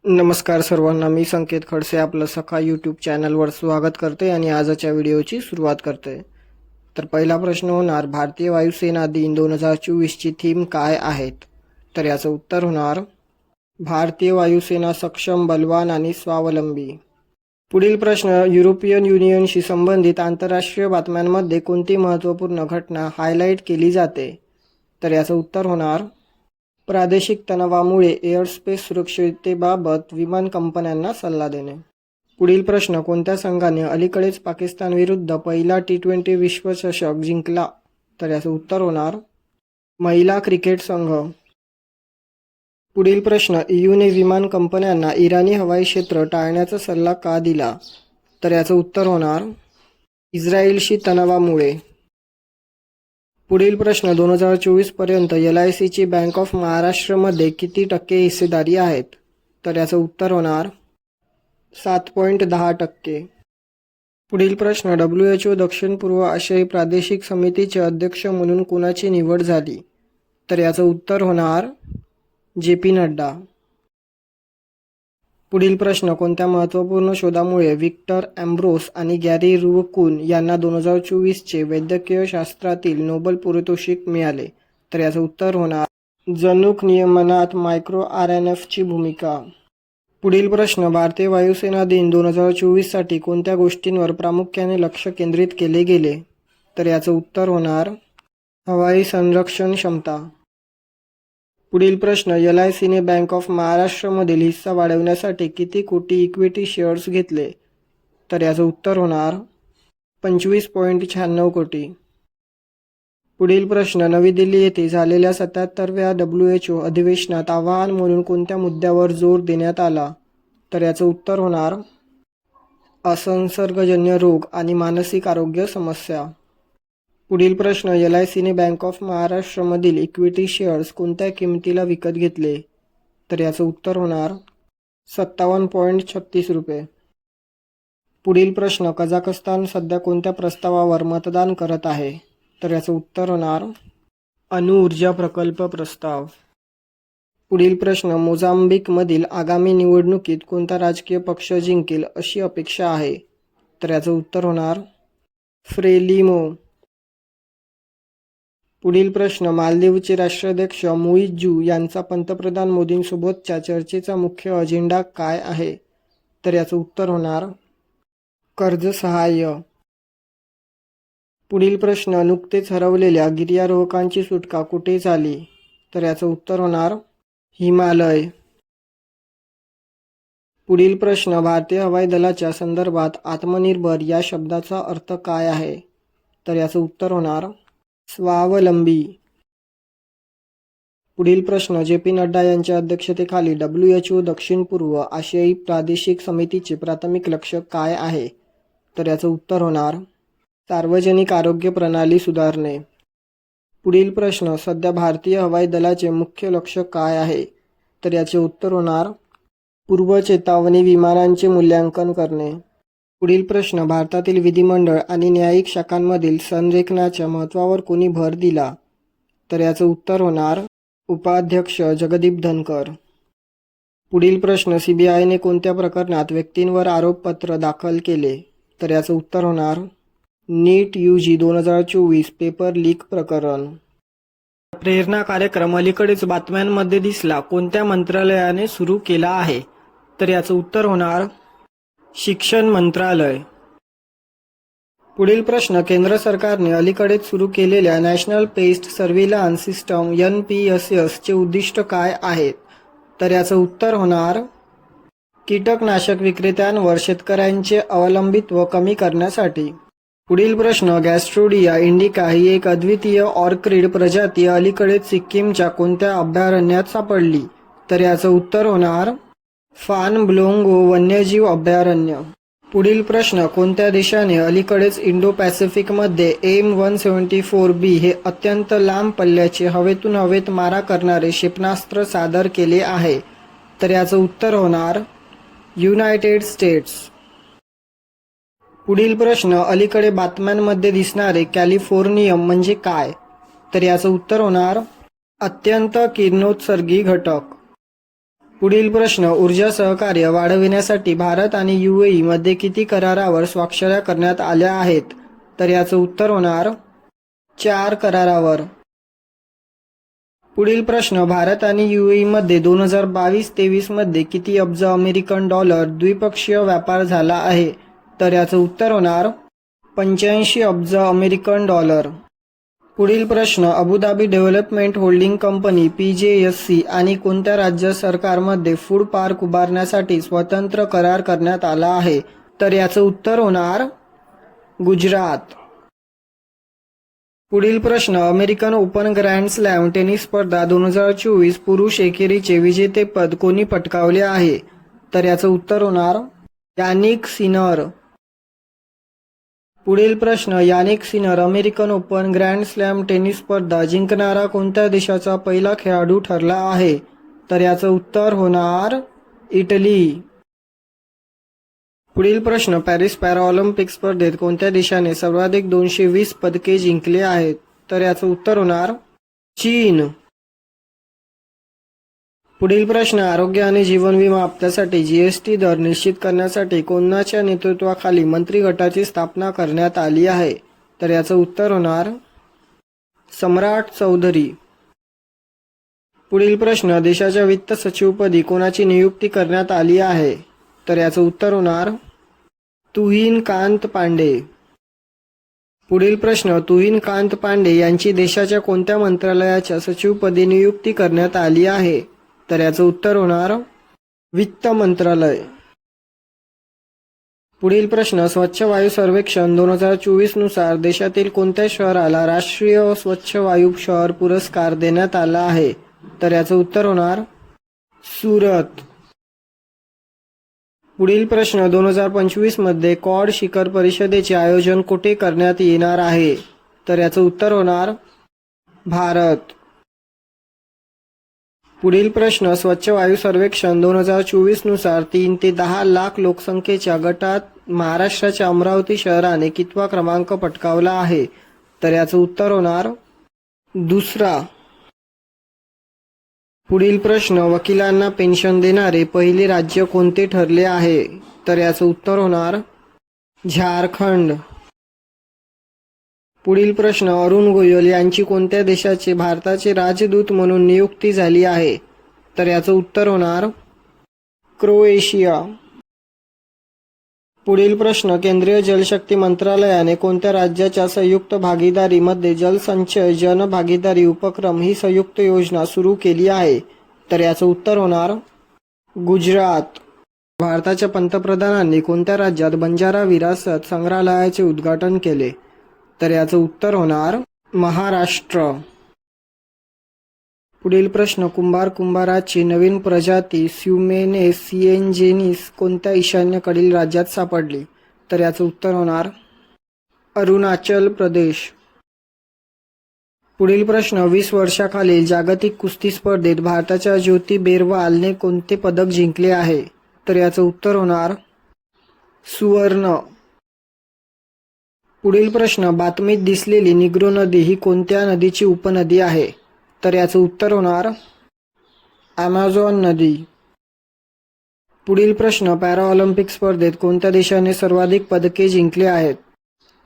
नमस्कार सर्वांना, मी संकेत खडसे आपलं सखा यूट्यूब चॅनलवर स्वागत करते आणि आजच्या व्हिडिओची सुरुवात करते. तर पहिला प्रश्न होणार, भारतीय वायुसेना दिन 2024ची थीम काय आहेत? तर याचं उत्तर होणार भारतीय वायुसेना सक्षम, बलवान आणि स्वावलंबी. पुढील प्रश्न, युरोपियन युनियनशी संबंधित आंतरराष्ट्रीय बातम्यांमध्ये कोणती महत्त्वपूर्ण घटना हायलाईट केली जाते? तर याचं उत्तर होणार प्रादेशिक तणावामुळे एअरस्पेस सुरक्षिततेबाबत विमान कंपन्यांना सल्ला देणे. पुढील प्रश्न, कोणत्या संघाने अलीकडेच पाकिस्तानविरुद्ध पहिला T20 विश्वचषक जिंकला? तर याचं उत्तर होणार महिला क्रिकेट संघ. पुढील प्रश्न, EUने विमान कंपन्यांना इराणी हवाई क्षेत्र टाळण्याचा सल्ला का दिला? तर याचं उत्तर होणार इस्रायलशी तणावामुळे. पुढील प्रश्न, 2024 पर्यंत LICची बँक ऑफ महाराष्ट्रमध्ये किती टक्के हिस्सेदारी आहेत? तर याचं उत्तर होणार 7.10%. पुढील प्रश्न, WHO दक्षिण पूर्व आशियाई प्रादेशिक समितीचे अध्यक्ष म्हणून कोणाची निवड झाली? तर याचं उत्तर होणार JP नड्डा. पुढील प्रश्न, कोणत्या महत्त्वपूर्ण शोधामुळे विक्टर ॲम्ब्रोस आणि गॅरी रुवकून यांना 2024चे वैद्यकीय शास्त्रातील नोबेल पारितोषिक मिळाले? तर याचं उत्तर होणार जनुक नियमनात मायक्रो RNFची भूमिका. पुढील प्रश्न, भारतीय वायुसेना दिन 2024साठी कोणत्या गोष्टींवर प्रामुख्याने लक्ष केंद्रित केले गेले? तर याचं उत्तर होणार हवाई संरक्षण क्षमता. पुढील प्रश्न, LICने बँक ऑफ महाराष्ट्रमधील हिस्सा वाढवण्यासाठी किती कोटी इक्विटी शेअर्स घेतले? तर याचं उत्तर होणार 25.96 कोटी. पुढील प्रश्न, नवी दिल्ली येथे झालेल्या 77व्या WHO अधिवेशनात आवाहन म्हणून कोणत्या मुद्द्यावर जोर देण्यात आला? तर याचं उत्तर होणार असंसर्गजन्य रोग आणि मानसिक आरोग्य समस्या. पुढील प्रश्न, LICने बँक ऑफ महाराष्ट्रमधील इक्विटी शेअर्स कोणत्या किमतीला विकत घेतले? तर याचं उत्तर होणार 57.36 रुपये. पुढील प्रश्न, कझाकस्तान सध्या कोणत्या प्रस्तावावर मतदान करत आहे? तर याचं उत्तर होणार अणुऊर्जा प्रकल्प प्रस्ताव. पुढील प्रश्न, मोझांबिकमधील आगामी निवडणुकीत कोणता राजकीय पक्ष जिंकेल अशी अपेक्षा आहे? तर याचं उत्तर होणार फ्रेलिमो. पुढील प्रश्न, मालदीवचे राष्ट्राध्यक्ष मुइज्जू यांचा पंतप्रधान मोदींसोबतच्या चर्चेचा मुख्य अजेंडा काय आहे? तर याचं उत्तर होणार कर्ज सहाय्य. पुढील प्रश्न, नुकतेच हरवलेल्या गिर्यारोहकांची सुटका कुठे झाली? तर याचं उत्तर होणार हिमालय. पुढील प्रश्न, भारतीय हवाई दलाच्या संदर्भात आत्मनिर्भर या शब्दाचा अर्थ काय आहे? तर याचं उत्तर होणार स्वावलंबी. पुढील प्रश्न, JP नड्डा यांच्या अध्यक्षतेखाली WHO दक्षिण पूर्व आशियाई प्रादेशिक समितीचे प्राथमिक लक्ष काय आहे? तर याचं उत्तर होणार सार्वजनिक आरोग्य प्रणाली सुधारणे. पुढील प्रश्न, सध्या भारतीय हवाई दलाचे मुख्य लक्ष काय आहे? तर याचे उत्तर होणार पूर्व चेतावणी विमानांचे मूल्यांकन करणे. पुढील प्रश्न, भारतातील विधिमंडळ आणि न्यायिक शाखांमधील संरेखनाच्या महत्त्वावर कोणी भर दिला? तर याचं उत्तर होणार उपाध्यक्ष जगदीप धनकर. पुढील प्रश्न, CBIने कोणत्या प्रकरणात व्यक्तींवर आरोपपत्र दाखल केले? तर याचं उत्तर होणार नीट UG 2024 पेपर लीक प्रकरण. प्रेरणा कार्यक्रम अलीकडेच बातम्यांमध्ये दिसला, कोणत्या मंत्रालयाने सुरू केला आहे? तर याचं उत्तर होणार शिक्षण मंत्रालय. पुढील प्रश्न, केंद्र सरकारने अलीकडेच सुरू केलेल्या national paste surveillance system NPSS चे उद्दिष्ट काय आहे? तर याचं उत्तर होणार कीटकनाशक विक्रेत्यांवर शेतकऱ्यांचे अवलंबित्व कमी करण्यासाठी. पुढील प्रश्न, गॅस्ट्रोडिया इंडिका ही एक अद्वितीय ऑर्किड प्रजाती अलीकडेच सिक्कीमच्या कोणत्या अभयारण्यात सापडली? तर याचं उत्तर होणार फान ब्लोंगो वन्यजीव अभयारण्य. पुढील प्रश्न, कोणत्या देशाने अलीकडेच इंडो पॅसिफिकमध्ये M174B हे अत्यंत लांब पल्ल्याचे हवेतून हवेत मारा करणारे क्षेपणास्त्र सादर केले आहे? तर याचं उत्तर होणार युनायटेड स्टेट्स. पुढील प्रश्न, अलीकडे बातम्यांमध्ये दिसणारे कॅलिफोर्नियम म्हणजे काय? तर याचं उत्तर होणार अत्यंत किरणोत्सर्गी घटक. पुढील प्रश्न, ऊर्जा सहकार्य वाढविण्यासाठी भारत आणि UAE मध्ये किती करारावर स्वाक्षऱ्या करण्यात आल्या आहेत? तर याचं उत्तर होणार 4 करारावर. पुढील प्रश्न, भारत आणि UAE मध्ये 2022-23 मध्ये किती अब्ज अमेरिकन डॉलर द्विपक्षीय व्यापार झाला आहे? तर याचं उत्तर होणार 85 अब्ज अमेरिकन डॉलर. पुढील प्रश्न, Abu Dhabi development holding company PJSC आणि कोणत्या राज्य सरकारमध्ये फूड पार्क उभारण्यासाठी स्वतंत्र करार करण्यात आला आहे? तर याचं उत्तर होणार गुजरात. पुढील प्रश्न, American Open Grand Slam tennis स्पर्धा 2024 पुरुष एकेरीचे विजेतेपद कोणी पटकावले आहे? तर याचं उत्तर होणार यानिक सिनर. पुढील प्रश्न, Jannik Sinner American Open Grand Slam tennis स्पर्धा जिंकणारा कोणत्या देशाचा पहिला खेळाडू ठरला आहे? तर याचं उत्तर होणार इटली. पुढील प्रश्न, पॅरिस पॅराऑलिम्पिक स्पर्धेत कोणत्या देशाने सर्वाधिक 220 पदके जिंकले आहेत? तर याचं उत्तर होणार चीन. पुढील प्रश्न, आरोग्य आणि जीवन विमा हप्त्यासाठी GST दर निश्चित करण्यासाठी कोणाच्या नेतृत्वाखाली मंत्री गटाची स्थापना करण्यात आली आहे? तर याचं उत्तर होणार सम्राट चौधरी. पुढील प्रश्न, देशाच्या वित्त सचिवपदी कोणाची नियुक्ती करण्यात आली आहे? तर याचं उत्तर होणार तुहिन कांत पांडे. पुढील प्रश्न, तुहिन कांत पांडे यांची देशाच्या कोणत्या मंत्रालयाच्या सचिवपदी नियुक्ती करण्यात आली आहे? तर याचं उत्तर होणार वित्त मंत्रालय. पुढील प्रश्न, स्वच्छ वायू सर्वेक्षण 2024 नुसार देशातील कोणत्या शहराला राष्ट्रीय स्वच्छ वायू शहर पुरस्कार देण्यात आला आहे? तर याचं उत्तर होणार सुरत. पुढील प्रश्न, 2025 मध्ये क्वाड शिखर परिषदेचे आयोजन कुठे करण्यात येणार आहे? तर याचं उत्तर होणार भारत. पुढील प्रश्न, स्वच्छ वायू सर्वेक्षण 2024 नुसार 3 ते 10 लाख लोकसंख्येच्या गटात महाराष्ट्राच्या अमरावती शहराने कितवा क्रमांक पटकावला आहे? तर याचं उत्तर होणार दुसरा. पुढील प्रश्न, वकिलांना पेन्शन देणारे पहिले राज्य कोणते ठरले आहे? तर याचं उत्तर होणार झारखंड. पुढील प्रश्न, अरुण गोयल यांची कोणत्या देशाचे भारताचे राजदूत म्हणून नियुक्ती झाली आहे? तर याचं उत्तर होणार क्रोएशिया. पुढील प्रश्न, केंद्रीय जलशक्ती मंत्रालयाने कोणत्या राज्याच्या संयुक्त भागीदारीमध्ये जलसंचय जनभागीदारी उपक्रम ही संयुक्त योजना सुरू केली आहे? तर याचं उत्तर होणार गुजरात. भारताच्या पंतप्रधानांनी कोणत्या राज्यात बंजारा विरासत संग्रहालयाचे उद्घाटन केले? तर याचं उत्तर होणार महाराष्ट्र. पुढील प्रश्न, कुंभाराची नवीन प्रजाती स्युमेनेस सिएंजेनिस कोणत्या ईशान्येकडील राज्यात सापडली? तर याचं उत्तर होणार अरुणाचल प्रदेश. पुढील प्रश्न, 20 वर्षाखालील जागतिक कुस्ती स्पर्धेत भारताच्या ज्योती बेरवालने कोणते पदक जिंकले आहे? तर याचं उत्तर होणार सुवर्ण. पुढील प्रश्न, बातमीत दिसलेली निग्रो नदी ही कोणत्या नदीची उपनदी आहे? तर याचं उत्तर होणार ॲमेझॉन नदी. पुढील प्रश्न, पॅराऑलिम्पिक स्पर्धेत कोणत्या देशाने सर्वाधिक पदके जिंकले आहेत?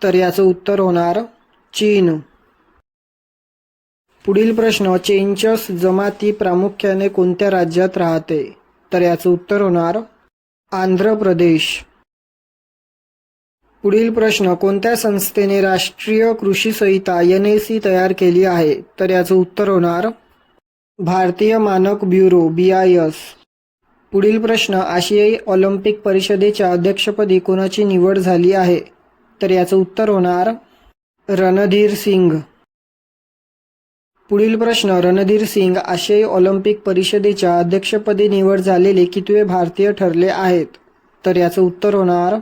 तर याचं उत्तर होणार चीन. पुढील प्रश्न, चेंचस जमाती प्रामुख्याने कोणत्या राज्यात राहते? तर याचं उत्तर होणार आंध्र प्रदेश. पुढील प्रश्न, कोणत्या संस्थेने राष्ट्रीय कृषी संहिता NAC तयार केली आहे? तर याचं उत्तर होणार भारतीय मानक ब्युरो BIS. पुढील प्रश्न, आशियाई ऑलिम्पिक परिषदेच्या अध्यक्षपदी कोणाची निवड झाली आहे? तर याचं उत्तर होणार रणधीर सिंग. पुढील प्रश्न, रणधीर सिंग आशियाई ऑलिम्पिक परिषदेच्या अध्यक्षपदी निवड झालेले कितवे भारतीय ठरले आहेत? तर याचं उत्तर होणार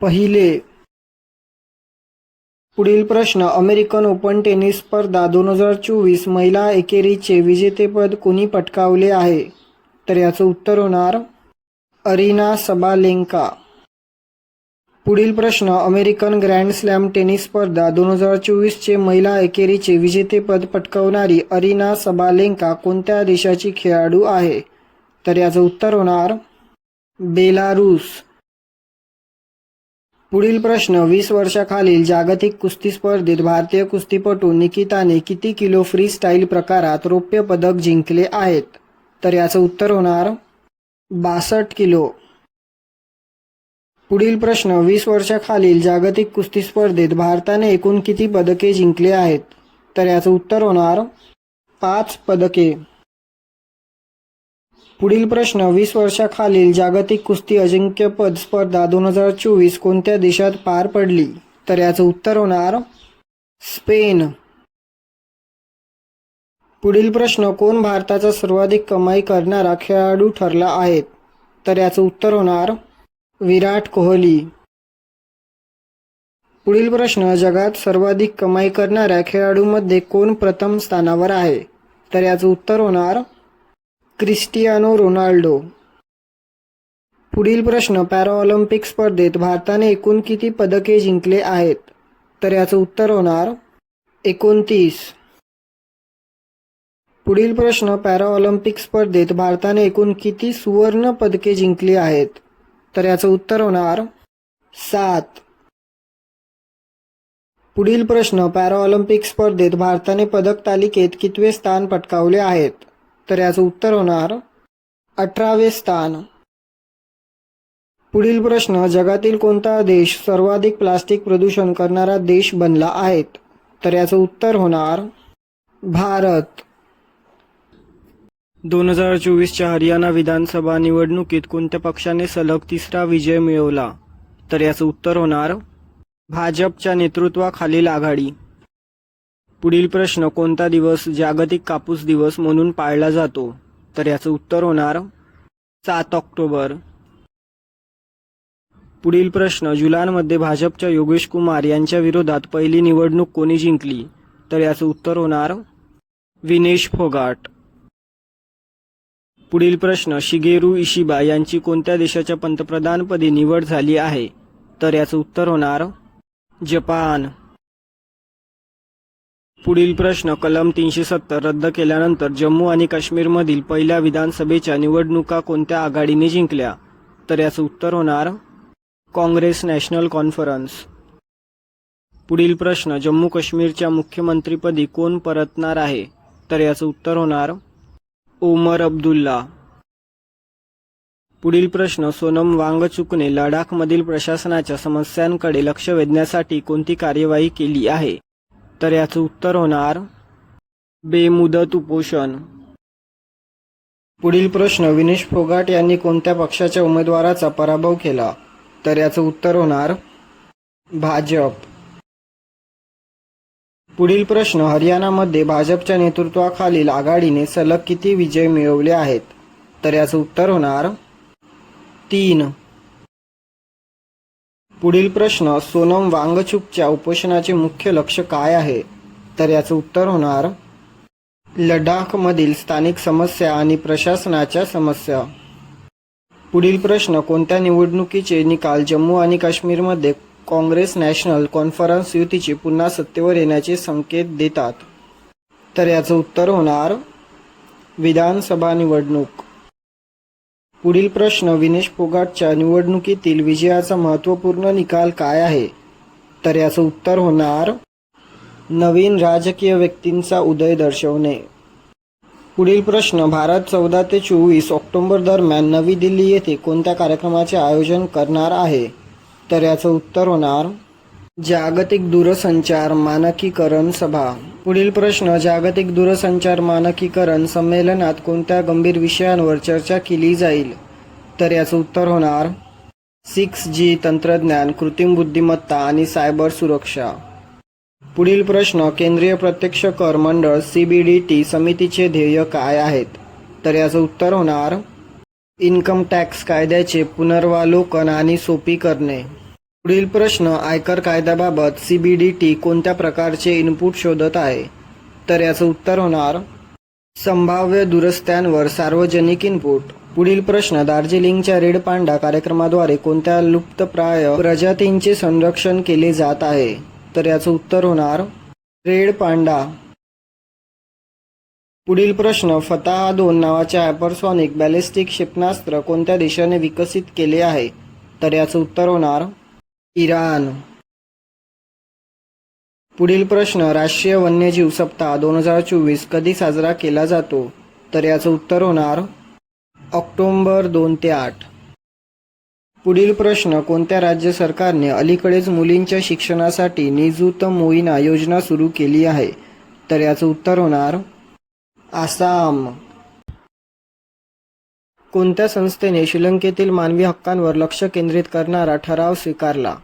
पहिले. पुढील प्रश्न, अमेरिकन ओपन टेनिस स्पर्धा 2024 महिला एकेरीचे विजेतेपद कोणी पटकावले आहे? तर याचं उत्तर होणार अरीना सबालेंका. पुढील प्रश्न, अमेरिकन ग्रँड स्लॅम टेनिस स्पर्धा 2024चे महिला एकेरीचे विजेतेपद पटकावणारी अरीना सबालेंका कोणत्या देशाची खेळाडू आहे? तर याचं उत्तर होणार बेलारूस. पुढील प्रश्न, 20 वर्षाखालील जागतिक कुस्ती स्पर्धेत भारतीय कुस्तीपटू निकिताने किती किलो फ्री स्टाईल प्रकारात रौप्य पदक जिंकले आहेत? तर याचं उत्तर होणार 62 किलो. पुढील प्रश्न, 20 वर्षाखालील जागतिक कुस्ती स्पर्धेत भारताने एकूण किती पदके जिंकले आहेत? तर याचं उत्तर होणार 5 पदके. पुढील प्रश्न, 20 वर्षाखालील जागतिक कुस्ती अजिंक्यपद स्पर्धा 2024 कोणत्या देशात पार पडली? तर याचं उत्तर होणार स्पेन. पुढील प्रश्न, कोण भारताचा सर्वाधिक कमाई करणारा खेळाडू ठरला आहे? तर याचं उत्तर होणार विराट कोहली. पुढील प्रश्न, जगात सर्वाधिक कमाई करणाऱ्या खेळाडूंमध्ये कोण प्रथम स्थानावर आहे? तर याचं उत्तर होणार क्रिस्टियानो रोनाल्डो. पुढील प्रश्न, पॅराऑलिम्पिक स्पर्धेत भारताने एकूण किती पदके जिंकले आहेत? तर याचं उत्तर होणार 29. पुढील प्रश्न, पॅराऑलिम्पिक स्पर्धेत भारताने एकूण किती सुवर्ण पदके जिंकली आहेत? तर याचं उत्तर होणार 7. पुढील प्रश्न, पॅराऑलिम्पिक स्पर्धेत भारताने पदक तालिकेत कितवे स्थान पटकावले आहेत? तर याचं उत्तर होणार 18वे स्थान. पुढील प्रश्न, जगातील कोणता देश सर्वाधिक प्लास्टिक प्रदूषण करणारा देश बनला आहे? तर याचं उत्तर होणार भारत. 2024च्या हरियाणा विधानसभा निवडणुकीत कोणत्या पक्षाने सलग 3रा विजय मिळवला? तर याचं उत्तर होणार भाजपच्या नेतृत्वाखालील आघाडी. पुढील प्रश्न, कोणता दिवस जागतिक कापूस दिवस म्हणून पाळला जातो? तर याचं उत्तर होणार 7 ऑक्टोबर. पुढील प्रश्न, जुलानमध्ये भाजपच्या योगेश कुमार यांच्या विरोधात पहिली निवडणूक कोणी जिंकली? तर याचं उत्तर होणार विनेश फोगाट. पुढील प्रश्न, शिगेरू इशिबा यांची कोणत्या देशाच्या पंतप्रधानपदी निवड झाली आहे? तर याचं उत्तर होणार जपान. पुढील प्रश्न, कलम 370 रद्द केल्यानंतर जम्मू आणि काश्मीरमधील पहिल्या विधानसभेच्या निवडणुका कोणत्या आघाडीने जिंकल्या? तर याचं उत्तर होणार काँग्रेस नॅशनल कॉन्फरन्स. पुढील प्रश्न, जम्मू काश्मीरच्या मुख्यमंत्रीपदी कोण परतणार आहे? तर याचं उत्तर होणार ओमर अब्दुल्ला. पुढील प्रश्न, सोनम वांगचुकने लडाखमधील प्रशासनाच्या समस्यांकडे लक्ष वेधण्यासाठी कोणती कार्यवाही केली आहे? तर याचं उत्तर होणार बेमुदत उपोषण. पुढील प्रश्न, विनेश फोगाट यांनी कोणत्या पक्षाच्या उमेदवाराचा पराभव केला? तर याचं उत्तर होणार भाजप. पुढील प्रश्न, हरियाणामध्ये भाजपच्या नेतृत्वाखालील आघाडीने सलग किती विजय मिळवले आहेत? तर याचं उत्तर होणार 3. पुढील प्रश्न, सोनम वांगचुकच्या उपोषणाचे मुख्य लक्ष्य काय आहे? तर याचं उत्तर होणार लडाखमधील स्थानिक समस्या आणि प्रशासनाच्या समस्या. पुढील प्रश्न, कोणत्या निवडणुकीचे निकाल जम्मू आणि काश्मीरमध्ये काँग्रेस नॅशनल कॉन्फरन्स युतीचे पुन्हा सत्तेवर येण्याचे संकेत देतात? तर याचं उत्तर होणार विधानसभा निवडणूक. पुढील प्रश्न, विनेश फोगाटच्या निवडणुकीतील विजयाचा महत्त्वपूर्ण निकाल काय आहे? तर याचं उत्तर होणार नवीन राजकीय व्यक्तींचा उदय दर्शवणे. पुढील प्रश्न, भारत 14 ते 24 ऑक्टोबर दरम्यान नवी दिल्ली येथे कोणत्या कार्यक्रमाचे आयोजन करणार आहे? तर याचं उत्तर होणार जागतिक दूरसंचार मानकीकरण सभा. पुढील प्रश्न, जागतिक दूरसंचार मानकीकरण संमेलनात कोणत्या गंभीर विषयांवर चर्चा केली जाईल? तर याचं उत्तर होणार 6G तंत्रज्ञान, कृत्रिम बुद्धिमत्ता आणि सायबर सुरक्षा. पुढील प्रश्न, केंद्रीय प्रत्यक्ष कर मंडळ CBDT समितीचे ध्येय काय आहेत? तर याचं उत्तर होणार इन्कम टॅक्स कायद्याचे पुनर्वालोकन आणि सोपी करणे. पुढील प्रश्न, आयकर कायद्याबाबत CBDT कोणत्या प्रकारचे इनपुट शोधत आहे? तर याचं उत्तर होणार संभाव्य दुरुस्त्यांवर सार्वजनिक इनपुट. पुढील प्रश्न, दार्जिलिंगच्या रेड पांडा कार्यक्रमाद्वारे कोणत्या लुप्तप्राय प्रजातींचे संरक्षण केले जात आहे? तर याचं उत्तर होणार रेड पांडा. पुढील प्रश्न, फताह 2 नावाचे हायपरसॉनिक बॅलिस्टिक क्षेपणास्त्र कोणत्या देशाने विकसित केले आहे? तर याचं उत्तर होणार इराण. पुढील प्रश्न, राष्ट्रीय वन्यजीव सप्ताह 2024 कधी साजरा केला जातो? तर याचं उत्तर होणार ऑक्टोबर 2 ते 8. पुढील प्रश्न, कोणत्या राज्य सरकारने अलीकडेच मुलींच्या शिक्षणासाठी निजुत मोइना योजना सुरू केली आहे? तर याचं उत्तर होणार आसाम. कोणत्या संस्थेने श्रीलंकेतील मानवी हक्कांवर लक्ष केंद्रित करणारा ठराव स्वीकारला?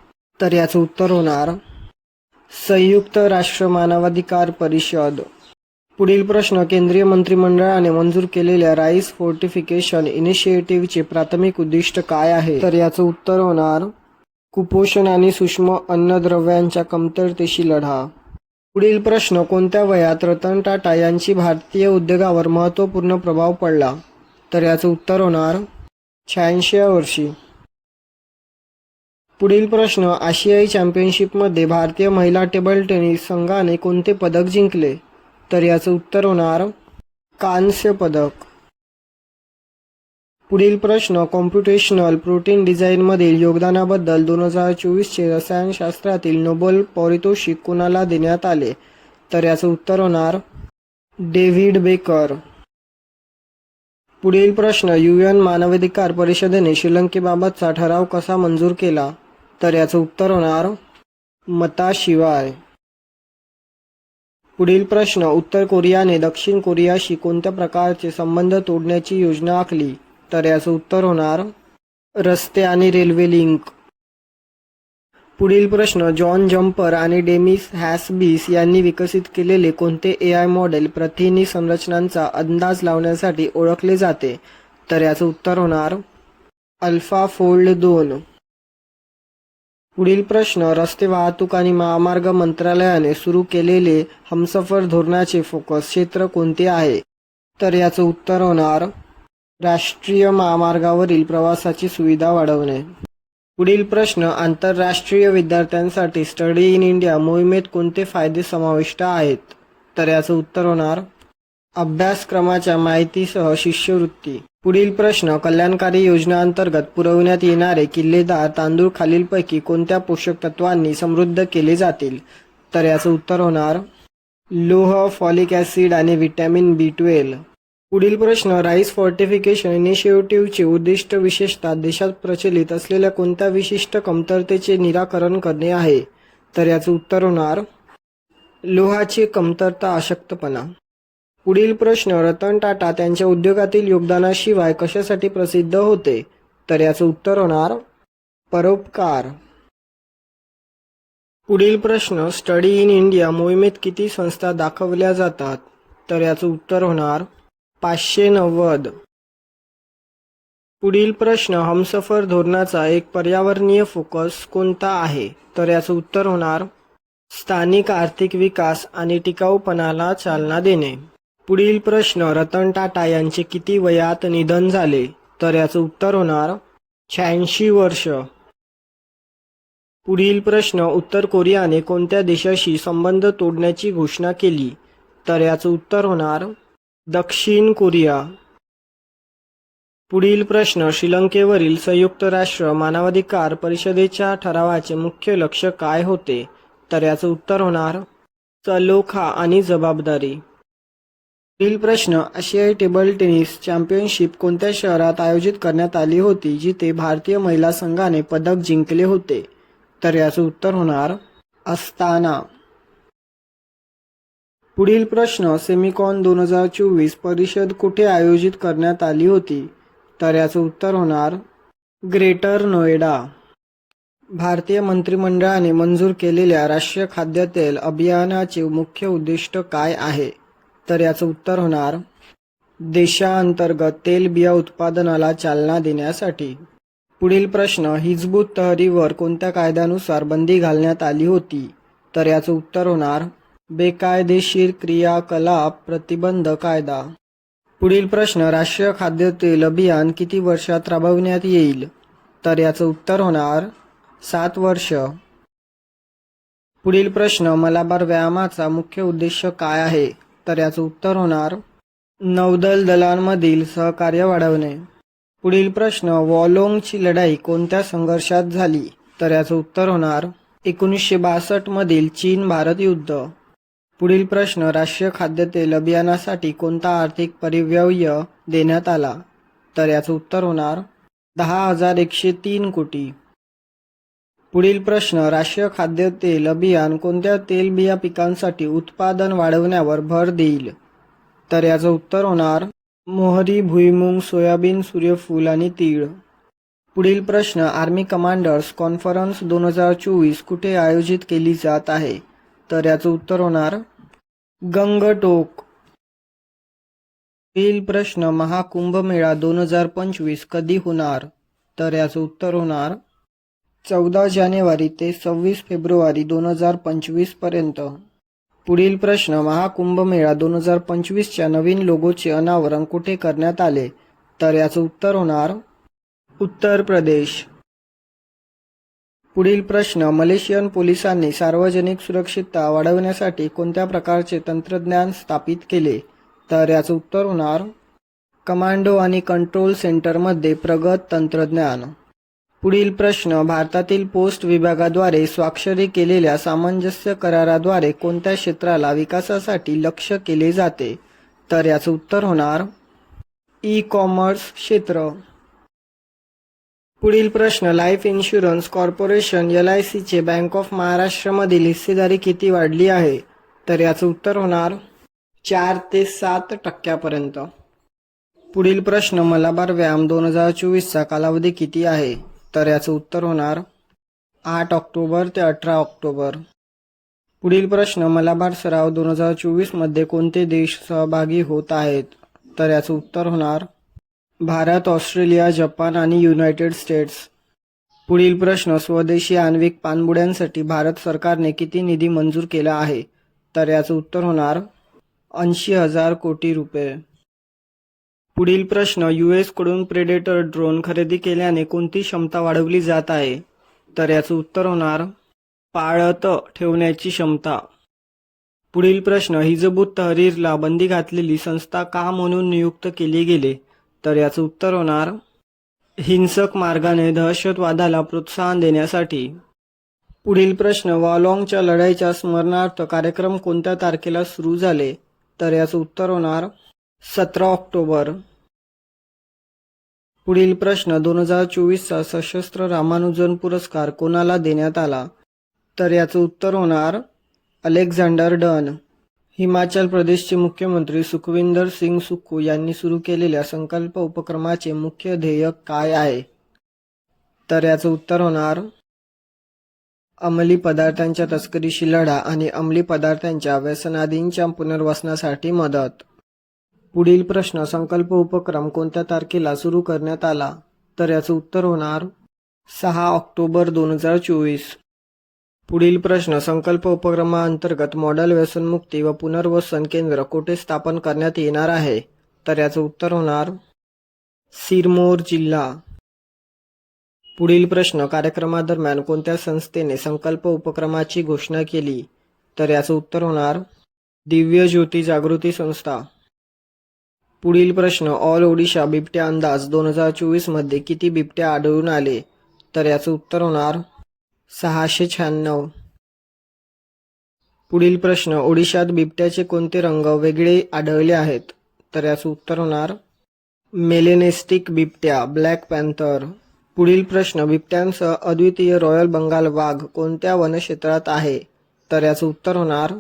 तर याचं उत्तर होणार संयुक्त राष्ट्र मानवाधिकार परिषद. पुढील प्रश्न, केंद्रीय मंत्रिमंडळाने मंजूर केलेल्या राईस फोर्टिफिकेशन इनिशिएटिव्हचे प्राथमिक उद्दिष्ट काय आहे? तर याचं उत्तर होणार कुपोषण आणि सूक्ष्म अन्नद्रव्यांच्या कमतरतेशी लढा. पुढील प्रश्न, कोणत्या वयात रतन टाटा यांची भारतीय उद्योगावर महत्त्वपूर्ण प्रभाव पडला? तर याचं उत्तर होणार 86व्या वर्षी. पुढील प्रश्न, आशियाई चॅम्पियनशिपमध्ये भारतीय महिला टेबल टेनिस संघाने कोणते पदक जिंकले? तर याचं उत्तर होणार कांस्य पदक. पुढील प्रश्न, कॉम्प्युटेशनल प्रोटीन डिझाईनमधील योगदानाबद्दल 2024चे रसायनशास्त्रातील नोबेल पारितोषिक कोणाला देण्यात आले? तर याचं उत्तर होणार डेव्हिड बेकर. पुढील प्रश्न, UN मानवाधिकार परिषदेने श्रीलंकेबाबतचा ठराव कसा मंजूर केला? तर याचं उत्तर होणार मताशिवाय. पुढील प्रश्न, उत्तर कोरियाने दक्षिण कोरियाशी कोणत्या प्रकारचे संबंध तोडण्याची योजना आखली? तर याचं उत्तर होणार रस्ते आणि रेल्वे लिंक. पुढील प्रश्न, जॉन जम्पर आणि डेमिस हॅसबीस यांनी विकसित केलेले कोणते AI मॉडेल प्रथिनी संरचनांचा अंदाज लावण्यासाठी ओळखले जाते? तर याचं उत्तर होणार अल्फाफोल्ड 2. पुढील प्रश्न, रस्ते वाहतूक आणि महामार्ग मंत्रालयाने सुरू केलेले हमसफर धोरणाचे फोकस क्षेत्र कोणते आहे? तर याचं उत्तर होणार राष्ट्रीय महामार्गावरील प्रवासाची सुविधा वाढवणे. पुढील प्रश्न, आंतरराष्ट्रीय विद्यार्थ्यांसाठी स्टडी इन इंडिया मोहिमेत कोणते फायदे समाविष्ट आहेत? तर याचं उत्तर होणार अभ्यासक्रमाच्या माहितीसह शिष्यवृत्ती. पुढील प्रश्न, कल्याणकारी योजनांतर्गत पुरवण्यात येणारे किल्लेदार तांदूळ खालीलपैकी कोणत्या पोषक तत्वांनी समृद्ध केले जातील? तर याचं उत्तर होणार लोह, फॉलिक ॲसिड आणि व्हिटॅमिन B12. पुढील प्रश्न, राईस फोर्टिफिकेशन इनिशिएटिव्हचे उद्दिष्ट विशेषतः देशात प्रचलित असलेल्या कोणत्या विशिष्ट कमतरतेचे निराकरण करणे आहे? तर याचं उत्तर होणार लोहाची कमतरता, अशक्तपणा. पुढील प्रश्न, रतन टाटा त्यांच्या उद्योगातील योगदानाशिवाय कशासाठी प्रसिद्ध होते? तर याचं उत्तर होणार परोपकार. पुढील प्रश्न, स्टडी इन इंडिया मोहिमेत किती संस्था दाखवल्या जातात? तर याचं उत्तर होणार 590. पुढील प्रश्न, हमसफर धोरणाचा एक पर्यावरणीय फोकस कोणता आहे? तर याचं उत्तर होणार स्थानिक आर्थिक विकास आणि टिकाऊपणाला चालना देणे. पुढील प्रश्न, रतन टाटा यांचे किती वयात निधन झाले? तर याचं उत्तर होणार 86 वर्ष. पुढील प्रश्न, उत्तर कोरियाने कोणत्या देशाशी संबंध तोडण्याची घोषणा केली? तर याचं उत्तर होणार दक्षिण कोरिया. पुढील प्रश्न, श्रीलंकेवरील संयुक्त राष्ट्र मानवाधिकार परिषदेच्या ठरावाचे मुख्य लक्ष्य काय होते? तर याचं उत्तर होणार सलोखा आणि जबाबदारी. पुढील प्रश्न, आशियाई टेबल टेनिस चॅम्पियनशिप कोणत्या शहरात आयोजित करण्यात आली होती जिथे भारतीय महिला संघाने पदक जिंकले होते? तर याचं उत्तर होणार अस्ताना. पुढील प्रश्न, सेमिकॉन 2024 परिषद कुठे आयोजित करण्यात आली होती? तर याचं उत्तर होणार ग्रेटर नोएडा. भारतीय मंत्रिमंडळाने मंजूर केलेल्या राष्ट्रीय खाद्यतेल अभियानाचे मुख्य उद्दिष्ट काय आहे? तर याचं उत्तर होणार देशांतर्गत तेलबिया उत्पादनाला चालना देण्यासाठी. पुढील प्रश्न, हिजबुत तहरीरवर कोणत्या कायद्यानुसार बंदी घालण्यात आली होती? तर याचं उत्तर होणार बेकायदेशीर क्रियाकलाप प्रतिबंध कायदा. पुढील प्रश्न, राष्ट्रीय खाद्यतेल अभियान किती वर्षात राबविण्यात येईल? तर याचं उत्तर होणार 7 वर्ष. पुढील प्रश्न, मलाबार व्यायामाचा मुख्य उद्देश काय आहे? तर याचं उत्तर होणार नौदल दलांमधील सहकार्य वाढवणे. पुढील प्रश्न, वॉलोंगची लढाई कोणत्या संघर्षात झाली? तर याचं उत्तर होणार 1962 मधील चीन भारत युद्ध. पुढील प्रश्न, राष्ट्रीय खाद्यतेल अभियानासाठी कोणता आर्थिक परिव्यय देण्यात आला? तर याचं उत्तर होणार 10,103 कोटी. पुढील प्रश्न, राष्ट्रीय खाद्यतेल अभियान कोणत्या तेलबिया पिकांसाठी उत्पादन वाढवण्यावर भर देईल? तर याचं उत्तर होणार मोहरी, भुईमूग, सोयाबीन, सूर्यफूल आणि तीळ. पुढील प्रश्न, आर्मी कमांडर्स कॉन्फरन्स 2024 कुठे आयोजित केली जात आहे? तर याचं उत्तर होणार गंगटोक. पुढील प्रश्न, महाकुंभमेळा 2025 कधी होणार? तर याचं उत्तर होणार 14 जानेवारी ते 26 फेब्रुवारी 2025 पर्यंत. पुढील प्रश्न, महाकुंभमेळा 2025च्या नवीन लोगोचे अनावरण कुठे करण्यात आले? तर याचं उत्तर होणार उत्तर प्रदेश. पुढील प्रश्न, मलेशियन पोलिसांनी सार्वजनिक सुरक्षितता वाढवण्यासाठी कोणत्या प्रकारचे तंत्रज्ञान स्थापित केले? तर याचं उत्तर होणार कमांडो आणि कंट्रोल सेंटरमध्ये प्रगत तंत्रज्ञान. पुढील प्रश्न, भारतातील पोस्ट विभागाद्वारे स्वाक्षरी केलेल्या सामंजस्य कराराद्वारे कोणत्या क्षेत्राला विकासासाठी लक्ष्य केले जाते? तर याचं उत्तर होणार ई कॉमर्स क्षेत्र. पुढील प्रश्न, लाईफ इन्शुरन्स कॉर्पोरेशन LICचे बँक ऑफ महाराष्ट्रमधील हिस्सेदारी किती वाढली आहे? तर याचं उत्तर होणार 4 ते 7% पुढील प्रश्न, मलाबार व्यायाम 2024चा कालावधी किती आहे? तर याचं उत्तर होणार 8 ऑक्टोबर ते 18 ऑक्टोबर. पुढील प्रश्न, मलाबार सराव 2024 मध्ये कोणते देश सहभागी होत आहेत? तर याचं उत्तर होणार भारत, ऑस्ट्रेलिया, जपान आणि युनायटेड स्टेट्स. पुढील प्रश्न, स्वदेशी आण्विक पाणबुड्यांसाठी भारत सरकारने किती निधी मंजूर केला आहे? तर याचं उत्तर होणार 80,000 कोटी रुपये. पुढील प्रश्न, US कडून प्रेडेटर ड्रोन खरेदी केल्याने कोणती क्षमता वाढवली जात आहे? तर याचं उत्तर होणार पाळत ठेवण्याची क्षमता. पुढील प्रश्न, हिजबुत तहरीरला बंदी घातलेली संस्था का म्हणून नियुक्त केली गेली? तर याचं उत्तर होणार हिंसक मार्गाने दहशतवादाला प्रोत्साहन देण्यासाठी. पुढील प्रश्न, वॉलोंगच्या लढाईच्या स्मरणार्थ कार्यक्रम कोणत्या तारखेला सुरू झाले? तर याचं उत्तर होणार 17 ऑक्टोबर. पुढील प्रश्न, 2024चा सशस्त्र रामानुजन पुरस्कार कोणाला देण्यात आला? तर याचं उत्तर होणार अलेक्झांडर डन. हिमाचल प्रदेशचे मुख्यमंत्री सुखविंदर सिंग सुक्खू यांनी सुरू केलेल्या संकल्प उपक्रमाचे मुख्य ध्येय काय आहे? तर याचं उत्तर होणार अंमली पदार्थांच्या तस्करीशी लढा आणि अंमली पदार्थांच्या व्यसनाधींच्या पुनर्वसनासाठी मदत. पुढील प्रश्न, संकल्प उपक्रम कोणत्या तारखेला सुरू करण्यात आला? तर याचं उत्तर होणार 6 ऑक्टोबर 2024. पुढील प्रश्न, संकल्प उपक्रमाअंतर्गत मॉडेल व्यसनमुक्ती व पुनर्वसन केंद्र कुठे स्थापन करण्यात येणार आहे? तर याचं उत्तर होणार सिरमौर जिल्हा. पुढील प्रश्न, कार्यक्रमादरम्यान कोणत्या संस्थेने संकल्प उपक्रमाची घोषणा केली? तर याचं उत्तर होणार दिव्य ज्योती जागृती संस्था. पुढील प्रश्न, ऑल ओडिशा बिबट्या अंदाज 2024 मध्ये किती बिबट्या आढळून आले? तर याचं उत्तर होणार 696. पुढील प्रश्न, ओडिशात बिबट्याचे कोणते रंग वेगळे आढळले आहेत? तर याचं उत्तर होणार मेलेनेस्टिक बिबट्या, ब्लॅक पॅन्थर. पुढील प्रश्न, बिबट्यांसह अद्वितीय रॉयल बंगाल वाघ कोणत्या वनक्षेत्रात आहे? तर याचं उत्तर होणार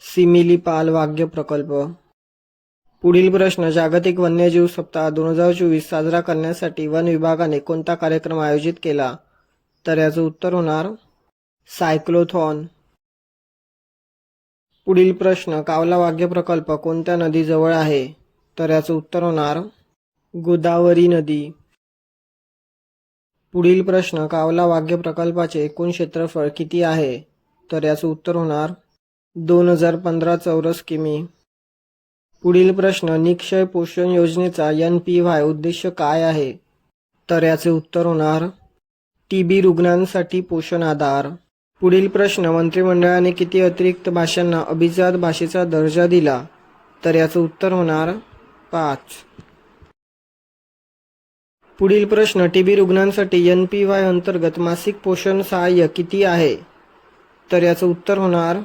सिमिलीपाल वाघ्य प्रकल्प. पुढील प्रश्न, जागतिक वन्यजीव सप्ताह 2024 साजरा करण्यासाठी वन विभागाने कोणता कार्यक्रम आयोजित केला? तर याचं उत्तर होणार सायक्लोथॉन. पुढील प्रश्न, कावला वाघ्य प्रकल्प कोणत्या नदीजवळ आहे? तर याचं उत्तर होणार गोदावरी नदी. पुढील प्रश्न, कावला वाघ्य प्रकल्पाचे एकूण क्षेत्रफळ किती आहे? तर याचं उत्तर होणार 2015 चौरस किमी. पुढील प्रश्न, निक्षय पोषण योजनेचा NPY उद्देश काय आहे? तर याचे उत्तर होणार TB रुग्णांसाठी पोषण आधार. पुढील प्रश्न, मंत्रिमंडळाने किती अतिरिक्त भाषांना अभिजात भाषेचा दर्जा दिला? तर याचं उत्तर होणार 5. पुढील प्रश्न, टीबी रुग्णांसाठी NPY अंतर्गत मासिक पोषण सहाय्य किती आहे? तर याचं उत्तर होणार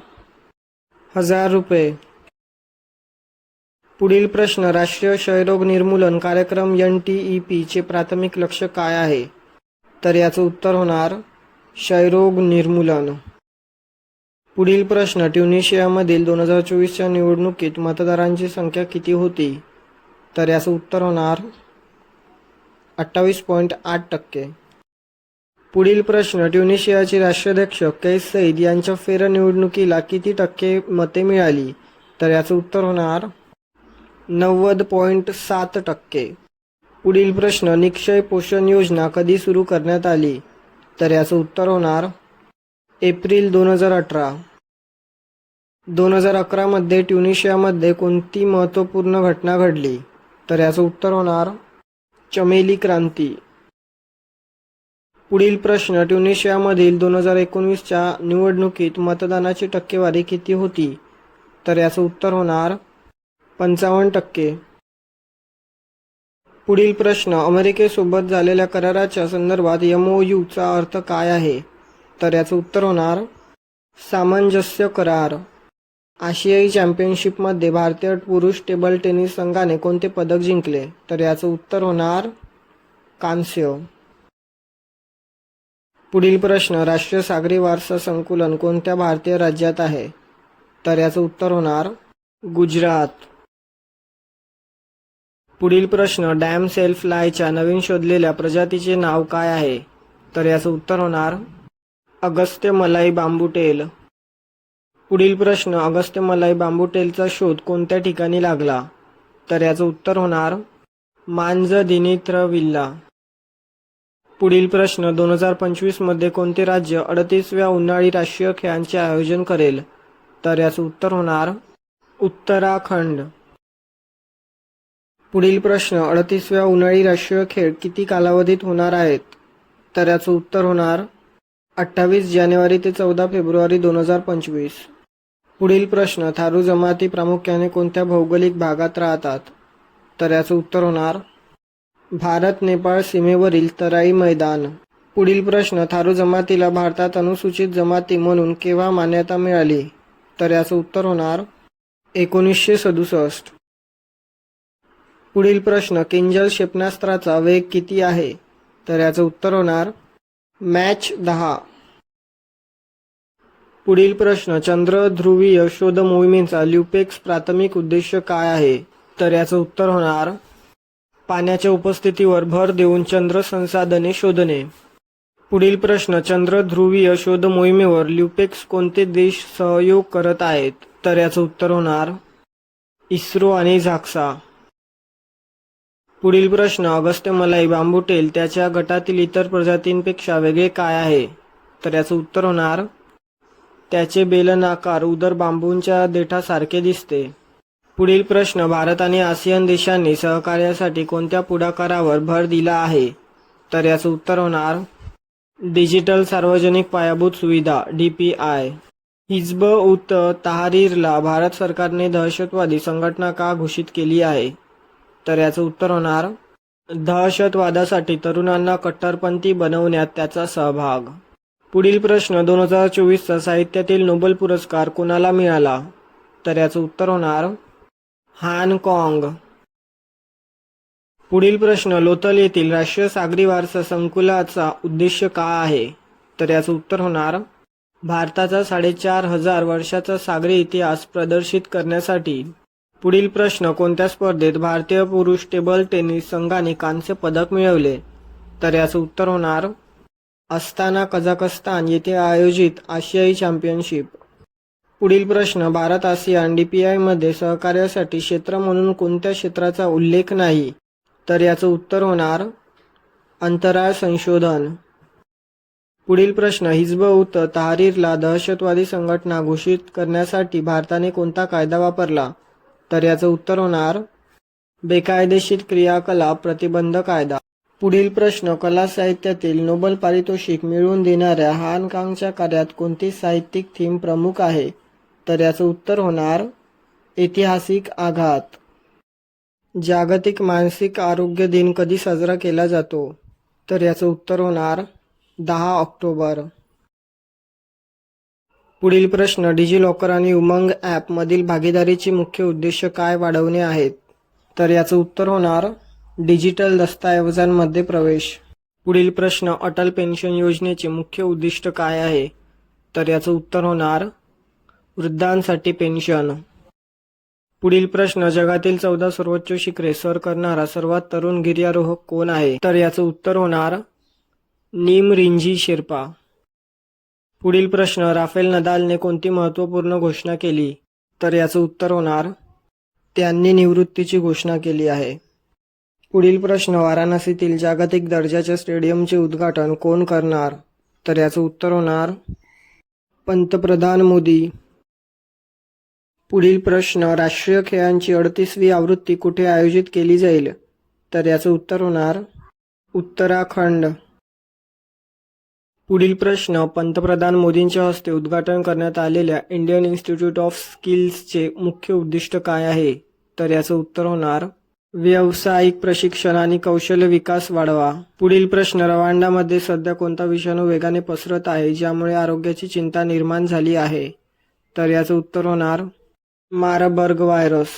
1000 रुपये. पुढील प्रश्न, राष्ट्रीय क्षयरोग निर्मूलन कार्यक्रम NTEP चे प्राथमिक लक्ष्य काय आहे? तर याचं उत्तर होणार क्षयरोग निर्मूलन. पुढील प्रश्न, ट्युनिशियामधील 2024च्या निवडणुकीत मतदारांची संख्या किती होती? तर याचं उत्तर होणार 28.8%. पुढील प्रश्न, ट्युनिशियाचे राष्ट्राध्यक्ष कैस सईद यांच्या फेरनिवडणुकीला किती टक्के मते मिळाली? तर याचं उत्तर होणार 90.7%. पुढील प्रश्न, निक्षय पोषण योजना कधी सुरू करण्यात आली? तर याचं उत्तर होणार एप्रिल 2018. 2011 मध्ये ट्युनिशियामध्ये कोणती महत्त्वपूर्ण घटना घडली? तर याचं उत्तर होणार चमेली क्रांती. पुढील प्रश्न, ट्युनिशियामधील 2019च्या निवडणुकीत मतदानाची टक्केवारी किती होती? तर याचं उत्तर होणार 55%. पुढील प्रश्न, अमेरिकेसोबत झालेल्या कराराच्या संदर्भात MOU चा अर्थ काय आहे? तर याचं उत्तर होणार सामंजस्य करार. आशियाई चॅम्पियनशिपमध्ये भारतीय पुरुष टेबल टेनिस संघाने कोणते पदक जिंकले? तर याचं उत्तर होणार कांस्य. पुढील प्रश्न, राष्ट्रीय सागरी वारसा संकुलन कोणत्या भारतीय राज्यात आहे? तर याचं उत्तर होणार गुजरात. पुढील प्रश्न, डॅम सेल फ्लायच्या नवीन शोधलेल्या प्रजातीचे नाव काय आहे? तर याचं उत्तर होणार अगस्त्य मलाई बांबूटेल. पुढील प्रश्न, अगस्त्य मलाई बांबूटेलचा शोध कोणत्या ठिकाणी लागला? तर याचं उत्तर होणार मांजदिनित्रविल्ला. पुढील प्रश्न, 2025 मध्ये कोणते राज्य 38व्या उन्हाळी राष्ट्रीय खेळांचे आयोजन करेल? तर याचं उत्तर होणार उत्तराखंड. पुढील प्रश्न, 38व्या उन्हाळी राष्ट्रीय खेळ किती कालावधीत होणार आहेत? तर याचं उत्तर होणार 28 जानेवारी ते 14 फेब्रुवारी 2025. पुढील प्रश्न, थारू जमाती प्रामुख्याने कोणत्या भौगोलिक भागात राहतात? तर याचं उत्तर होणार भारत नेपाळ सीमेवरील तराई मैदान. पुढील प्रश्न, थारू जमातीला भारतात अनुसूचित जमाती म्हणून केव्हा मान्यता मिळाली? तर याचं उत्तर होणार 1967. पुढील प्रश्न, किंजल क्षेपणास्त्राचा वेग किती आहे? तर याचं उत्तर होणार मॅच 10. पुढील प्रश्न, चंद्र ध्रुवीय शोध मोहिमेचा ल्युपेक्स प्राथमिक उद्देश काय आहे? तर याचं उत्तर होणार पाण्याच्या उपस्थितीवर भर देऊन चंद्र संसाधने शोधणे. पुढील प्रश्न, चंद्र ध्रुवीय शोध मोहिमेवर ल्युपेक्स कोणते देश सहयोग करत आहेत? तर याचं उत्तर होणार इस्रो आणि झाक्सा. पुढील प्रश्न, अगस्त्य मलाई बांबूटेल त्याच्या गटातील इतर प्रजातींपेक्षा वेगळे काय आहे? तर याचं उत्तर होणार त्याचे बेलनाकार उदर बांबूंच्या देठासारखे दिसते. पुढील प्रश्न, भारत आणि आसियान देशांनी सहकार्यासाठी कोणत्या पुढाकारावर भर दिला आहे? तर याचं उत्तर होणार डिजिटल सार्वजनिक पायाभूत सुविधा DPI. हिजब उत तहारीरला भारत सरकारने दहशतवादी संघटना का घोषित केली आहे? तर याचं उत्तर होणार दहशतवादासाठी तरुणांना कट्टरपंथी बनवण्यात त्याचा सहभाग. पुढील प्रश्न, 2024चा साहित्यातील नोबेल पुरस्कार कोणाला मिळाला? तर याचं उत्तर होणार हाँगकाँग. पुढील प्रश्न, लोथल येथील राष्ट्रीय सागरी वारसा संकुलाचा उद्देश काय आहे? तर याचं उत्तर होणार भारताचा 4500 वर्षाचा सागरी इतिहास प्रदर्शित करण्यासाठी. पुढील प्रश्न, कोणत्या स्पर्धेत भारतीय पुरुष टेबल टेनिस संघाने कांस्य पदक मिळवले? तर याचं उत्तर होणार अस्ताना कझाकस्तान येथे आयोजित आशियाई चॅम्पियनशिप. पुढील प्रश्न, भारत आसियान DPI मध्ये सहकार्यासाठी क्षेत्र म्हणून कोणत्या क्षेत्राचा उल्लेख नाही? तर याचं उत्तर होणार अंतराळ संशोधन. पुढील प्रश्न, हिजब उत तहारीरला दहशतवादी संघटना घोषित करण्यासाठी भारताने कोणता कायदा वापरला? तर याचं उत्तर होणार बेकायदेशीर क्रियाकलाप प्रतिबंध कायदा. पुढील प्रश्न, कला साहित्यातील नोबेल पारितोषिक मिळवून देणाऱ्या हाँगकाँगच्या कार्यात कोणती साहित्यिक थीम प्रमुख आहे? तर याचं उत्तर होणार ऐतिहासिक आघात. जागतिक मानसिक आरोग्य दिन कधी साजरा केला जातो? तर याचं उत्तर होणार 10 ऑक्टोबर. पुढील प्रश्न, डिजिलॉकर आणि उमंग ॲपमधील भागीदारीचे मुख्य उद्देश काय वाढवणे आहेत? तर याचं उत्तर होणार डिजिटल दस्तऐवजांमध्ये प्रवेश. पुढील प्रश्न, अटल पेन्शन योजनेचे मुख्य उद्दिष्ट काय आहे? तर याचं उत्तर होणार वृद्धांसाठी पेन्शन. पुढील प्रश्न, जगातील 14 सर्वोच्च शिखरे सर करणारा सर्वात तरुण गिर्यारोहक कोण आहे? तर याचं उत्तर होणार नीम रिंजी शेर्पा. पुढील प्रश्न, राफेल नदालने कोणती महत्त्वपूर्ण घोषणा केली? तर याचं उत्तर होणार त्यांनी निवृत्तीची घोषणा केली आहे. पुढील प्रश्न, वाराणसीतील जागतिक दर्जाच्या स्टेडियमचे उद्घाटन कोण करणार? तर याचं उत्तर होणार पंतप्रधान मोदी. पुढील प्रश्न, राष्ट्रीय खेळांची 38वी आवृत्ती कुठे आयोजित केली जाईल? तर याचं उत्तर होणार उत्तराखंड. पुढील प्रश्न, पंतप्रधान मोदींच्या हस्ते उद्घाटन करण्यात आलेल्या इंडियन इन्स्टिट्यूट ऑफ स्किल्सचे मुख्य उद्दिष्ट काय आहे? तर याचं उत्तर होणार व्यावसायिक प्रशिक्षण आणि कौशल्य विकास वाढवा. पुढील प्रश्न, रवांडामध्ये सध्या कोणता विषाणू वेगाने पसरत आहे ज्यामुळे आरोग्याची चिंता निर्माण झाली आहे? तर याचं उत्तर होणार मारबर्ग व्हायरस.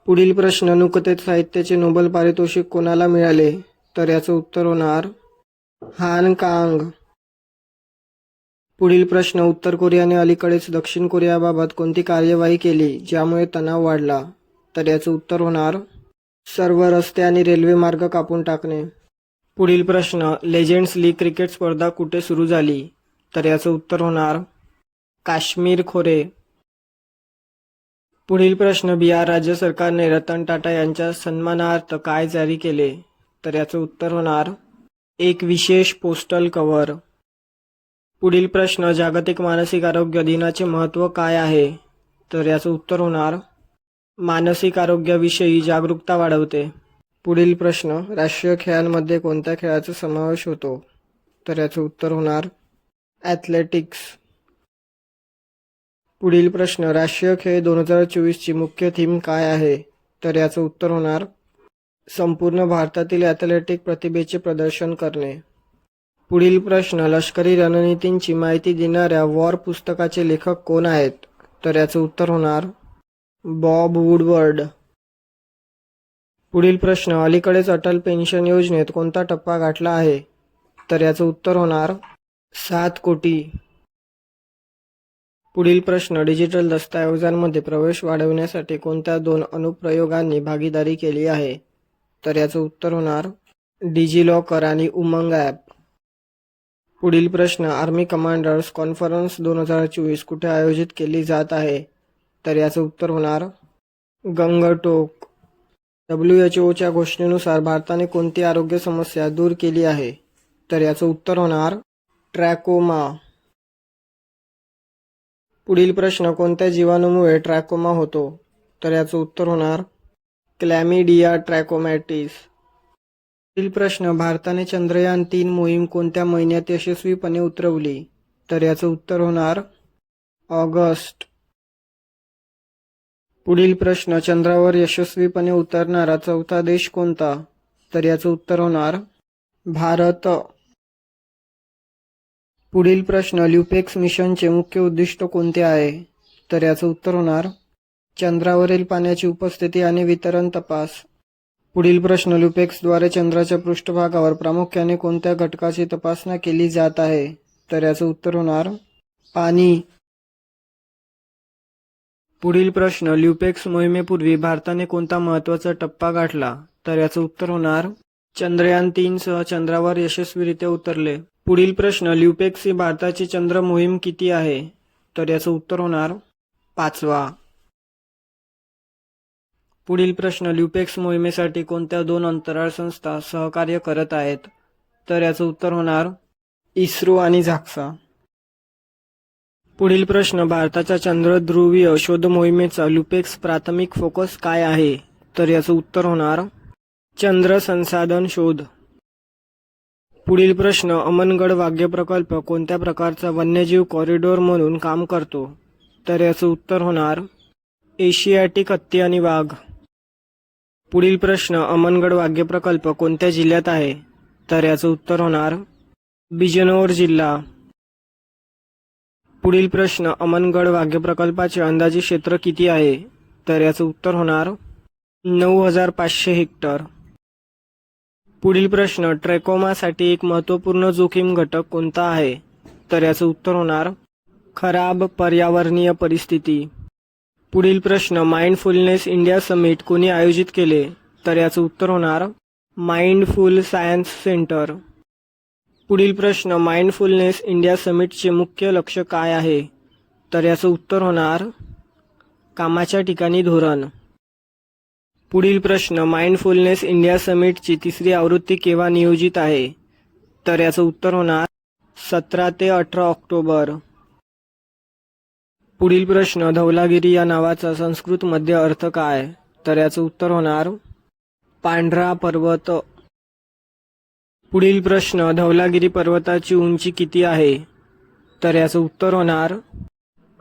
पुढील प्रश्न, नुकतेच साहित्याचे नोबेल पारितोषिक कोणाला मिळाले? तर याचं उत्तर होणार हान कांग. पुढील प्रश्न, उत्तर कोरियाने अलीकडेच दक्षिण कोरियाबाबत कोणती कार्यवाही केली ज्यामुळे तणाव वाढला? तर याचं उत्तर होणार सर्व रस्ते आणि रेल्वे मार्ग कापून टाकणे. पुढील प्रश्न, लेजेंड्स लीग क्रिकेट स्पर्धा कुठे सुरू झाली? तर याचं उत्तर होणार काश्मीर खोरे. पुढील प्रश्न, बिहार राज्य सरकारने रतन टाटा यांच्या सन्मानार्थ काय जारी केले? तर याचं उत्तर होणार एक विशेष पोस्टल कव्हर. पुढील प्रश्न, जागतिक मानसिक आरोग्य दिनाचे महत्त्व काय आहे? तर याचं उत्तर होणार मानसिक आरोग्याविषयी जागरूकता वाढवते. पुढील प्रश्न, राष्ट्रीय खेळांमध्ये कोणत्या खेळाचा समावेश होतो? तर याचं उत्तर होणार ॲथलेटिक्स. पुढील प्रश्न, राष्ट्रीय खेळ 2024ची मुख्य थीम काय आहे? तर याचं उत्तर होणार संपूर्ण भारतातील ॲथलेटिक प्रतिभेचे प्रदर्शन करणे. पुढील प्रश्न, लष्करी रणनीतींची माहिती देणाऱ्या वॉर पुस्तकाचे लेखक कोण आहेत? तर याचं उत्तर होणार बॉब वुडवर्ड. पुढील प्रश्न, अलीकडेच अटल पेन्शन योजनेत कोणता टप्पा गाठला आहे? तर याचं उत्तर होणार 7 कोटी. पुढील प्रश्न, डिजिटल दस्तऐवजांमध्ये प्रवेश वाढवण्यासाठी कोणत्या 2 अनुप्रयोगांनी भागीदारी केली आहे? तर याचं उत्तर होणार डिजिलॉकर आणि उमंग ॲप. पुढील प्रश्न, आर्मी कमांडर्स कॉन्फरन्स 2024 कुठे आयोजित केली जात आहे? तर याचं उत्तर होणार गंगटोक. WHO घोषणेनुसार भारताने कोणती आरोग्य समस्या दूर केली आहे? तर याचं उत्तर होणार ट्रॅकोमा. पुढील प्रश्न, कोणत्या जीवाणूमुळे ट्रॅकोमा होतो? तर याचं उत्तर होणार क्लॅमिडिया ट्रॅकोमॅटिस. पुढील प्रश्न, भारताने चंद्रयान-3 मोहीम कोणत्या महिन्यात यशस्वीपणे उतरवली? तर याचं उत्तर होणार ऑगस्ट. पुढील प्रश्न, चंद्रावर यशस्वीपणे उतरणारा 4था देश कोणता? तर याचं उत्तर होणार भारत. पुढील प्रश्न, ल्युपेक्स मिशनचे मुख्य उद्दिष्ट कोणते आहे? तर याचं उत्तर होणार चंद्रावरील पाण्याची उपस्थिती आणि वितरण तपास. पुढील प्रश्न, ल्युपेक्सद्वारे चंद्राच्या पृष्ठभागावर प्रामुख्याने कोणत्या घटकाची तपासणी केली जात आहे? तर याचं उत्तर होणार पाणी. पुढील प्रश्न, ल्युपेक्स मोहिमेपूर्वी भारताने कोणता महत्त्वाचा टप्पा गाठला? तर याचं उत्तर होणार चंद्रयान-3 सह चंद्रावर यशस्वीरित्या उतरले. पुढील प्रश्न, ल्युपेक्स ही भारताची चंद्र मोहीम किती आहे? तर याचं उत्तर होणार 5वा. पुढील प्रश्न, ल्युपेक्स मोहिमेसाठी कोणत्या 2 अंतराळ संस्था सहकार्य करत आहेत? तर याचं उत्तर होणार इस्रो आणि झाक्सा. पुढील प्रश्न, भारताच्या चंद्र ध्रुवीय शोध मोहिमेचा ल्युपेक्स प्राथमिक फोकस काय आहे? तर याचं उत्तर होणार चंद्र संसाधन शोध. पुढील प्रश्न, अमनगड वाघ्य प्रकल्प कोणत्या प्रकारचा वन्यजीव कॉरिडॉर म्हणून काम करतो? तर याचं उत्तर होणार एशियाटिक हत्ती आणि वाघ. पुढील प्रश्न, अमनगड वाघ्य प्रकल्प कोणत्या जिल्ह्यात आहे? तर याचं उत्तर होणार बिजनौर जिल्हा. पुढील प्रश्न, अमनगड वाघ्य प्रकल्पाचे अंदाजे क्षेत्र किती आहे? तर याचं उत्तर होणार 9,500 हेक्टर. पुढील प्रश्न, ट्रॅकोमासाठी एक महत्त्वपूर्ण जोखीम घटक कोणता आहे? तर याचं उत्तर होणार खराब पर्यावरणीय परिस्थिती. पुढील प्रश्न, माइंडफुलनेस इंडिया समिट कोणी आयोजित केले? तर याचं उत्तर होणार माइंडफुल सायन्स सेंटर. पुढील प्रश्न, माइंडफुलनेस इंडिया समिटचे मुख्य लक्ष्य काय आहे? तर याचं उत्तर होणार कामाच्या ठिकाणी धोरण. पुढील प्रश्न, माइंडफुलनेस इंडिया समिटची तिसरी आवृत्ती केव्हा नियोजित आहे? तर याचं उत्तर होणार 17 ते 18 ऑक्टोबर. पुढील प्रश्न, धवलागिरी या नावाचा संस्कृतमध्ये अर्थ काय? तर याचं उत्तर होणार पांढरा पर्वत. पुढील प्रश्न, धवलागिरी पर्वताची उंची किती आहे? तर याचं उत्तर होणार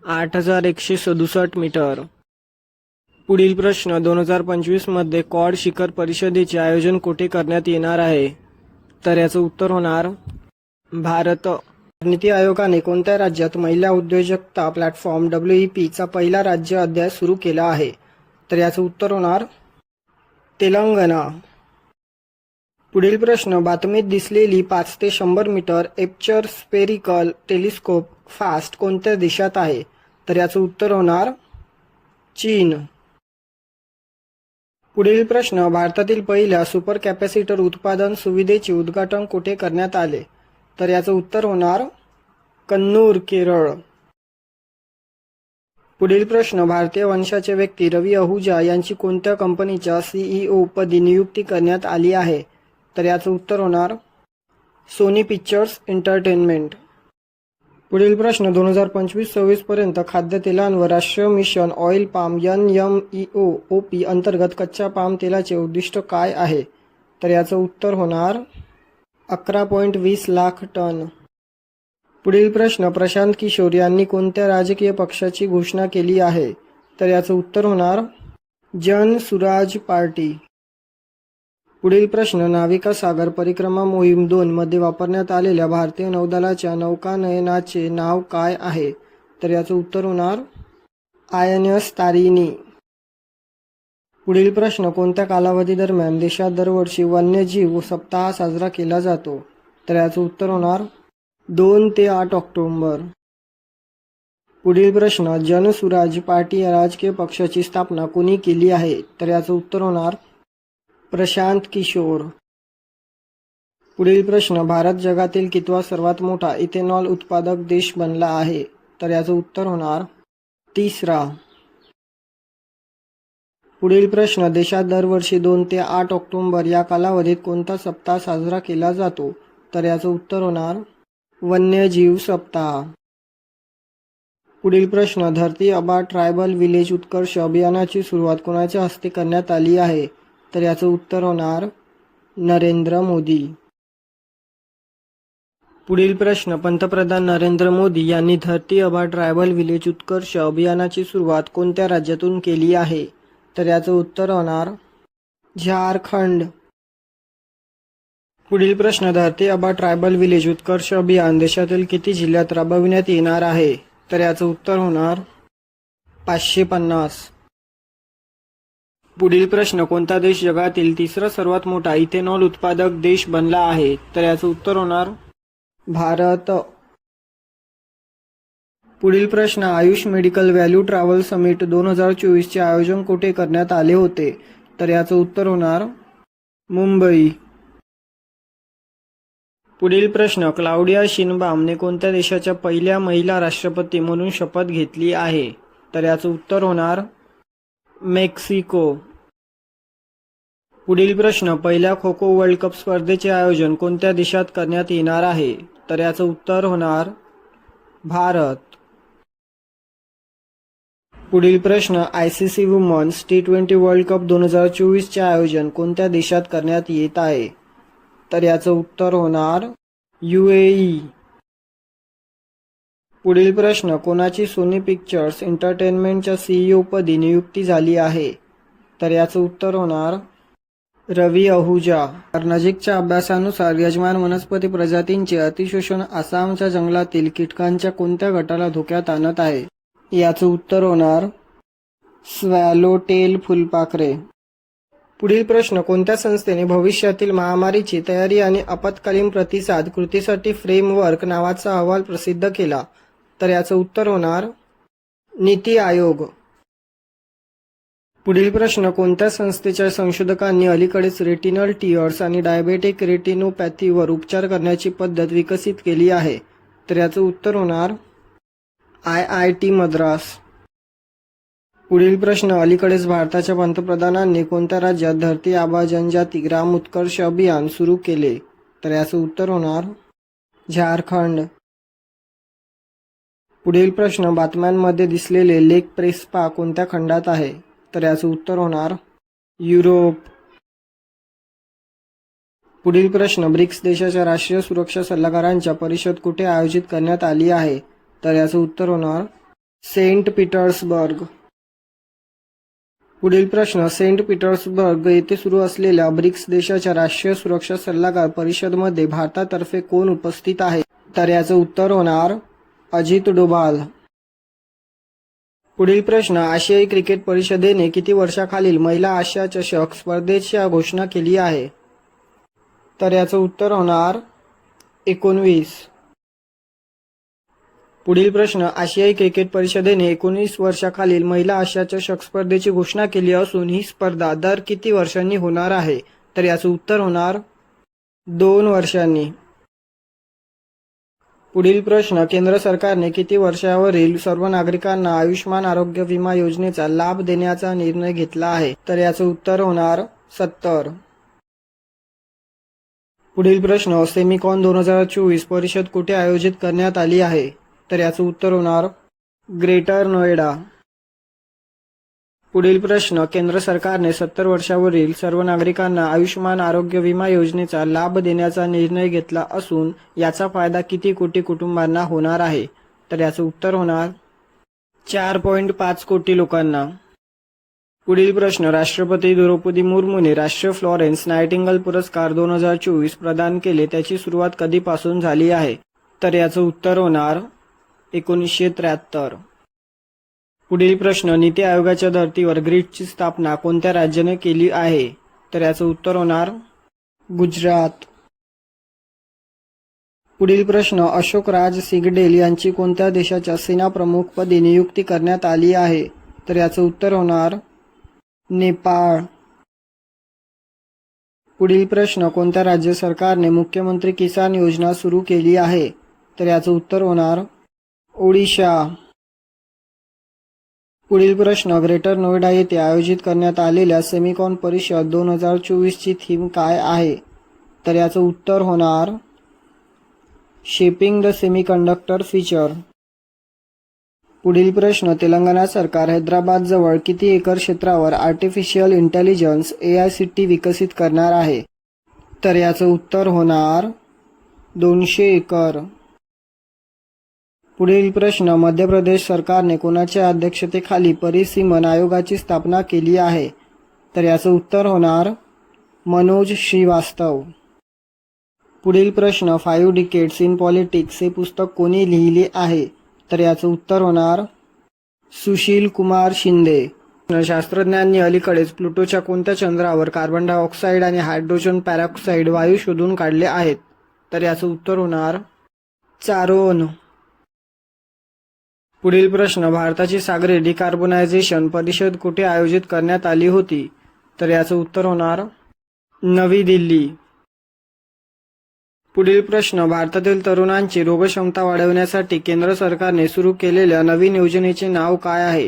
8,167 मीटर. पुढील प्रश्न, 2025 मध्ये क्वाड शिखर परिषदेचे आयोजन कुठे करण्यात येणार आहे? तर याचं उत्तर होणार भारत. नीती आयोगाने कोणत्या राज्यात महिला उद्योजकता प्लॅटफॉर्म WEP चा पहिला राज्य अध्याय सुरू केला आहे? तर याचं उत्तर होणार तेलंगणा. पुढील प्रश्न, बातमीत दिसलेली 5 ते 100 metre aperture spherical telescope FAST कोणत्या देशात आहे? तर याचं उत्तर होणार चीन. पुढील प्रश्न, भारतातील पहिल्या सुपर कॅपॅसिटर उत्पादन सुविधेचे उद्घाटन कुठे करण्यात आले? तर याचं उत्तर होणार कन्नूर, केरळ. पुढील प्रश्न, भारतीय वंशाचे व्यक्ती रवी अहुजा यांची कोणत्या कंपनीच्या CEO पदी नियुक्ती करण्यात आली आहे? तर याचं उत्तर होणार सोनी पिक्चर्स एंटरटेनमेंट. पुढील प्रश्न, 2025-26 पर्यंत खाद्यतेलांवर राष्ट्रीय मिशन ऑइल पाम NMEO-OP अंतर्गत कच्च्या पाम तेलाचे उद्दिष्ट काय आहे? तर याचं उत्तर होणार 11.20 लाख टन. पुढील प्रश्न, प्रशांत किशोर यांनी कोणत्या राजकीय पक्षाची घोषणा केली आहे? तर याचं उत्तर होणार जन सुराज पार्टी. पुढील प्रश्न, नाविका सागर परिक्रमा मोहीम 2 मध्ये वापरण्यात आलेल्या भारतीय नौदलाच्या नौकानयनाचे नाव काय आहे? तर याचं उत्तर होणार INS तारिणी. पुढील प्रश्न, कोणत्या कालावधी दरम्यान देशात दरवर्षी वन्यजीव सप्ताह साजरा केला जातो? तर याचं उत्तर होणार 2 ते 8 ऑक्टोबर. पुढील प्रश्न, जनसुराज पार्टी या राजकीय पक्षाची स्थापना कोणी केली आहे? तर याचं उत्तर होणार प्रशांत किशोर. पुढील प्रश्न, भारत जगातील कितवा सर्वात मोठा इथेनॉल उत्पादक देश बनला आहे? तर याचं उत्तर होणार 3रा. पुढील प्रश्न, देशात दरवर्षी 2 ते 8 ऑक्टोबर या कालावधीत कोणता सप्ताह साजरा केला जातो? तर याचं उत्तर होणार वन्यजीव सप्ताह. पुढील प्रश्न, धरती आबा ट्रायबल विलेज उत्कर्ष अभियानाची सुरुवात कोणाच्या हस्ते करण्यात आली आहे? तर याचं उत्तर होणार नरेंद्र मोदी. पुढील प्रश्न, पंतप्रधान नरेंद्र मोदी यांनी धरती आबा ट्रायबल विलेज उत्कर्ष अभियानाची सुरुवात कोणत्या राज्यातून केली आहे? तर याचं उत्तर होणार झारखंड. पुढील प्रश्न, धरती आबा ट्रायबल विलेज उत्कर्ष अभियान देशातील किती जिल्ह्यात राबविण्यात येणार आहे? तर याचं उत्तर होणार 550. पुढील प्रश्न, कोणता देश जगातील तिसरा सर्वात मोठा इथेनॉल उत्पादक देश बनला आहे? तर याचं उत्तर होणार भारत. पुढील प्रश्न, Ayush medical value travel summit 2024 चे आयोजन कुठे करण्यात आले होते? तर याचं उत्तर होणार मुंबई. पुढील प्रश्न, क्लाउडिया शिनबामने कोणत्या देशाच्या पहिल्या महिला राष्ट्रपती म्हणून शपथ घेतली आहे? तर याचं उत्तर होणार मेक्सिको. पुढील प्रश्न, पहिल्या खो खो वर्ल्ड कप स्पर्धेचे आयोजन कोणत्या देशात करण्यात येणार आहे? तर याचं उत्तर होणार भारत. पुढील प्रश्न, ICC women's T20 world cup 2024 चे आयोजन कोणत्या देशात करण्यात येत आहे? तर याचं उत्तर होणार UAE. पुढील प्रश्न, कोणाची सोनी पिक्चर्स एंटरटेनमेंटच्या CEO पदी नियुक्ती झाली आहे? तर याचं उत्तर होणार रवी अहुजा. नजीकच्या अभ्यासानुसार यजमान वनस्पती प्रजातींचे अतिशोषण आसामच्या जंगलातील कीटकांच्या कोणत्या गटाला धोक्यात आणत आहे? याचं उत्तर होणार स्वॅलोटेल फुलपाखरे. पुढील प्रश्न, कोणत्या संस्थेने भविष्यातील महामारीची तयारी आणि आपत्कालीन प्रतिसाद कृतीसाठी फ्रेमवर्क नावाचा अहवाल प्रसिद्ध केला? तर याचं उत्तर होणार नीती आयोग. पुढील प्रश्न, कोणत्या संस्थेच्या संशोधकांनी अलीकडेच रेटिनल टियर्स आणि डायबेटिक रेटिनोपॅथीवर उपचार करण्याची पद्धत विकसित केली आहे? तर याचं उत्तर होणार IIT मद्रास. पुढील प्रश्न, अलीकडेच भारताच्या पंतप्रधानांनी कोणत्या राज्यात धरती आबा जनजाती ग्राम उत्कर्ष अभियान सुरू केले? तर याचं उत्तर होणार झारखंड. पुढील प्रश्न, बातम्यांमध्ये दिसलेले लेक प्रेस्पा कोणत्या खंडात आहे? तर याचं उत्तर होणार युरोप. पुढील प्रश्न, ब्रिक्स देशाच्या राष्ट्रीय सुरक्षा सल्लागारांच्या परिषद कुठे आयोजित करण्यात आली आहे? तर याचं उत्तर होणार सेंट पीटर्सबर्ग. पुढील प्रश्न, सेंट पीटर्सबर्ग येथे सुरू असलेल्या ब्रिक्स देशाच्या राष्ट्रीय सुरक्षा सल्लागार परिषदमध्ये भारतातर्फे कोण उपस्थित आहे? तर याचं उत्तर होणार अजित डोभाल. पुढील प्रश्न, आशियाई क्रिकेट परिषदेने किती वर्षाखालील महिला आशिया चषक स्पर्धेची घोषणा केली आहे? तर याचं उत्तर होणार 19. पुढील प्रश्न, आशियाई क्रिकेट परिषदेने 19 वर्षाखालील महिला आशिया चषक स्पर्धेची घोषणा केली असून ही स्पर्धा दर किती वर्षांनी होणार आहे? तर याचं उत्तर होणार 2 वर्षांनी. पुढील प्रश्न, केंद्र सरकारने किती वर्षावरील सर्व नागरिकांना आयुष्मान आरोग्य विमा योजनेचा लाभ देण्याचा निर्णय घेतला आहे? तर याचं उत्तर होणार 70. पुढील प्रश्न, सेमिकॉन 2024 परिषद कुठे आयोजित करण्यात आली आहे? तर याचं उत्तर होणार ग्रेटर नोएडा. पुढील प्रश्न, केंद्र सरकारने 70 वर्षावरील सर्व नागरिकांना आयुष्मान आरोग्य विमा योजनेचा लाभ देण्याचा निर्णय घेतला असून याचा फायदा किती कोटी कुटुंबांना होणार आहे? तर याचं उत्तर होणार 4.5 कोटी लोकांना. पुढील प्रश्न, राष्ट्रपती द्रौपदी मुर्मूने राष्ट्रीय फ्लॉरेन्स नायटिंगल पुरस्कार 2024 प्रदान केले त्याची सुरुवात कधीपासून झाली आहे? तर याचं उत्तर होणार 1973. पुढील प्रश्न, नीती आयोगाच्या धर्तीवर ग्रिडची स्थापना कोणत्या राज्याने केली आहे? तर याचं उत्तर होणार गुजरात. पुढील प्रश्न, अशोक राज सिंगडेल यांची कोणत्या देशाच्या सेनाप्रमुखपदी नियुक्ती करण्यात आली आहे? तर याचं उत्तर होणार नेपाळ. पुढील प्रश्न, कोणत्या राज्य सरकारने मुख्यमंत्री किसान योजना सुरू केली आहे? तर याचं उत्तर होणार ओडिशा. पुढील प्रश्न, ग्रेटर नोएडा येथे आयोजित करण्यात आलेल्या सेमिकॉन परिषद 2024 ची थीम काय आहे? तर याचं उत्तर होणार शेपिंग द सेमीकंडक्टर फ्युचर. पुढील प्रश्न, तेलंगणा सरकार हैदराबादजवळ किती एकर क्षेत्रावर आर्टिफिशियल इंटेलिजन्स AICT विकसित करणार आहे? तर याचं उत्तर होणार 200 एकर. पुढील प्रश्न, मध्य प्रदेश सरकारने कोणाच्या अध्यक्षतेखाली परिसीमन आयोगाची स्थापना केली आहे? तर याचं उत्तर होणार मनोज श्रीवास्तव. पुढील प्रश्न, 5 डिकेड्स इन पॉलिटिक्स हे पुस्तक कोणी लिहिले आहे? तर याचं उत्तर होणार सुशील कुमार शिंदे. शास्त्रज्ञांनी अलीकडेच प्लुटोच्या कोणत्या चंद्रावर कार्बन डायऑक्साईड आणि हायड्रोजन पॅरॉक्साईड वायू शोधून काढले आहेत? तर याचं उत्तर होणार चारोन. पुढील प्रश्न, भारताची सागरी डिकार्बोनायझेशन परिषद कुठे आयोजित करण्यात आली होती? तर याचं उत्तर होणार नवी दिल्ली. पुढील प्रश्न, भारतातील तरुणांची रोगक्षमता वाढवण्यासाठी केंद्र सरकारने सुरू केलेल्या नवीन योजनेचे नाव काय आहे?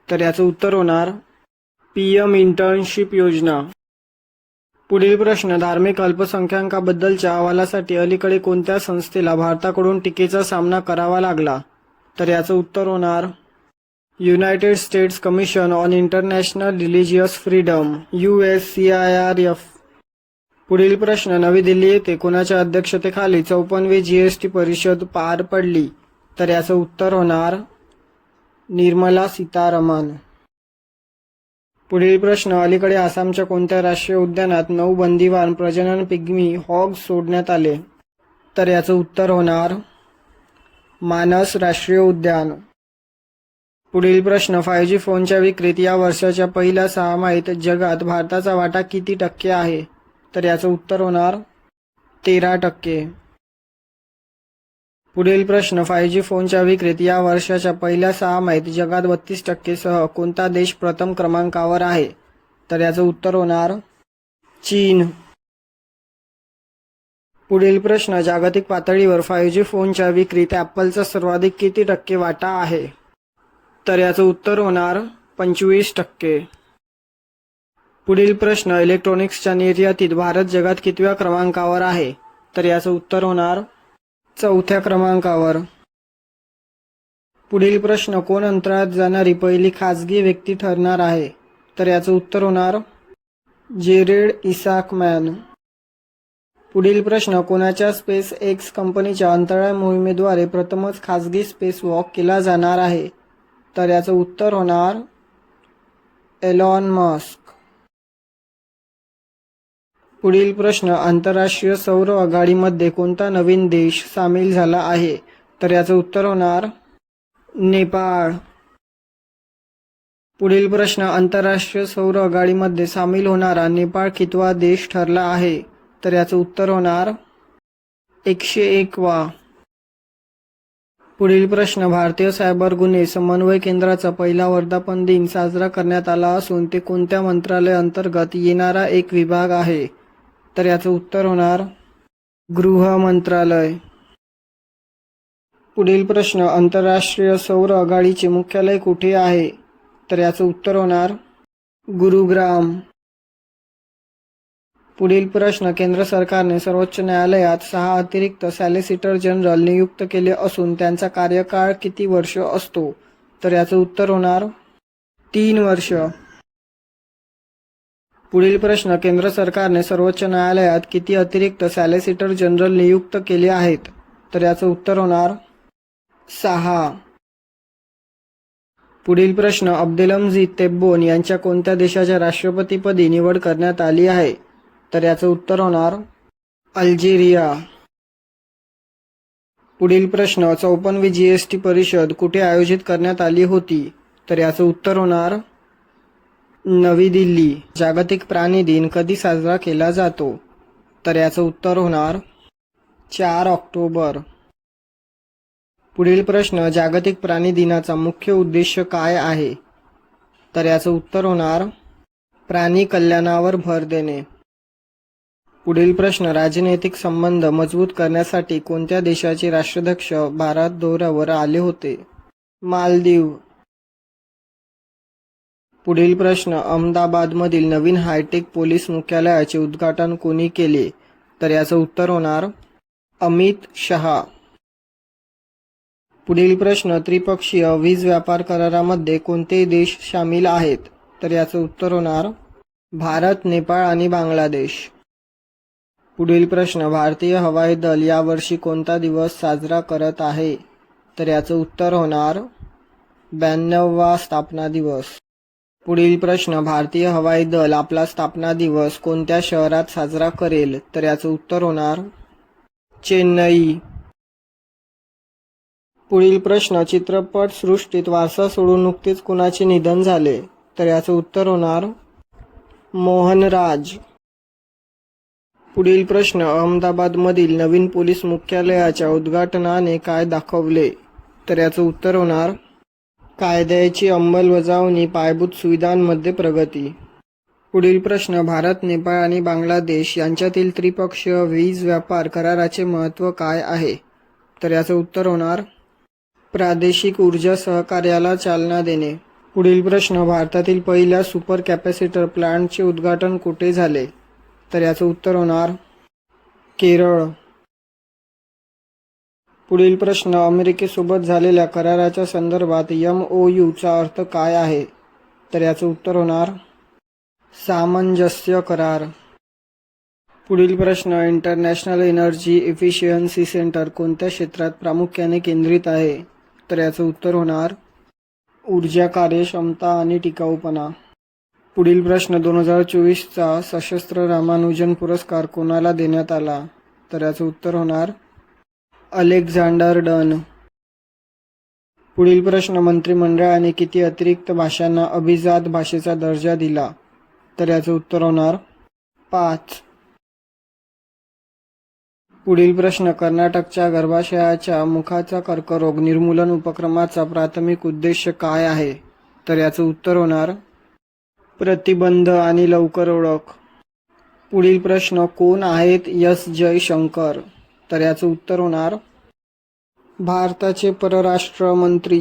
तर याचं उत्तर होणार PM इंटर्नशिप योजना. पुढील प्रश्न, धार्मिक अल्पसंख्याकांबद्दलच्या अहवालासाठी अलीकडे कोणत्या संस्थेला भारताकडून टीकेचा सामना करावा लागला? तर याचं उत्तर होणार United states commission on international religious freedom USCIRF. पुढील प्रश्न, नवी दिल्ली येथे कोणाच्या अध्यक्षतेखाली 54वी GST परिषद पार पडली? तर याचं उत्तर होणार निर्मला सीतारामन. पुढील प्रश्न, अलीकडे आसामच्या कोणत्या राष्ट्रीय उद्यानात 9 बंदिवान प्रजनन पिग्मी हॉग्स सोडण्यात आले? तर याचं उत्तर होणार मानस राष्ट्रीय उद्यान. पुढील प्रश्न, 5G फोनच्या विक्रीत या वर्षाच्या पहिल्या सहामाहीत जगात भारताचा वाटा किती टक्के आहे? तर याचं उत्तर होणार 13%. पुढील प्रश्न, 5G फोनच्या विक्रीत या वर्षाच्या पहिल्या सहामाहीत जगात 32% सह कोणता देश प्रथम क्रमांकावर आहे? तर याचं उत्तर होणार चीन. पुढील प्रश्न, जागतिक पातळीवर 5G फोनच्या विक्रीत ॲपलचा सर्वाधिक किती टक्के वाटा आहे? तर याचं उत्तर होणार 25%. पुढील प्रश्न, इलेक्ट्रॉनिक्सच्या निर्यातीत भारत जगात कितव्या क्रमांकावर आहे? तर याचं उत्तर होणार 4थ्या क्रमांकावर. पुढील प्रश्न, कोण अंतराळात जाणारी पहिली खासगी व्यक्ती ठरणार आहे? तर याचं उत्तर होणार जेरेड इसाकमॅन. पुढील प्रश्न, कोणाच्या स्पेस एक्स कंपनीच्या अंतराळ मोहिमेद्वारे प्रथमच खासगी स्पेस वॉक केला जाणार आहे? तर याचं उत्तर होणार एलॉन मस्क. पुढील प्रश्न, आंतरराष्ट्रीय सौर आघाडीमध्ये कोणता नवीन देश सामील झाला आहे? तर याचं उत्तर होणार नेपाळ. पुढील प्रश्न, आंतरराष्ट्रीय सौर आघाडीमध्ये सामील होणारा नेपाळ कितवा देश ठरला आहे? तर याचं उत्तर होणार 101वा. पुढील प्रश्न, भारतीय सायबर गुन्हे समन्वय केंद्राचा पहिला वर्धापन दिन साजरा करण्यात आला असून ते कोणत्या मंत्रालय अंतर्गत येणारा एक विभाग आहे? तर याचं उत्तर होणार गृह मंत्रालय. पुढील प्रश्न, आंतरराष्ट्रीय सौर आघाडीचे मुख्यालय कुठे आहे? तर याचं उत्तर होणार गुरुग्राम. पुढील प्रश्न, केंद्र सरकारने सर्वोच्च न्यायालयात 6 अतिरिक्त सॉलिसिटर जनरल नियुक्त केले असून त्यांचा कार्यकाळ किती वर्ष असतो? तर याचं उत्तर होणार 3 वर्ष. पुढील प्रश्न, केंद्र सरकारने सर्वोच्च न्यायालयात किती अतिरिक्त सॉलिसिटर जनरल नियुक्त केले आहेत? तर याचं उत्तर होणार 6. पुढील प्रश्न, अब्देलमजीद तेब्बोन यांच्या कोणत्या देशाच्या राष्ट्रपतीपदी निवड करण्यात आली आहे? तर याचं उत्तर होणार अल्जेरिया. पुढील प्रश्न, 54वी GST परिषद कुठे आयोजित करण्यात आली होती? तर याचं उत्तर होणार नवी दिल्ली. जागतिक प्राणी दिन कधी साजरा केला जातो? तर याचं उत्तर होणार 4 ऑक्टोबर. पुढील प्रश्न, जागतिक प्राणी दिनाचा मुख्य उद्देश काय आहे? तर याचं उत्तर होणार प्राणी कल्याणावर भर देणे. पुढील प्रश्न, राजनैतिक संबंध मजबूत करण्यासाठी कोणत्या देशाचे राष्ट्राध्यक्ष भारत दौऱ्यावर आले होते? मालदीव. पुढील प्रश्न, अहमदाबादमधील नवीन हायटेक पोलीस मुख्यालयाचे उद्घाटन कोणी केले? तर याचं उत्तर होणार अमित शहा. पुढील प्रश्न, त्रिपक्षीय वीज व्यापार करारामध्ये कोणते देश सामील आहेत? तर याचं उत्तर होणार भारत, नेपाळ आणि बांगलादेश. पुढील प्रश्न, भारतीय हवाई दल यावर्षी कोणता दिवस साजरा करत आहे? तर याचं उत्तर होणार 92वा स्थापना दिवस. पुढील प्रश्न, भारतीय हवाई दल आपला स्थापना दिवस कोणत्या शहरात साजरा करेल? तर याचं उत्तर होणार चेन्नई. पुढील प्रश्न, चित्रपट सृष्टीत वारसा सोडून नुकतेच कुणाचे निधन झाले? तर याचं उत्तर होणार मोहनराज. पुढील प्रश्न, अहमदाबादमधील नवीन पोलीस मुख्यालयाच्या उद्घाटनाने काय दाखवले? तर याचं उत्तर होणार कायद्याची अंमलबजावणी, पायाभूत सुविधांमध्ये प्रगती. पुढील प्रश्न, भारत, नेपाळ आणि बांगलादेश यांच्यातील त्रिपक्षीय वीज व्यापार कराराचे महत्त्व काय आहे? तर याचं उत्तर होणार प्रादेशिक ऊर्जा सहकार्याला चालना देणे. पुढील प्रश्न, भारतातील पहिल्या सुपर कॅपॅसिटर प्लांटचे उद्घाटन कुठे झाले? तर याचं उत्तर होणार केरळ. पुढील प्रश्न, अमेरिकेसोबत झालेल्या कराराच्या संदर्भात MOUचा अर्थ काय आहे? तर याचं उत्तर होणार सामंजस्य करार. पुढील प्रश्न, इंटरनॅशनल एनर्जी इफिशियन्सी सेंटर कोणत्या क्षेत्रात प्रामुख्याने केंद्रित आहे? तर याचं उत्तर होणार ऊर्जा कार्यक्षमता आणि टिकाऊपणा. पुढील प्रश्न 2024चा सशस्त्र रामानुजन पुरस्कार कोणाला देण्यात आला? तर याचं उत्तर होणार अलेक्झांडर डन. पुढील प्रश्न मंत्रिमंडळाने किती अतिरिक्त भाषांना अभिजात भाषेचा दर्जा दिला? तर याचं उत्तर होणार 5. पुढील प्रश्न कर्नाटकच्या गर्भाशयाच्या मुखाचा कर्करोग निर्मूलन उपक्रमाचा प्राथमिक उद्देश काय आहे? तर याचं उत्तर होणार प्रतिबंध आणि लवकर ओळख. पुढील प्रश्न कोण आहेत एस जयशंकर? तर याचं उत्तर होणार भारताचे परराष्ट्र मंत्री.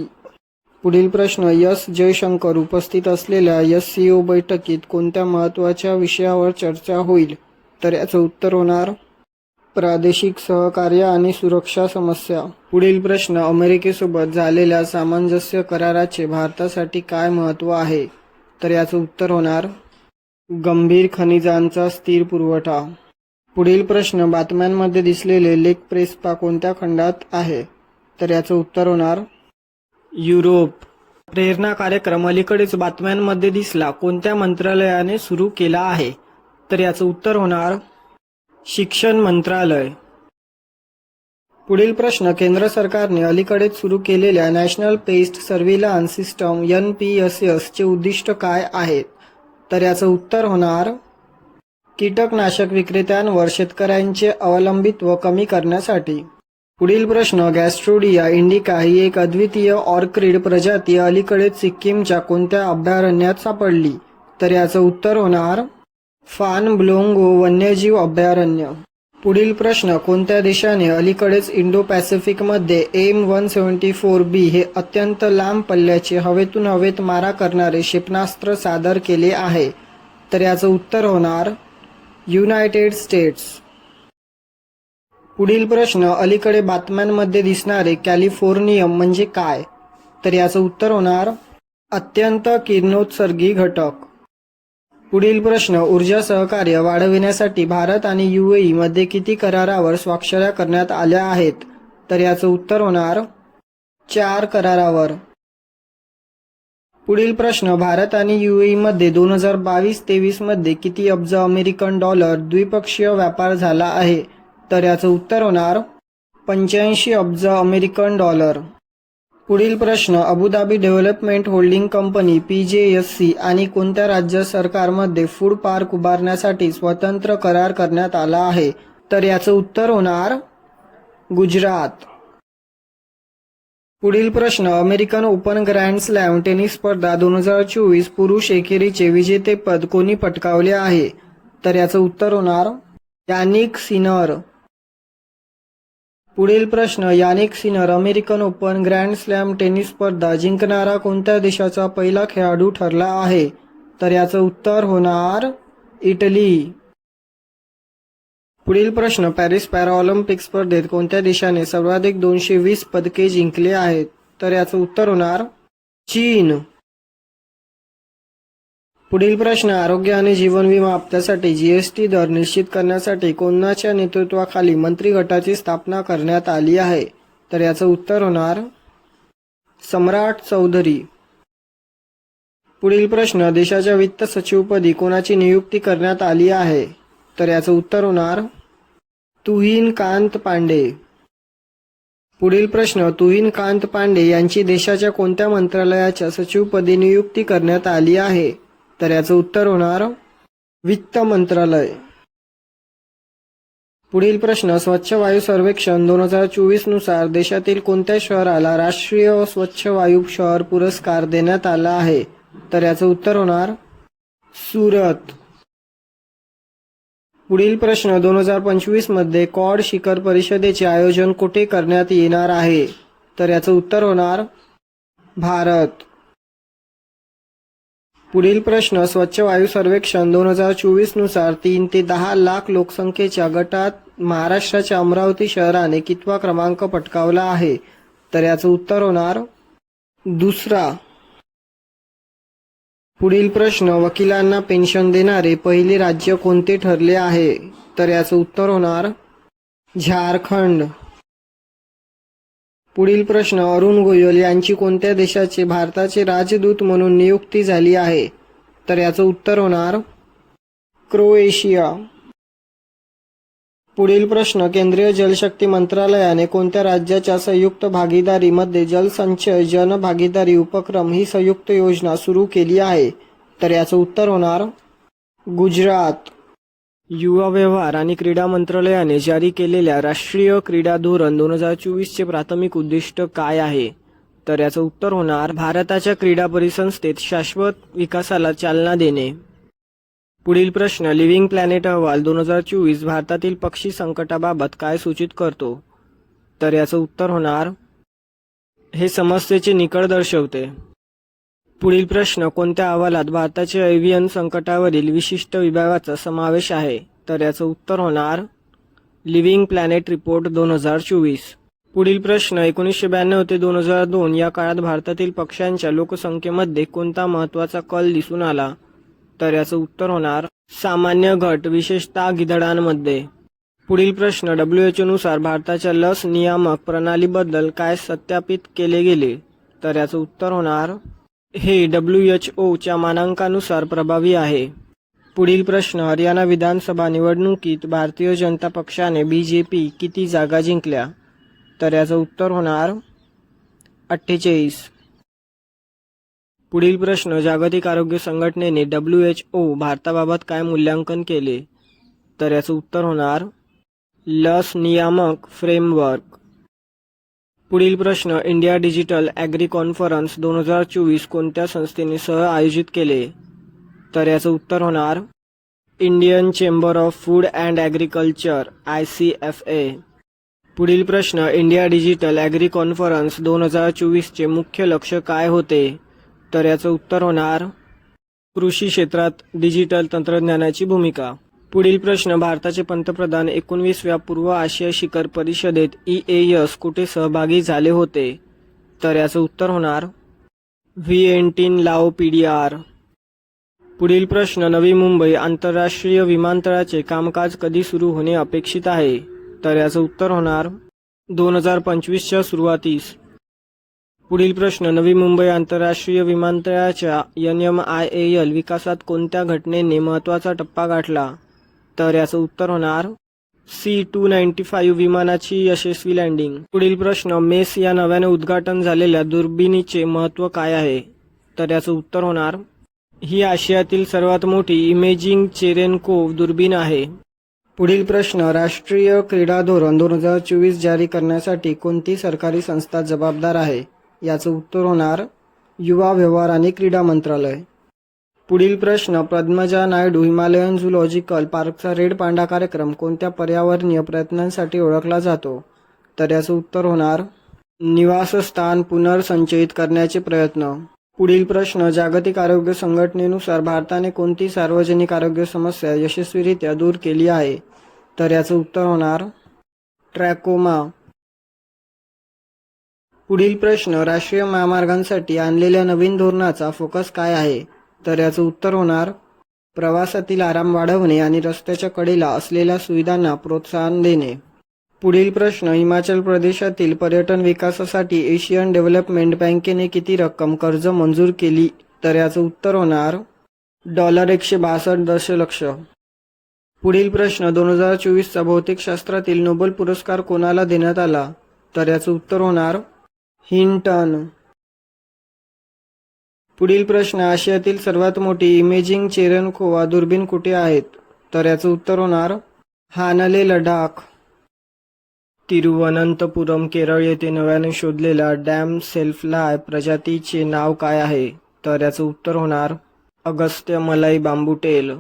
पुढील प्रश्न एस जयशंकर उपस्थित असलेल्या SCO बैठकीत कोणत्या महत्त्वाच्या विषयावर चर्चा होईल? तर याचं उत्तर होणार प्रादेशिक सहकार्य आणि सुरक्षा समस्या. पुढील प्रश्न अमेरिकेसोबत झालेल्या सामंजस्य कराराचे भारतासाठी काय महत्त्व आहे? तर याचं उत्तर होणार गंभीर खनिजांचा स्थिर पुरवठा. पुढील प्रश्न बातम्यांमध्ये दिसलेले लेख प्रेस्पा कोणत्या खंडात आहे? तर याचं उत्तर होणार युरोप. प्रेरणा कार्यक्रम अलीकडेच बातम्यांमध्ये दिसला कोणत्या मंत्रालयाने सुरू केला आहे? तर याचं उत्तर होणार शिक्षण मंत्रालय. पुढील प्रश्न केंद्र सरकारने अलीकडेच सुरू केलेल्या national paste surveillance system NPSS चे उद्दिष्ट काय आहे? तर याचं उत्तर होणार कीटकनाशक विक्रेत्यांवर शेतकऱ्यांचे अवलंबित्व कमी करण्यासाठी. पुढील प्रश्न गॅस्ट्रोडिया इंडिका ही एक अद्वितीय ऑर्किड प्रजाती अलीकडेच सिक्कीमच्या कोणत्या अभयारण्यात सापडली? तर याचं उत्तर होणार फान ब्लोंगो वन्यजीव अभयारण्य. पुढील प्रश्न कोणत्या देशाने अलीकडेच इंडो पॅसिफिकमध्ये M174B हे अत्यंत लांब पल्ल्याचे हवेतून हवेत मारा करणारे क्षेपणास्त्र सादर केले आहे? तर याचं उत्तर होणार युनायटेड स्टेट्स. पुढील प्रश्न अलीकडे बातम्यांमध्ये दिसणारे कॅलिफोर्नियम म्हणजे काय? तर याचं उत्तर होणार अत्यंत किरणोत्सर्गी घटक. पुढील प्रश्न ऊर्जा सहकार्य वाढविण्यासाठी भारत आणि UAE मध्ये किती करारावर स्वाक्षऱ्या करण्यात आल्या आहेत? तर याचं उत्तर होणार 4 करारावर. पुढील प्रश्न भारत आणि UAE मध्ये 2022-23 मध्ये किती अब्ज अमेरिकन डॉलर द्विपक्षीय व्यापार झाला आहे? तर याचं उत्तर होणार 85 अब्ज अमेरिकन डॉलर. पुढील प्रश्न Abu Dhabi development holding company PJSC आणि कोणत्या राज्य सरकारमध्ये फूड पार्क उभारण्यासाठी स्वतंत्र करार करण्यात आला आहे? तर याचं उत्तर होणार गुजरात. पुढील प्रश्न American Open Grand Slam tennis स्पर्धा 2024 पुरुष एकेरीचे विजेतेपद कोणी पटकावले आहे? तर याचं उत्तर होणार यानिक सिनर. पुढील प्रश्न Jannik Sinner American Open Grand Slam tennis स्पर्धा जिंकणारा कोणत्या देशाचा पहिला खेळाडू ठरला आहे? तर याचं उत्तर होणार इटली. पुढील प्रश्न पॅरिस पॅराऑलिम्पिक स्पर्धेत कोणत्या देशाने सर्वाधिक 220 पदके जिंकले आहेत? तर याचं उत्तर होणार चीन. पुढील प्रश्न आरोग्य आणि जीवन विमा हप्त्यासाठी GST दर निश्चित करण्यासाठी कोणाच्या नेतृत्वाखाली मंत्री गटाची स्थापना करण्यात आली आहे? तर याचं उत्तर होणार सम्राट चौधरी. पुढील प्रश्न देशाच्या वित्त सचिवपदी कोणाची नियुक्ती करण्यात आली आहे? तर याचं उत्तर होणार तुहिन कांत पांडे. पुढील प्रश्न तुहिन कांत पांडे यांची देशाच्या कोणत्या मंत्रालयाच्या सचिवपदी नियुक्ती करण्यात आली आहे? तर याचं उत्तर होणार वित्त मंत्रालय. पुढील प्रश्न स्वच्छ वायू सर्वेक्षण 2024 नुसार देशातील कोणत्या शहराला राष्ट्रीय स्वच्छ वायू शहर पुरस्कार देण्यात आला आहे? तर याचं उत्तर होणार सुरत. पुढील प्रश्न 2025 मध्ये क्वाड शिखर परिषदेचे आयोजन कुठे करण्यात येणार आहे? तर याचं उत्तर होणार भारत. पुढील प्रश्न स्वच्छ वायू सर्वेक्षण 2024 नुसार 3 ते 10 लाख लोकसंख्येच्या गटात महाराष्ट्राच्या अमरावती शहराने कितवा क्रमांक पटकावला आहे? तर याचं उत्तर होणार दुसरा. पुढील प्रश्न वकिलांना पेन्शन देणारे पहिले राज्य कोणते ठरले आहे? तर याचं उत्तर होणार झारखंड. पुढील प्रश्न अरुण गोयल यांची कोणत्या देशाचे भारताचे राजदूत म्हणून नियुक्ती झाली आहे? तर याचं उत्तर होणार क्रोएशिया. पुढील प्रश्न, केंद्रीय जलशक्ती मंत्रालयाने कोणत्या राज्याच्या संयुक्त भागीदारीमध्ये जलसंचय जन भागीदारी उपक्रम ही संयुक्त योजना सुरू केली आहे? तर याचं उत्तर होणार गुजरात. युवा व्यवहार आणि क्रीडा मंत्रालयाने जारी केलेल्या राष्ट्रीय क्रीडा धोरण 2024चे प्राथमिक उद्दिष्ट काय आहे? तर याचं उत्तर होणार भारताच्या क्रीडा परिसंस्थेत शाश्वत विकासाला चालना देणे. पुढील प्रश्न, लिव्हिंग प्लॅनेट अहवाल 2024 भारतातील पक्षी संकटाबाबत काय सूचित करतो? तर याचं उत्तर होणार हे समस्येचे निकष दर्शवते. पुढील प्रश्न, कोणत्या अहवालात भारताच्या एव्हियन संकटावरील विशिष्ट विभागाचा समावेश आहे? तर याचं उत्तर होणार लिव्हिंग प्लॅनेट रिपोर्ट 2024. पुढील प्रश्न, 1992 ते 2002 या काळात भारतातील पक्ष्यांच्या लोकसंख्येमध्ये कोणता महत्त्वाचा कल दिसून आला? तर याचं उत्तर होणार सामान्य घट, विशेषतः गिधडांमध्ये. पुढील प्रश्न, WHO नुसार भारताच्या लस नियामक प्रणालीबद्दल काय सत्यापित केले गेले? तर याचं उत्तर होणार हे WHO मानांकानुसार प्रभावी आहे. पुढील प्रश्न, हरियाणा विधानसभा निवडणुकीत भारतीय जनता पक्षाने BJP किती जागा जिंकल्या? तर याचं उत्तर होणार 48. पुढील प्रश्न, जागतिक आरोग्य संघटनेने WHO भारताबाबत काय मूल्यांकन केले? तर याचं उत्तर होणार लस नियामक फ्रेमवर्क. पुढील प्रश्न, इंडिया डिजिटल ॲग्री कॉन्फरन्स 2024 कोणत्या संस्थेने सह आयोजित केले? तर याचं उत्तर होणार Indian chamber of food and agriculture ICFA. पुढील प्रश्न, इंडिया डिजिटल ॲग्री कॉन्फरन्स 2024चे मुख्य लक्ष काय होते? तर याचं उत्तर होणार कृषी क्षेत्रात डिजिटल तंत्रज्ञानाची भूमिका. पुढील प्रश्न, भारताचे पंतप्रधान 19व्या पूर्व आशिया शिखर परिषदेत EAS कुठे सहभागी झाले होते? तर याचं उत्तर होणार व्हिएन्टिन PDR. पुढील प्रश्न, नवी मुंबई आंतरराष्ट्रीय विमानतळाचे कामकाज कधी सुरू होणे अपेक्षित आहे? तर याचं उत्तर होणार 2025च्या सुरुवातीस. पुढील प्रश्न, नवी मुंबई आंतरराष्ट्रीय विमानतळाच्या NMIAL विकासात कोणत्या घटनेने महत्त्वाचा टप्पा गाठला? तर याचं उत्तर होणार C-295 विमानाची यशस्वी लँडिंग. पुढील प्रश्न, मेस या नव्याने उद्घाटन झालेल्या दुर्बिणीचे महत्त्व काय आहे? तर याचं उत्तर होणार ही आशियातील सर्वात मोठी इमेजिंग चेरेनकोव्ह दुर्बीण आहे. पुढील प्रश्न, राष्ट्रीय क्रीडा धोरण 2024 जारी करण्यासाठी कोणती सरकारी संस्था जबाबदार आहे? याचं उत्तर होणार युवा व्यवहार आणि क्रीडा मंत्रालय. पुढील प्रश्न, पद्मजा नायडू हिमालयन झूलॉजिकल पार्कचा रेड पांडा कार्यक्रम कोणत्या पर्यावरणीय प्रयत्नांसाठी ओळखला जातो? तर याचं उत्तर होणार निवासस्थान पुनर्संचयित करण्याचे प्रयत्न. पुढील प्रश्न, जागतिक आरोग्य संघटनेनुसार भारताने कोणती सार्वजनिक आरोग्य समस्या यशस्वीरित्या दूर केली आहे? तर याचं उत्तर होणार ट्रॅकोमा. पुढील प्रश्न, राष्ट्रीय महामार्गांसाठी आणलेल्या नवीन धोरणाचा फोकस काय आहे? तर याचं उत्तर होणार प्रवासातील आराम वाढवणे आणि रस्त्याच्या कडेला असलेल्या सुविधांना प्रोत्साहन देणे. पुढील प्रश्न, हिमाचल प्रदेशातील पर्यटन विकासासाठी एशियन डेव्हलपमेंट बँकेने किती रक्कम कर्ज मंजूर केली? तर याचं उत्तर होणार $162 दशलक्ष. पुढील प्रश्न, 2024चा भौतिकशास्त्रातील नोबेल पुरस्कार कोणाला देण्यात आला? तर याचं उत्तर होणार हिंटन. पुढील प्रश्न, आशियातील सर्वात मोठी इमेजिंग चेरेनकोव्ह दुर्बीण कुठे आहेत? तर याचं उत्तर होणार हानले, लडाख. तिरुवनंतपुरम, केरळ येथे नव्याने शोधलेल्या डॅम सेल्फ्लाय प्रजातीचे नाव काय आहे? तर याचं उत्तर होणार अगस्त्य मलाई बांबूटेल.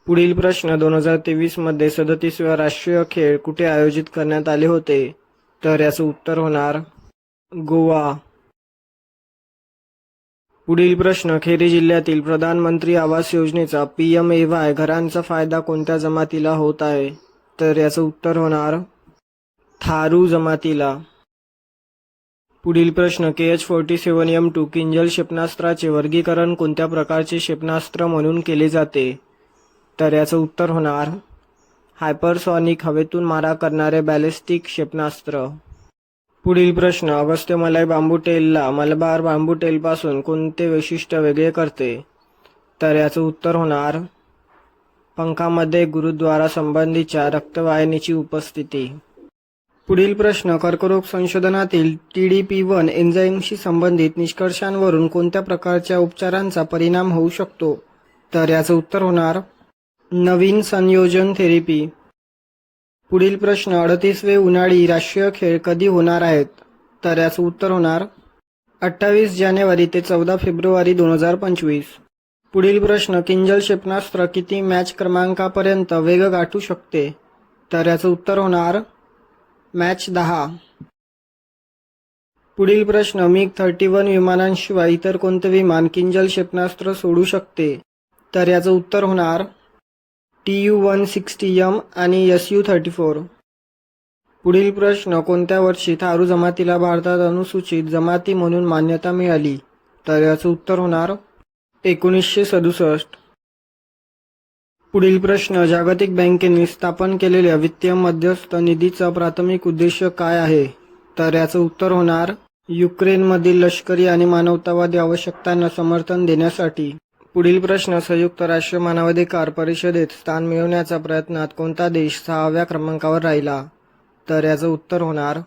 पुढील प्रश्न, 2023 मध्ये 37व्या राष्ट्रीय खेळ कुठे आयोजित करण्यात आले होते? तर याचं उत्तर होणार गोवा. पुढील प्रश्न, खेरी जिल्ह्यातील प्रधानमंत्री आवास योजनेचा PMAY घरांचा फायदा कोणत्या जमातीला होत आहे? तर याचं उत्तर होणार थारू जमातीला. पुढील प्रश्न, KH-47M2 किंजल क्षेपणास्त्राचे वर्गीकरण कोणत्या प्रकारचे क्षेपणास्त्र म्हणून केले जाते? तर याचं उत्तर होणार हायपरसॉनिक हवेतून मारा करणारे बॅलिस्टिक क्षेपणास्त्र. पुढील प्रश्न, अगस्त्य मलाई बांबूटेलला मलबार बांबूटेलपासून कोणते वैशिष्ट्य वेगळे करते? तर याचं उत्तर होणार पंखामध्ये गुरुद्वारा संबंधीच्या रक्तवाहिनीची उपस्थिती. पुढील प्रश्न, कर्करोग संशोधनातील TDP1 एन्झाईमशी संबंधित निष्कर्षांवरून कोणत्या प्रकारच्या उपचारांचा परिणाम होऊ शकतो? तर याचं उत्तर होणार नवीन संयोजन थेरपी. पुढील प्रश्न, 38वे उन्हाळी राष्ट्रीय खेळ कधी होणार आहेत? तर याचं उत्तर होणार 28 जानेवारी ते 14 फेब्रुवारी 2025. पुढील प्रश्न, किंजल क्षेपणास्त्र किती मॅच क्रमांकापर्यंत वेग गाठू शकते? तर याचं उत्तर होणार मॅच 10. पुढील प्रश्न, MiG-31 विमानांशिवाय इतर कोणते विमान किंजल क्षेपणास्त्र सोडू शकते? तर याचं उत्तर होणार Tu-160M आणि Su-34. पुढील प्रश्न, कोणत्या वर्षी थारू जमातीला भारतात अनुसूचित जमाती म्हणून मान्यता मिळाली? तर याचं उत्तर होणार 1967. पुढील प्रश्न, जागतिक बँकेने स्थापन केलेल्या वित्तीय मध्यस्थ निधीचा प्राथमिक उद्देश काय आहे? तर याचं उत्तर होणार युक्रेनमधील लष्करी आणि मानवतावादी आवश्यकतांना समर्थन देण्यासाठी. पुढील प्रश्न, संयुक्त राष्ट्र मानवाधिकार परिषदेत स्थान मिळवण्याच्या प्रयत्नात कोणता देश 6व्या क्रमांकावर राहिला? तर याचं उत्तर होणार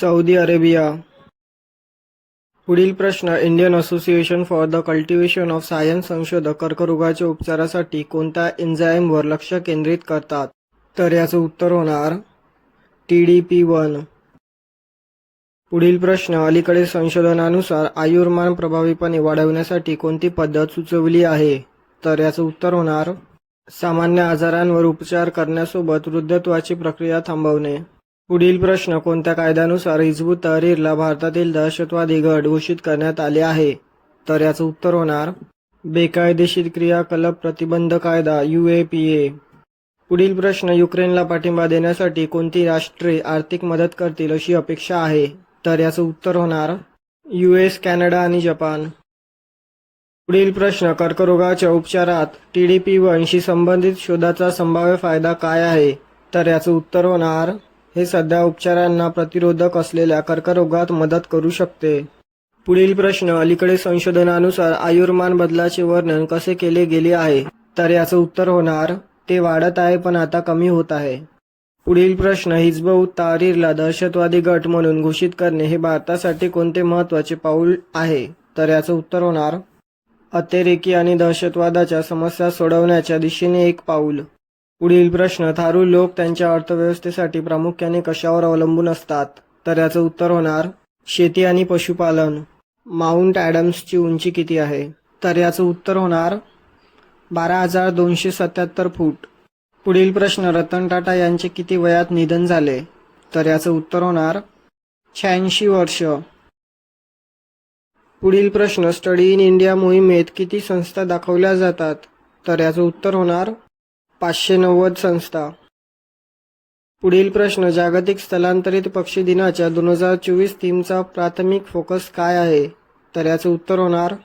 सौदी अरेबिया. पुढील प्रश्न, Indian association for the cultivation of science संशोधक कर्करोगाच्या उपचारासाठी कोणत्या एन्झाईमवर लक्ष केंद्रित करतात? तर याचं उत्तर होणार TDP1. पुढील प्रश्न, अलीकडे संशोधनानुसार आयुर्मान प्रभावीपणे वाढवण्यासाठी कोणती पद्धत सुचवली आहे? तर याचं उत्तर होणार सामान्य आजारांवर उपचार करण्यासोबत वृद्धत्वाची प्रक्रिया थांबवणे. पुढील प्रश्न, कोणत्या कायद्यानुसार हिजबुत तहरीरला भारतातील दहशतवादी गट घोषित करण्यात आले आहे? तर याचं उत्तर होणार बेकायदेशीर क्रियाकलाप प्रतिबंध कायदा UAPA. पुढील प्रश्न, युक्रेनला पाठिंबा देण्यासाठी कोणती राष्ट्रे आर्थिक मदत करतील अशी अपेक्षा आहे? तर याचं उत्तर होणार US, कॅनडा आणि जपान. पुढील प्रश्न, कर्करोगाच्या उपचारात TDP1 शी संबंधित शोधाचा संभाव्य फायदा काय आहे? तर याचं उत्तर होणार हे सध्या उपचारांना प्रतिरोधक असलेल्या कर्करोगात मदत करू शकते. पुढील प्रश्न, अलीकडे संशोधनानुसार आयुर्मान बदलाचे वर्णन कसे केले गेले आहे? तर याचं उत्तर होणार ते वाढत आहे पण आता कमी होत आहे. पुढील प्रश्न, हिजबुत तहरीरला दहशतवादी गट म्हणून घोषित करणे हे भारतासाठी कोणते महत्त्वाचे पाऊल आहे? तर याचं उत्तर होणार अतिरेकी आणि दहशतवादाच्या समस्या सोडवण्याच्या दिशेने एक पाऊल. पुढील प्रश्न, थारू लोक त्यांच्या अर्थव्यवस्थेसाठी प्रामुख्याने कशावर अवलंबून असतात? तर याचं उत्तर होणार शेती आणि पशुपालन. माउंट ॲडम्सची उंची किती आहे? तर याचं उत्तर होणार 12,277 फूट. पुढील प्रश्न, रतन टाटा यांचे किती वयात निधन झाले? तर याचं उत्तर होणार 86 वर्ष. पुढील प्रश्न, स्टडी इन इंडिया मोहिमेत किती संस्था दाखवल्या जातात? तर याचं उत्तर होणार 590 संस्था. पुढील प्रश्न, जागतिक स्थलांतरित पक्षी दिनाच्या 2024 थीमचा प्राथमिक फोकस काय आहे? तर याचं उत्तर होणार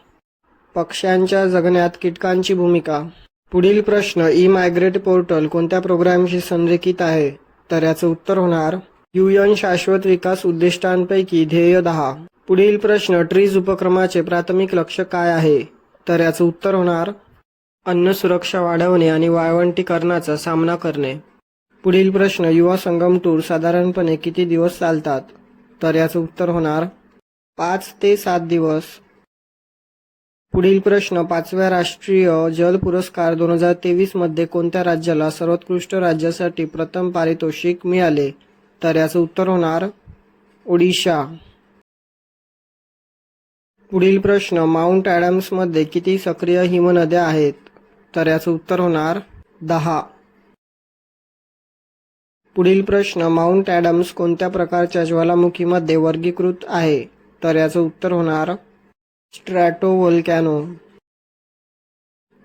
पक्ष्यांच्या जगण्यात कीटकांची भूमिका. पुढील प्रश्न, ई-मायग्रेट पोर्टल कोणत्या प्रोग्रामशी संरेखित आहे? तर याचं उत्तर होणार UN शाश्वत विकास उद्दिष्टांपैकी ध्येय 10. पुढील प्रश्न, ट्रीज उपक्रमाचे प्राथमिक लक्ष्य काय आहे? तर याचं उत्तर होणार अन्न सुरक्षा वाढवणे आणि वाळवंटीकरणाचा सामना करणे. पुढील प्रश्न, युवा संगम टूर साधारणपणे किती दिवस चालतात? तर याचं उत्तर होणार 5 ते 7 दिवस. पुढील प्रश्न, 5व्या राष्ट्रीय जल पुरस्कार 2023 मध्ये कोणत्या राज्याला सर्वोत्कृष्ट राज्यासाठी प्रथम पारितोषिक मिळाले? तर याचं उत्तर होणार ओडिशा. पुढील प्रश्न, माउंट ॲडम्समध्ये किती सक्रिय हिमनद्या आहेत? तर याचं उत्तर होणार 10. पुढील प्रश्न, माउंट ॲडम्स कोणत्या प्रकारच्या ज्वालामुखीमध्ये वर्गीकृत आहे? तर याचं उत्तर होणार स्ट्रॅटोव्होल्कॅनो.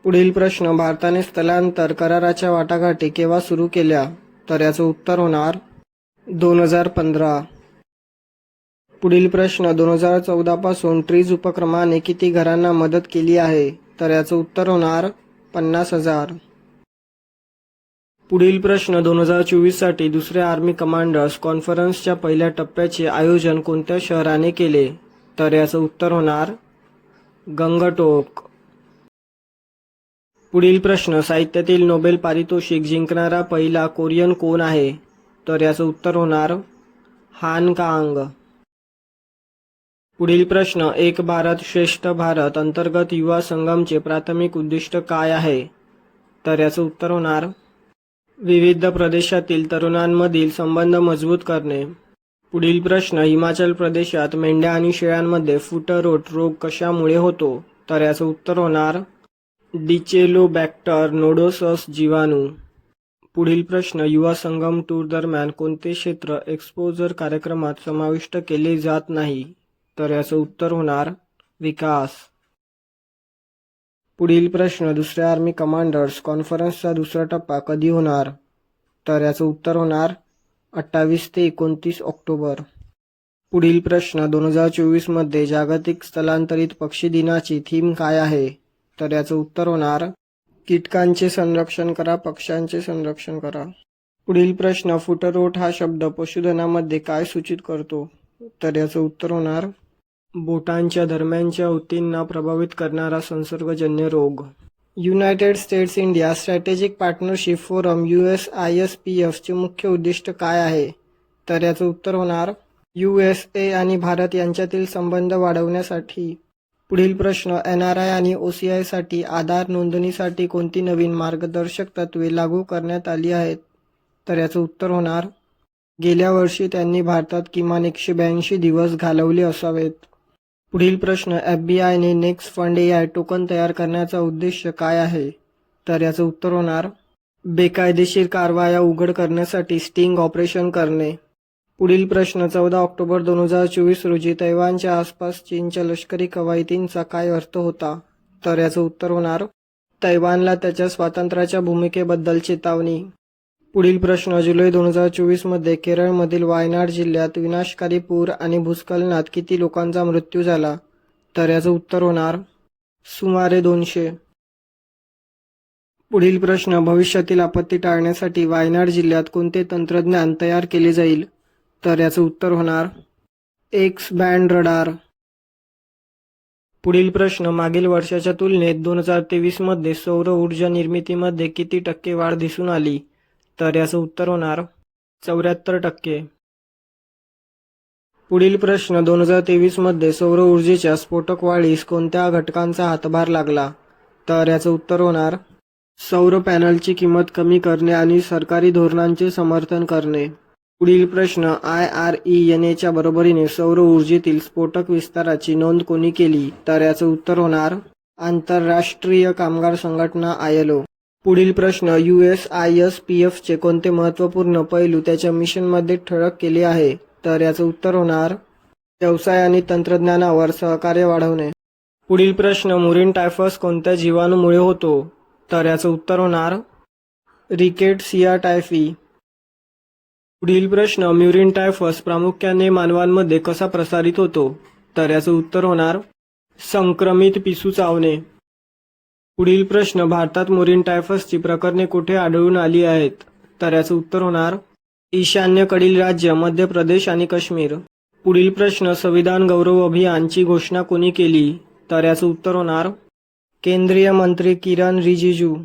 पुढील प्रश्न, भारताने स्थलांतर कराराच्या वाटाघाटी केव्हा सुरू केल्या? तर याचं उत्तर होणार 2015. पुढील प्रश्न, 2014 पासून ट्रीज उपक्रमाने किती घरांना मदत केली आहे? तर याचं उत्तर होणार 50,000. पुढील प्रश्न, 2024 साठी दुसऱ्या आर्मी कमांडर्स कॉन्फरन्सच्या पहिल्या टप्प्याचे आयोजन कोणत्या शहराने केले? तर याचं उत्तर होणार गंगटोक. पुढील प्रश्न, साहित्यातील नोबेल पारितोषिक जिंकणारा पहिला कोरियन कोण आहे? तर याचं उत्तर होणार हान कांग. पुढील प्रश्न, एक भारत श्रेष्ठ भारत अंतर्गत युवा संगमचे प्राथमिक उद्दिष्ट काय आहे? तर याचं उत्तर होणार विविध प्रदेशातील तरुणांमधील संबंध मजबूत करणे. पुढील प्रश्न, हिमाचल प्रदेशात मेंढ्या आणि शेळ्यांमध्ये फुटरोट रोग कशामुळे होतो? तर याचं उत्तर होणार डिचेलोबॅक्टर नोडोसस जीवाणू. पुढील प्रश्न, युवा संगम टूर दरम्यान कोणते क्षेत्र एक्सपोजर कार्यक्रमात समाविष्ट केले जात नाही? तर याचं उत्तर होणार विकास. पुढील प्रश्न, दुसऱ्या आर्मी कमांडर्स कॉन्फरन्सचा दुसरा टप्पा कधी होणार? तर याचं उत्तर होणार 28 ते 29 ऑक्टोबर. पुढील प्रश्न, 2024 मध्ये जागतिक स्थलांतरित पक्षी दिनाची थीम काय आहे? तर याचं उत्तर होणार कीटकांचे संरक्षण करा, पक्ष्यांचे संरक्षण करा. पुढील प्रश्न, फुटरोट हा शब्द पशुधनामध्ये काय सूचित करतो? तर याचं उत्तर होणार बोटांच्या दरम्यानच्या ऊतींना प्रभावित करणारा संसर्गजन्य रोग. United states India strategic partnership forum USISPF चे मुख्य उद्दिष्ट काय आहे? तर याचं उत्तर होणार USA आणि भारत यांच्यातील संबंध वाढवण्यासाठी. पुढील प्रश्न, NRI आणि OCI साठी आधार नोंदणीसाठी कोणती नवीन मार्गदर्शक तत्त्वे लागू करण्यात आली आहेत? तर याचं उत्तर होणार गेल्या वर्षी त्यांनी भारतात किमान 182 दिवस घालवले असावेत. पुढील प्रश्न, FBI ने नेक्स्ट फंड AI टोकन तयार करण्याचा उद्देश काय आहे? तर याचं उत्तर होणार बेकायदेशीर कारवाया उघड करण्यासाठी स्टिंग ऑपरेशन करणे. पुढील प्रश्न, 14 ऑक्टोबर 2024 रोजी तैवानच्या आसपास चीनच्या लष्करी कवायतींचा काय अर्थ होता? तर याचं उत्तर होणार तैवानला त्याच्या स्वातंत्र्याच्या भूमिकेबद्दल चेतावणी. पुढील प्रश्न, जुलै 2024 मध्ये केरळमधील वायनाड जिल्ह्यात विनाशकारी पूर आणि भूस्खलनात किती लोकांचा मृत्यू झाला? तर याचं उत्तर होणार सुमारे 200. पुढील प्रश्न, भविष्यातील आपत्ती टाळण्यासाठी वायनाड जिल्ह्यात कोणते तंत्रज्ञान तयार केले जाईल? तर याचं उत्तर होणार एक्स बँड रडार. पुढील प्रश्न, मागील वर्षाच्या तुलनेत 2023 मध्ये सौर ऊर्जा निर्मितीमध्ये किती टक्के वाढ दिसून आली? तर याचं उत्तर होणार 74%. पुढील प्रश्न, 2023 मध्ये सौर ऊर्जेच्या स्फोटक वाढीस कोणत्या घटकांचा हातभार लागला? तर याचं उत्तर होणार सौर पॅनलची किंमत कमी करणे आणि सरकारी धोरणांचे समर्थन करणे. पुढील प्रश्न, IRENA च्या बरोबरीने सौर ऊर्जेतील स्फोटक विस्ताराची नोंद कोणी केली? तर याचं उत्तर होणार आंतरराष्ट्रीय कामगार संघटना ILO. पुढील प्रश्न, USISPF चे कोणते महत्त्वपूर्ण पैलू त्याच्या मिशनमध्ये ठळक केले आहे? तर याचं उत्तर होणार व्यवसाय आणि तंत्रज्ञानावर सहकार्य वाढवणे. पुढील प्रश्न, मुरीन टायफस कोणत्या जीवाणूमुळे होतो? तर याचं उत्तर होणार रिकेट्सिया टायफी. पुढील प्रश्न, म्युरिन टायफस प्रामुख्याने मानवांमध्ये कसा प्रसारित होतो? तर याचं उत्तर होणार संक्रमित पिसू चावणे. पुढील प्रश्न, भारतात मुरीन टायफसची प्रकरणे कुठे आढळून आली आहेत? तर याचं उत्तर होणार ईशान्येकडील राज्य मध्य प्रदेश आणि काश्मीर. पुढील प्रश्न, संविधान गौरव अभियानची घोषणा कोणी केली? तर याचं उत्तर होणार केंद्रीय मंत्री किरण रिजिजू.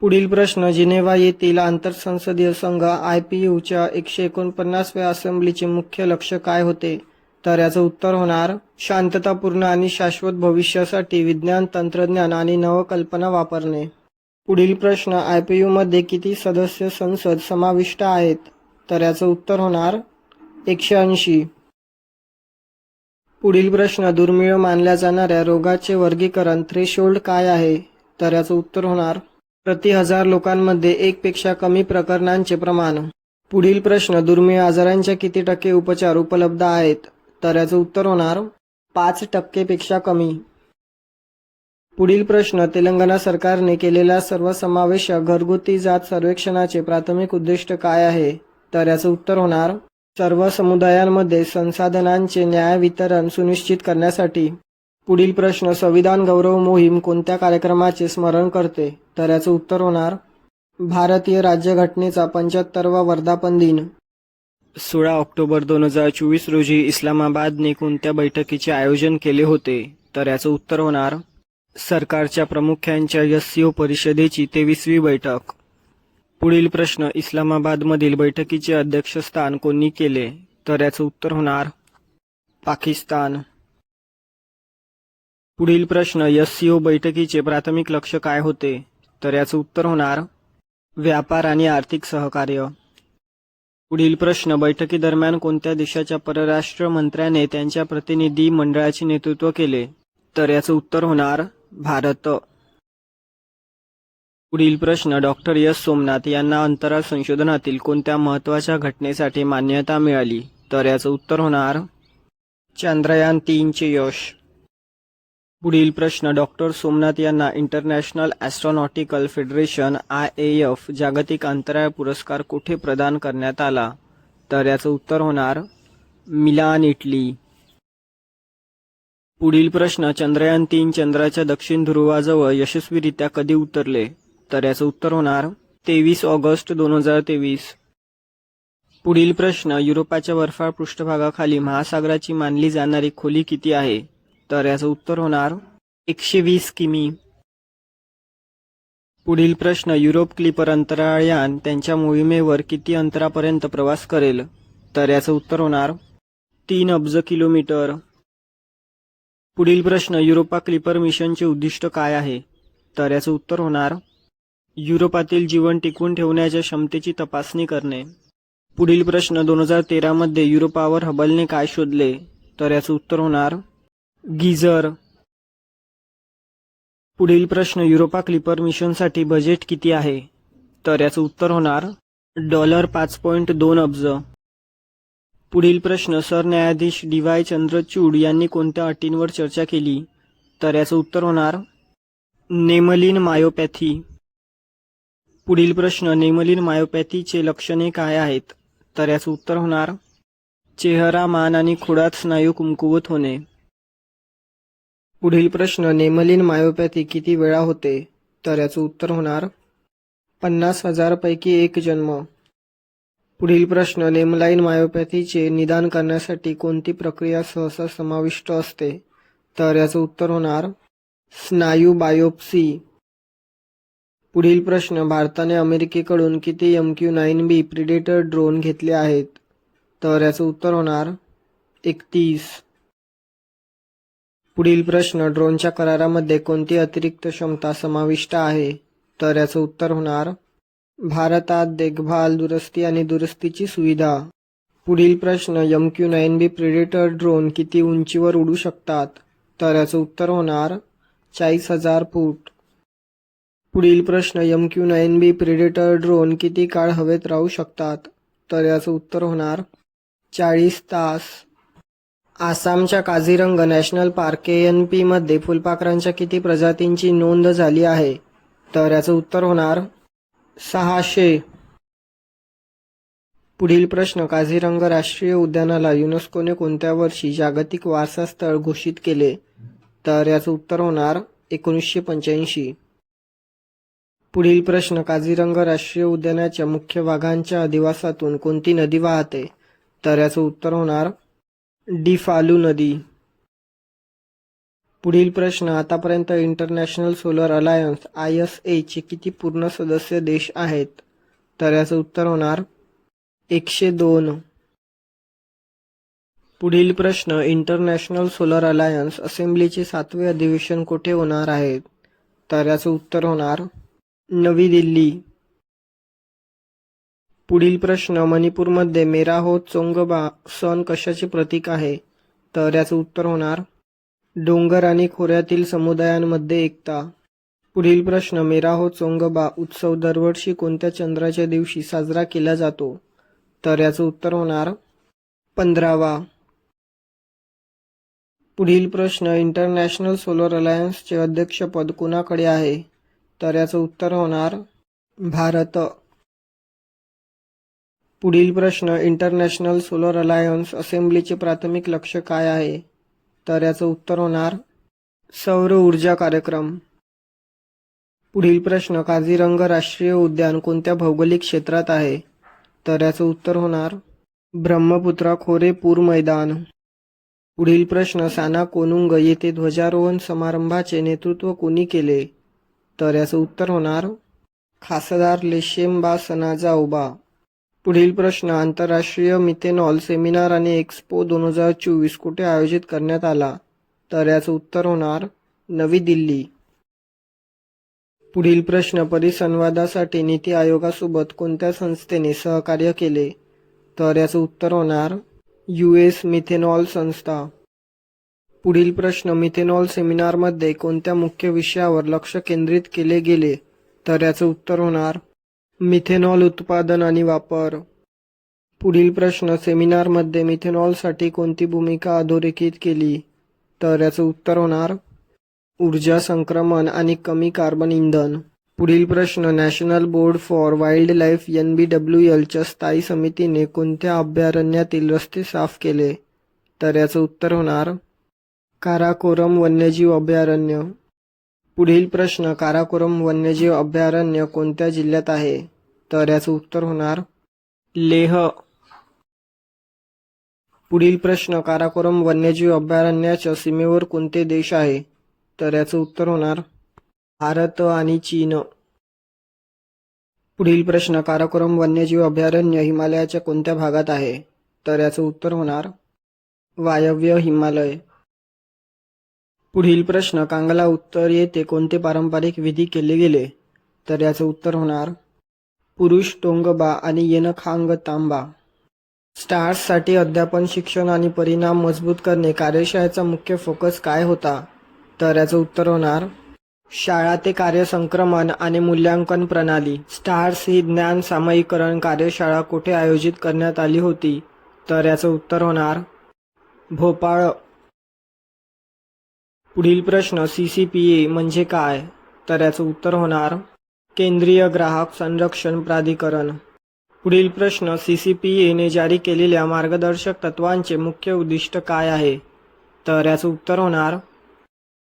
पुढील प्रश्न, जिनेव्हा येथील आंतरसंसदीय संघ IPUच्या 149व्या असेंब्लीचे मुख्य लक्ष्य काय होते? तर याचं उत्तर होणार शांततापूर्ण आणि शाश्वत भविष्यासाठी विज्ञान, तंत्रज्ञान आणि नवकल्पना वापरणे. पुढील प्रश्न, IPU मध्ये किती सदस्य संसद समाविष्ट आहेत? तर याचं उत्तर होणार 180. पुढील प्रश्न, दुर्मिळ मानल्या जाणाऱ्या रोगाचे वर्गीकरण थ्रेशोल्ड काय आहे? तर याचं उत्तर होणार प्रति 1000 लोकांमध्ये 1 पेक्षा कमी प्रकरणांचे प्रमाण. पुढील प्रश्न, दुर्मिळ आजारांच्या किती टक्के उपचार उपलब्ध आहेत? तर याचं उत्तर होणार 5% पेक्षा कमी. पुढील प्रश्न, तेलंगणा सरकारने केलेल्या सर्वसमावेशक घरगुती जात सर्वेक्षणाचे प्राथमिक उद्दिष्ट काय आहे? तर याचं उत्तर होणार सर्व समुदायांमध्ये संसाधनांचे न्याय वितरण सुनिश्चित करण्यासाठी. पुढील प्रश्न, संविधान गौरव मोहीम कोणत्या कार्यक्रमाचे स्मरण करते? तर याचं उत्तर होणार भारतीय राज्यघटनेचा 75वा वर्धापन दिन. 16 ऑक्टोबर 2024 रोजी इस्लामाबादने कोणत्या बैठकीचे आयोजन केले होते? तर याचं उत्तर होणार सरकारच्या प्रमुखांच्या SCO परिषदेची 23वी बैठक. पुढील प्रश्न, इस्लामाबादमधील बैठकीचे अध्यक्षस्थान कोणी केले? तर याचं उत्तर होणार पाकिस्तान. पुढील प्रश्न, SCO बैठकीचे प्राथमिक लक्ष्य काय होते? तर याचं उत्तर होणार व्यापार आणि आर्थिक सहकार्य. पुढील प्रश्न, बैठकीदरम्यान कोणत्या देशाच्या परराष्ट्र मंत्र्याने त्यांच्या प्रतिनिधी मंडळाचे नेतृत्व केले? तर याचं उत्तर होणार भारत. पुढील प्रश्न, डॉक्टर एस सोमनाथ यांना अंतराळ संशोधनातील कोणत्या महत्त्वाच्या घटनेसाठी मान्यता मिळाली? तर याचं उत्तर होणार चांद्रयान 3चे यश. पुढील प्रश्न, डॉक्टर सोमनाथ यांना इंटरनॅशनल ॲस्ट्रॉनॉटिकल फेडरेशन IAF जागतिक अंतराळ पुरस्कार कुठे प्रदान करण्यात आला? तर याचं उत्तर होणार मिलान, इटली. पुढील प्रश्न, चंद्रयान 3 चंद्राच्या दक्षिण ध्रुवाजवळ यशस्वीरित्या कधी उतरले? तर याचं उत्तर होणार 23 ऑगस्ट 2023. पुढील प्रश्न, युरोपाच्या बर्फाळ पृष्ठभागाखाली महासागराची मानली जाणारी खोली किती आहे? तर याचं उत्तर होणार 120 किमी. पुढील प्रश्न, युरोप क्लिपर अंतराळयान त्यांच्या मोहिमेवर किती अंतरापर्यंत प्रवास करेल? तर याचं उत्तर होणार 3 अब्ज किलोमीटर. पुढील प्रश्न, युरोपा क्लिपर मिशनचे उद्दिष्ट काय आहे? तर याचं उत्तर होणार युरोपातील जीवन टिकवून ठेवण्याच्या क्षमतेची तपासणी करणे. पुढील प्रश्न, 2013 मध्ये युरोपावर हबलने काय शोधले? तर याचं उत्तर होणार गीझर. पुढील प्रश्न, युरोपा क्लिपर मिशनसाठी बजेट किती आहे? तर याचं उत्तर होणार $5.2 अब्ज. पुढील प्रश्न, सरन्यायाधीश DY चंद्रचूड यांनी कोणत्या अटींवर चर्चा केली? तर याचं उत्तर होणार नेमलिन मायोपॅथी. पुढील प्रश्न, नेमलिन मायोपॅथीचे लक्षणे काय आहेत? तर याचं उत्तर होणार चेहरा, मान आणि खोडात स्नायू कमकुवत होणे. पुढील प्रश्न, नेमलिन मायोपॅथी किती वेळा होते? तर याचं उत्तर होणार 50,000 पैकी 1 जन्म. पुढील प्रश्न, नेमलाइन मायोपॅथीचे निदान करण्यासाठी कोणती प्रक्रिया सहसा समाविष्ट असते? तर याचं उत्तर होणार स्नायू बायोप्सी. पुढील प्रश्न, भारताने अमेरिकेकडून किती MQ-9B प्रिडेटर ड्रोन घेतले आहेत? तर याचं उत्तर होणार 31. पुढील प्रश्न, ड्रोनच्या करारामध्ये कोणती अतिरिक्त क्षमता समाविष्ट आहे? तर याचं उत्तर होणार भारतात देखभाल, दुरुस्ती आणि दुरुस्तीची सुविधा. पुढील प्रश्न, MQ-9B प्रिडेटर ड्रोन किती उंचीवर उडू शकतात? तर याचं उत्तर होणार 40,000 फूट. पुढील प्रश्न, MQ-9B प्रिडेटर ड्रोन किती काळ हवेत राहू शकतात? तर याचं उत्तर होणार 40 तास. आसामच्या काझीरंगा नॅशनल पार्क KNP मध्ये फुलपाखरांच्या किती प्रजातींची नोंद झाली आहे? तर याचं उत्तर होणार 600. पुढील प्रश्न, काझीरंगा राष्ट्रीय उद्यानाला युनेस्कोने कोणत्या वर्षी जागतिक वारसा स्थळ घोषित केले? तर याचं उत्तर होणार 1985. पुढील प्रश्न, काझीरंगा राष्ट्रीय उद्यानाच्या मुख्य वाघांच्या अधिवासातून कोणती नदी वाहते? तर याचं उत्तर होणार डिफालू नदी. पुढील प्रश्न, आतापर्यंत इंटरनॅशनल सोलर अलायन्स ISA चे किती पूर्ण सदस्य देश आहेत? तर याचं उत्तर होणार 102. पुढील प्रश्न, इंटरनॅशनल सोलर अलायन्स असेंब्लीचे 7वे अधिवेशन कुठे होणार आहे? तर याचं उत्तर होणार नवी दिल्ली. पुढील प्रश्न, मणिपूरमध्ये मेरा हो चोंगबा सण कशाचे प्रतीक आहे? तर याचं उत्तर होणार डोंगर आणि खोऱ्यातील समुदायांमध्ये एकता. पुढील प्रश्न, मेरा हो चोंगबा उत्सव दरवर्षी कोणत्या चंद्राच्या दिवशी साजरा केला जातो? तर याचं उत्तर होणार 15वा. पुढील प्रश्न, इंटरनॅशनल सोलर अलायन्सचे अध्यक्षपद कोणाकडे आहे? तर याचं उत्तर होणार भारत. पुढील प्रश्न, इंटरनॅशनल सोलर अलायन्स असेंब्लीचे प्राथमिक लक्ष्य काय आहे? तर याचं उत्तर होणार सौर ऊर्जा कार्यक्रम. पुढील प्रश्न, काझीरंगा राष्ट्रीय उद्यान कोणत्या भौगोलिक क्षेत्रात आहे? तर याचं उत्तर होणार ब्रह्मपुत्रा खोरे पूर मैदान. पुढील प्रश्न, साना कोनुंग येथे ध्वजारोहण समारंभाचे नेतृत्व कोणी केले? तर याचं उत्तर होणार खासदार लेशेम्बा सनाजाओबा. पुढील प्रश्न, आंतरराष्ट्रीय मिथेनॉल सेमिनार आणि एक्स्पो 2024 कुठे आयोजित करण्यात आला? तर याचं उत्तर होणार नवी दिल्ली. पुढील प्रश्न, परिसंवादासाठी नीती आयोगासोबत कोणत्या संस्थेने सहकार्य केले? तर याचं उत्तर होणार US मिथेनॉल संस्था. पुढील प्रश्न, मिथेनॉल सेमिनारमध्ये कोणत्या मुख्य विषयावर लक्ष केंद्रित केले गेले? तर याचं उत्तर होणार मिथेनॉल उत्पादन आणि वापर. पुढील प्रश्न, सेमिनारमध्ये मिथेनॉलसाठी कोणती भूमिका अधोरेखित केली? तर याचं उत्तर होणार ऊर्जा संक्रमण आणि कमी कार्बन इंधन. पुढील प्रश्न, national board for wild life NBWL च्या स्थायी समितीने कोणत्या अभयारण्यातील रस्ते साफ केले? तर याचं उत्तर होणार काराकोरम वन्यजीव अभयारण्य. पुढील प्रश्न, काराकोरम वन्यजीव अभयारण्य कोणत्या जिल्ह्यात आहे? तर याचं उत्तर होणार लेह. पुढील प्रश्न, काराकोरम वन्यजीव अभयारण्याच्या सीमेवर कोणते देश आहे? तर याचं उत्तर होणार भारत आणि चीन. पुढील प्रश्न, काराकोरम वन्यजीव अभयारण्य हिमालयाच्या कोणत्या भागात आहे? तर याचं उत्तर होणार वायव्य हिमालय. पुढील प्रश्न, कांगला उत्तर येथे कोणते पारंपरिक विधी केले गेले? तर याचं उत्तर होणार पुरुष टोंगबा आणि येनखांग तांबा. स्टार्ससाठी अध्यापन, शिक्षण आणि परिणाम मजबूत करणे कार्यशाळेचा मुख्य फोकस काय होता? तर याचं उत्तर होणार शाळा ते कार्य संक्रमण आणि मूल्यांकन प्रणाली. स्टार्स ही ज्ञान सामायिकरण कार्यशाळा कुठे आयोजित करण्यात आली होती? तर याचं उत्तर होणार भोपाळ. पुढील प्रश्न, CCPA म्हणजे काय? तर याचं उत्तर होणार केंद्रीय ग्राहक संरक्षण प्राधिकरण. पुढील प्रश्न, CCPA ने जारी केलेल्या मार्गदर्शक तत्वांचे मुख्य उद्दिष्ट काय आहे? तर याचं उत्तर होणार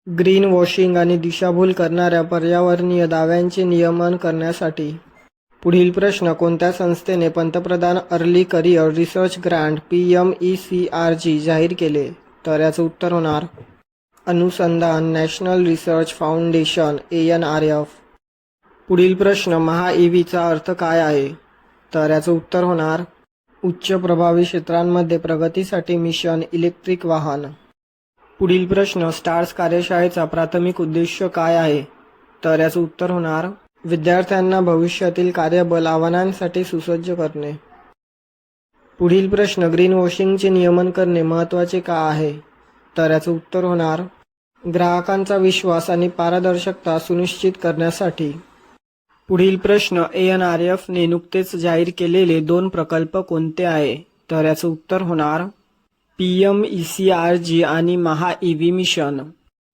ग्रीन वॉशिंग आणि दिशाभूल करणाऱ्या पर्यावरणीय दाव्यांचे नियमन करण्यासाठी. पुढील प्रश्न, कोणत्या संस्थेने पंतप्रधान early career research Grant PMECRG जाहीर केले? तर याचं उत्तर होणार अनुसंधान नॅशनल रिसर्च फाउंडेशन ANRF. पुढील प्रश्न, महा-EVचा अर्थ काय आहे? तर याचं उत्तर होणार उच्च प्रभावी क्षेत्रांमध्ये प्रगतीसाठी मिशन इलेक्ट्रिक वाहन. पुढील प्रश्न, स्टार्स कार्यशाळेचा प्राथमिक उद्देश काय आहे? तर याचं उत्तर होणार विद्यार्थ्यांना भविष्यातील कार्यबल आव्हानांसाठी सुसज्ज करणे. पुढील प्रश्न, ग्रीन वॉशिंगचे नियमन करणे महत्त्वाचे का आहे? तर याचं उत्तर होणार ग्राहकांचा विश्वास आणि पारदर्शकता सुनिश्चित करण्यासाठी. पुढील प्रश्न, ANRF ने नुकतेच जाहीर केलेले 2 प्रकल्प कोणते आहे? तर याचं उत्तर होणार PMECRG आणि महा-EV मिशन.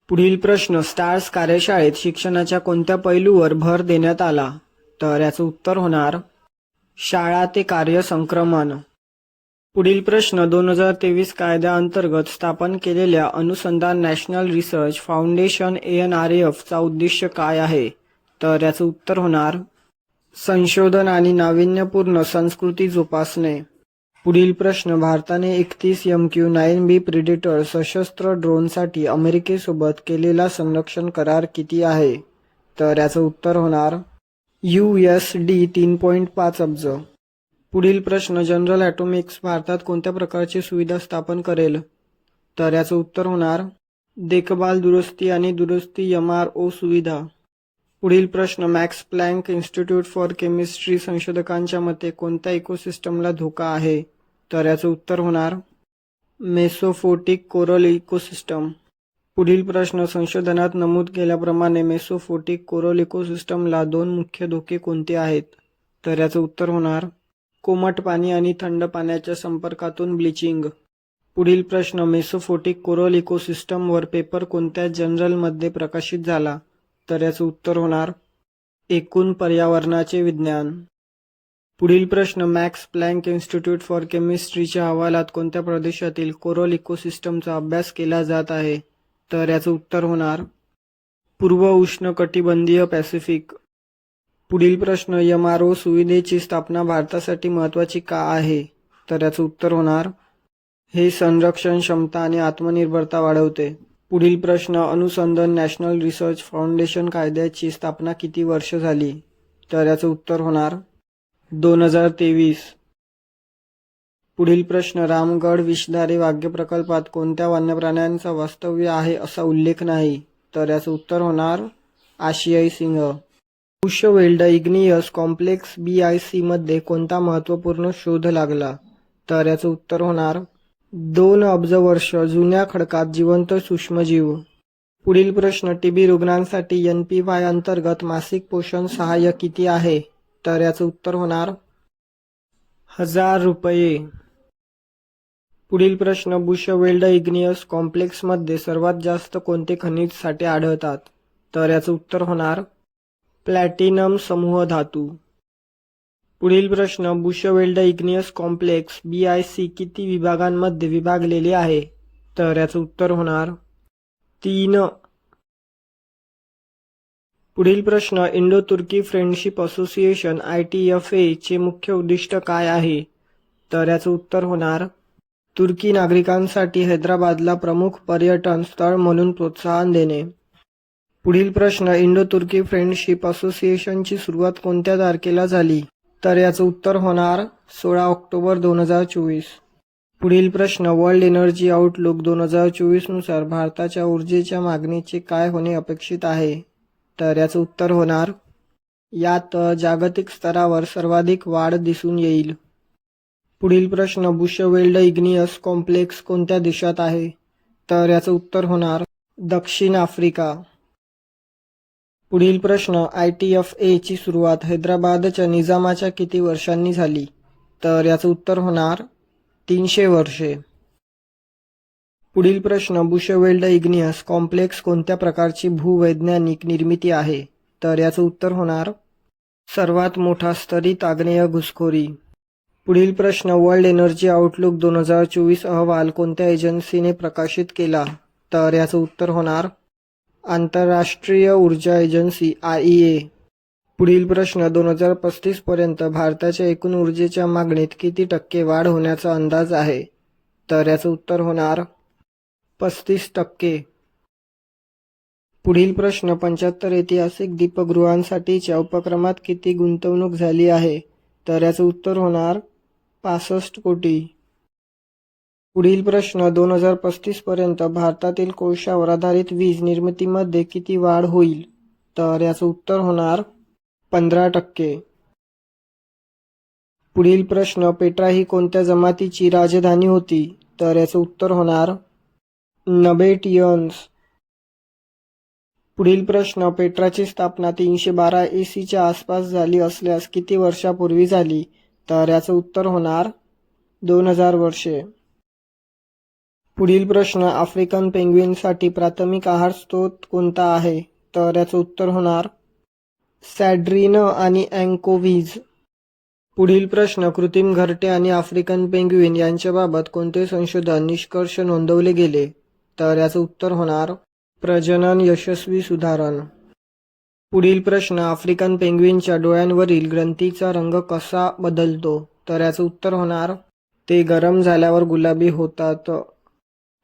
पुढील प्रश्न, स्टार्स कार्यशाळेत शिक्षणाच्या कोणत्या पैलूवर भर देण्यात आला? तर याचं उत्तर होणार शाळा ते कार्य संक्रमण. पुढील प्रश्न, 2023 कायद्याअंतर्गत स्थापन केलेल्या अनुसंधान नॅशनल रिसर्च फाउंडेशन ANRF चा उद्दिष्ट काय आहे? तर याचं उत्तर होणार संशोधन आणि नाविन्यपूर्ण संस्कृती जोपासणे. पुढील प्रश्न, भारताने 31 MQ-9B प्रेडेटर सशस्त्र ड्रोनसाठी अमेरिकेसोबत केलेला संरक्षण करार किती आहे? तर याचं उत्तर होणार USD 3.5 अब्ज. पुढील प्रश्न, जनरल ॲटॉमिक्स भारतात कोणत्या प्रकारची सुविधा स्थापन करेल? तर याचं उत्तर होणार देखभाल, दुरुस्ती आणि दुरुस्ती MRO सुविधा. पुढील प्रश्न, max plank institute for chemistry संशोधकांच्या मते कोणत्या इकोसिस्टमला धोका आहे? तर याचं उत्तर होणार मेसोफोटिक कोरल इकोसिस्टम. पुढील प्रश्न, संशोधनात नमूद केल्याप्रमाणे मेसोफोटिक कोरल इकोसिस्टमला 2 मुख्य धोके कोणते आहेत? तर याचं उत्तर होणार कोमट पाणी आणि थंड पाण्याच्या संपर्कातून ब्लिचिंग. पुढील प्रश्न, मेसोफोटिक कोरल इकोसिस्टमवर पेपर कोणत्या जर्नलमध्ये प्रकाशित झाला? तर याचं उत्तर होणार एकूण पर्यावरणाचे विज्ञान. पुढील प्रश्न, मॅक्स प्लँक इन्स्टिट्यूट फॉर केमिस्ट्रीच्या अहवालात कोणत्या प्रदेशातील कोरल इकोसिस्टमचा अभ्यास केला जात आहे? तर याचं उत्तर होणार पूर्व उष्णकटिबंधीय पॅसिफिक. पुढील प्रश्न, MRO सुविधेची स्थापना भारतासाठी महत्त्वाची का आहे? तर याचं उत्तर होणार हे संरक्षण क्षमता आणि आत्मनिर्भरता वाढवते. पुढील प्रश्न, अनुसंधान नॅशनल रिसर्च फाउंडेशन कायद्याची स्थापना किती वर्ष झाली? तर याचं उत्तर होणार 2023. पुढील प्रश्न, रामगड विषधारी वाघ्य प्रकल्पात कोणत्या वन्यप्राण्यांचा वास्तव्य आहे असा उल्लेख नाही? तर याचं उत्तर होणार आशियाई सिंह. बुशवेल्ड इग्नियस कॉम्प्लेक्स BIC मध्ये कोणता महत्त्वपूर्ण शोध लागला? तर याचं उत्तर होणार 2 अब्ज वर्ष जुन्या खडकात जिवंत सूक्ष्मजीव. पुढील प्रश्न, TB रुग्णांसाठी NPY अंतर्गत मासिक पोषण सहाय्य किती आहे? तर याचं उत्तर होणार 1000 रुपये. पुढील प्रश्न, बुशवेल्ड इग्नियस कॉम्प्लेक्समध्ये सर्वात जास्त कोणते खनिज साठे आढळतात? तर याचं उत्तर होणार प्लॅटिनम समूह धातू. पुढील प्रश्न, बुशवेल्ड इग्नियस कॉम्प्लेक्स BIC किती विभागांमध्ये विभागलेले आहे? तर याचं उत्तर होणार 3. पुढील प्रश्न, इंडो तुर्की फ्रेंडशिप असोसिएशन ITFA चे मुख्य उद्दिष्ट काय आहे? तर याचं उत्तर होणार तुर्की नागरिकांसाठी हैदराबादला प्रमुख पर्यटन स्थळ म्हणून प्रोत्साहन देणे. पुढील प्रश्न, इंडो तुर्की फ्रेंडशिप असोसिएशनची सुरुवात कोणत्या तारखेला झाली? तर याचं उत्तर होणार 16 ऑक्टोबर 2024. पुढील प्रश्न, वर्ल्ड एनर्जी आउटलुक 2024 नुसार भारताच्या ऊर्जेच्या मागणीचे काय होणे अपेक्षित आहे? तर याचं उत्तर होणार यात जागतिक स्तरावर सर्वाधिक वाढ दिसून येईल. पुढील प्रश्न, बुशवेल्ड इग्नियस कॉम्प्लेक्स कोणत्या देशात आहे? तर याचं उत्तर होणार दक्षिण आफ्रिका. पुढील प्रश्न, ITFA ची सुरुवात हैदराबादच्या निजामाच्या किती वर्षांनी झाली? तर याचं उत्तर होणार 300 वर्षे. पुढील प्रश्न, बुशवेल्ड इग्नियस कॉम्प्लेक्स कोणत्या प्रकारची भूवैज्ञानिक निर्मिती आहे? तर याचं उत्तर होणार सर्वात मोठा स्तरित आग्नेय घुसखोरी. पुढील प्रश्न, वर्ल्ड एनर्जी आउटलुक 2024 अहवाल कोणत्या एजन्सीने प्रकाशित केला? तर याचं उत्तर होणार आंतरराष्ट्रीय ऊर्जा एजन्सी IEA. पुढील प्रश्न, 2035 पर्यंत भारताच्या एकूण ऊर्जेच्या मागणीत किती टक्के वाढ होण्याचा अंदाज आहे? तर याचं उत्तर होणार 35%. पुढील प्रश्न, 75 ऐतिहासिक दीपगृहांसाठीच्या उपक्रमात किती गुंतवणूक झाली आहे? तर याचं उत्तर होणार 65 कोटी. पुढील प्रश्न, 2035 पर्यंत भारतातील कोळशावर आधारित वीज निर्मितीमध्ये किती वाढ होईल? तर याचं उत्तर होणार 15%. पुढील प्रश्न, पेट्रा ही कोणत्या जमातीची राजधानी होती? तर याचं उत्तर होणार नबेटियन्स. पुढील प्रश्न, पेट्राची स्थापना 312 ACच्या आसपास झाली असल्यास किती वर्षापूर्वी झाली? तर याचं उत्तर होणार 2000 वर्षे. पुढील प्रश्न, आफ्रिकन पेंग्विनसाठी प्राथमिक आहार स्रोत कोणता आहे? तर याचं उत्तर होणार सॅड्रिन आणि अँकोव्हिज. पुढील प्रश्न, कृत्रिम घरटे आणि आफ्रिकन पेंग्विन यांच्याबाबत कोणते संशोधन निष्कर्ष नोंदवले गेले? तर याचं उत्तर होणार प्रजनन यशस्वी सुधारण. पुढील प्रश्न, आफ्रिकन पेंग्विनच्या डोळ्यांवरील ग्रंथीचा रंग कसा बदलतो? तर याचं उत्तर होणार ते गरम झाल्यावर गुलाबी होतात.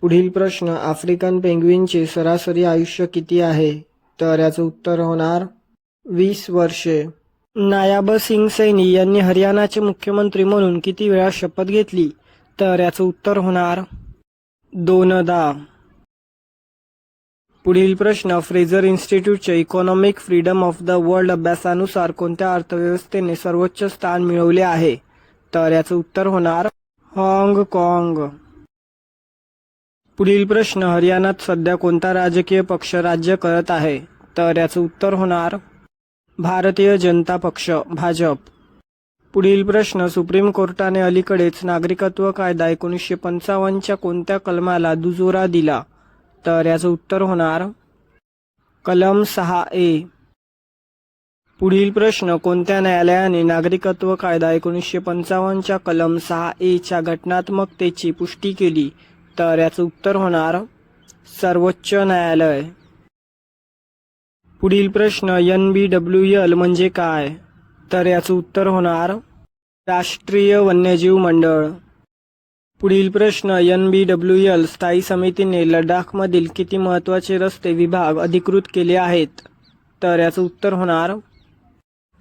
पुढील प्रश्न, आफ्रिकन पेंग्विनचे सरासरी आयुष्य किती आहे? तर याचं उत्तर होणार 20 वर्षे. नायाब सिंग सैनी यांनी हरियाणाचे मुख्यमंत्री म्हणून किती वेळा शपथ घेतली? तर याचं उत्तर होणार 2दा. पुढील प्रश्न, फ्रेझर इन्स्टिट्यूटच्या economic freedom of the world अभ्यासानुसार कोणत्या अर्थव्यवस्थेने सर्वोच्च स्थान मिळवले आहे? तर याचं उत्तर होणार हाँगकाँग. पुढील प्रश्न, हरियाणात सध्या कोणता राजकीय पक्ष राज्य करत आहे? तर याचं उत्तर होणार भारतीय जनता पक्ष भाजप. पुढील प्रश्न, सुप्रीम कोर्टाने अलीकडेच नागरिकत्व कायदा 1955च्या कोणत्या कलमाला दुजोरा दिला? तर याचं उत्तर होणार कलम 6A. पुढील प्रश्न, कोणत्या न्यायालयाने नागरिकत्व कायदा 1955च्या कलम 6A च्या घटनात्मकतेची पुष्टी केली? तर याचं उत्तर होणार सर्वोच्च न्यायालय. पुढील प्रश्न, NBWL म्हणजे काय? तर याचं उत्तर होणार राष्ट्रीय वन्यजीव मंडळ. पुढील प्रश्न NBWL स्थायी समितीने लडाखमधील किती महत्त्वाचे रस्ते विभाग अधिकृत केले आहेत? तर याचं उत्तर होणार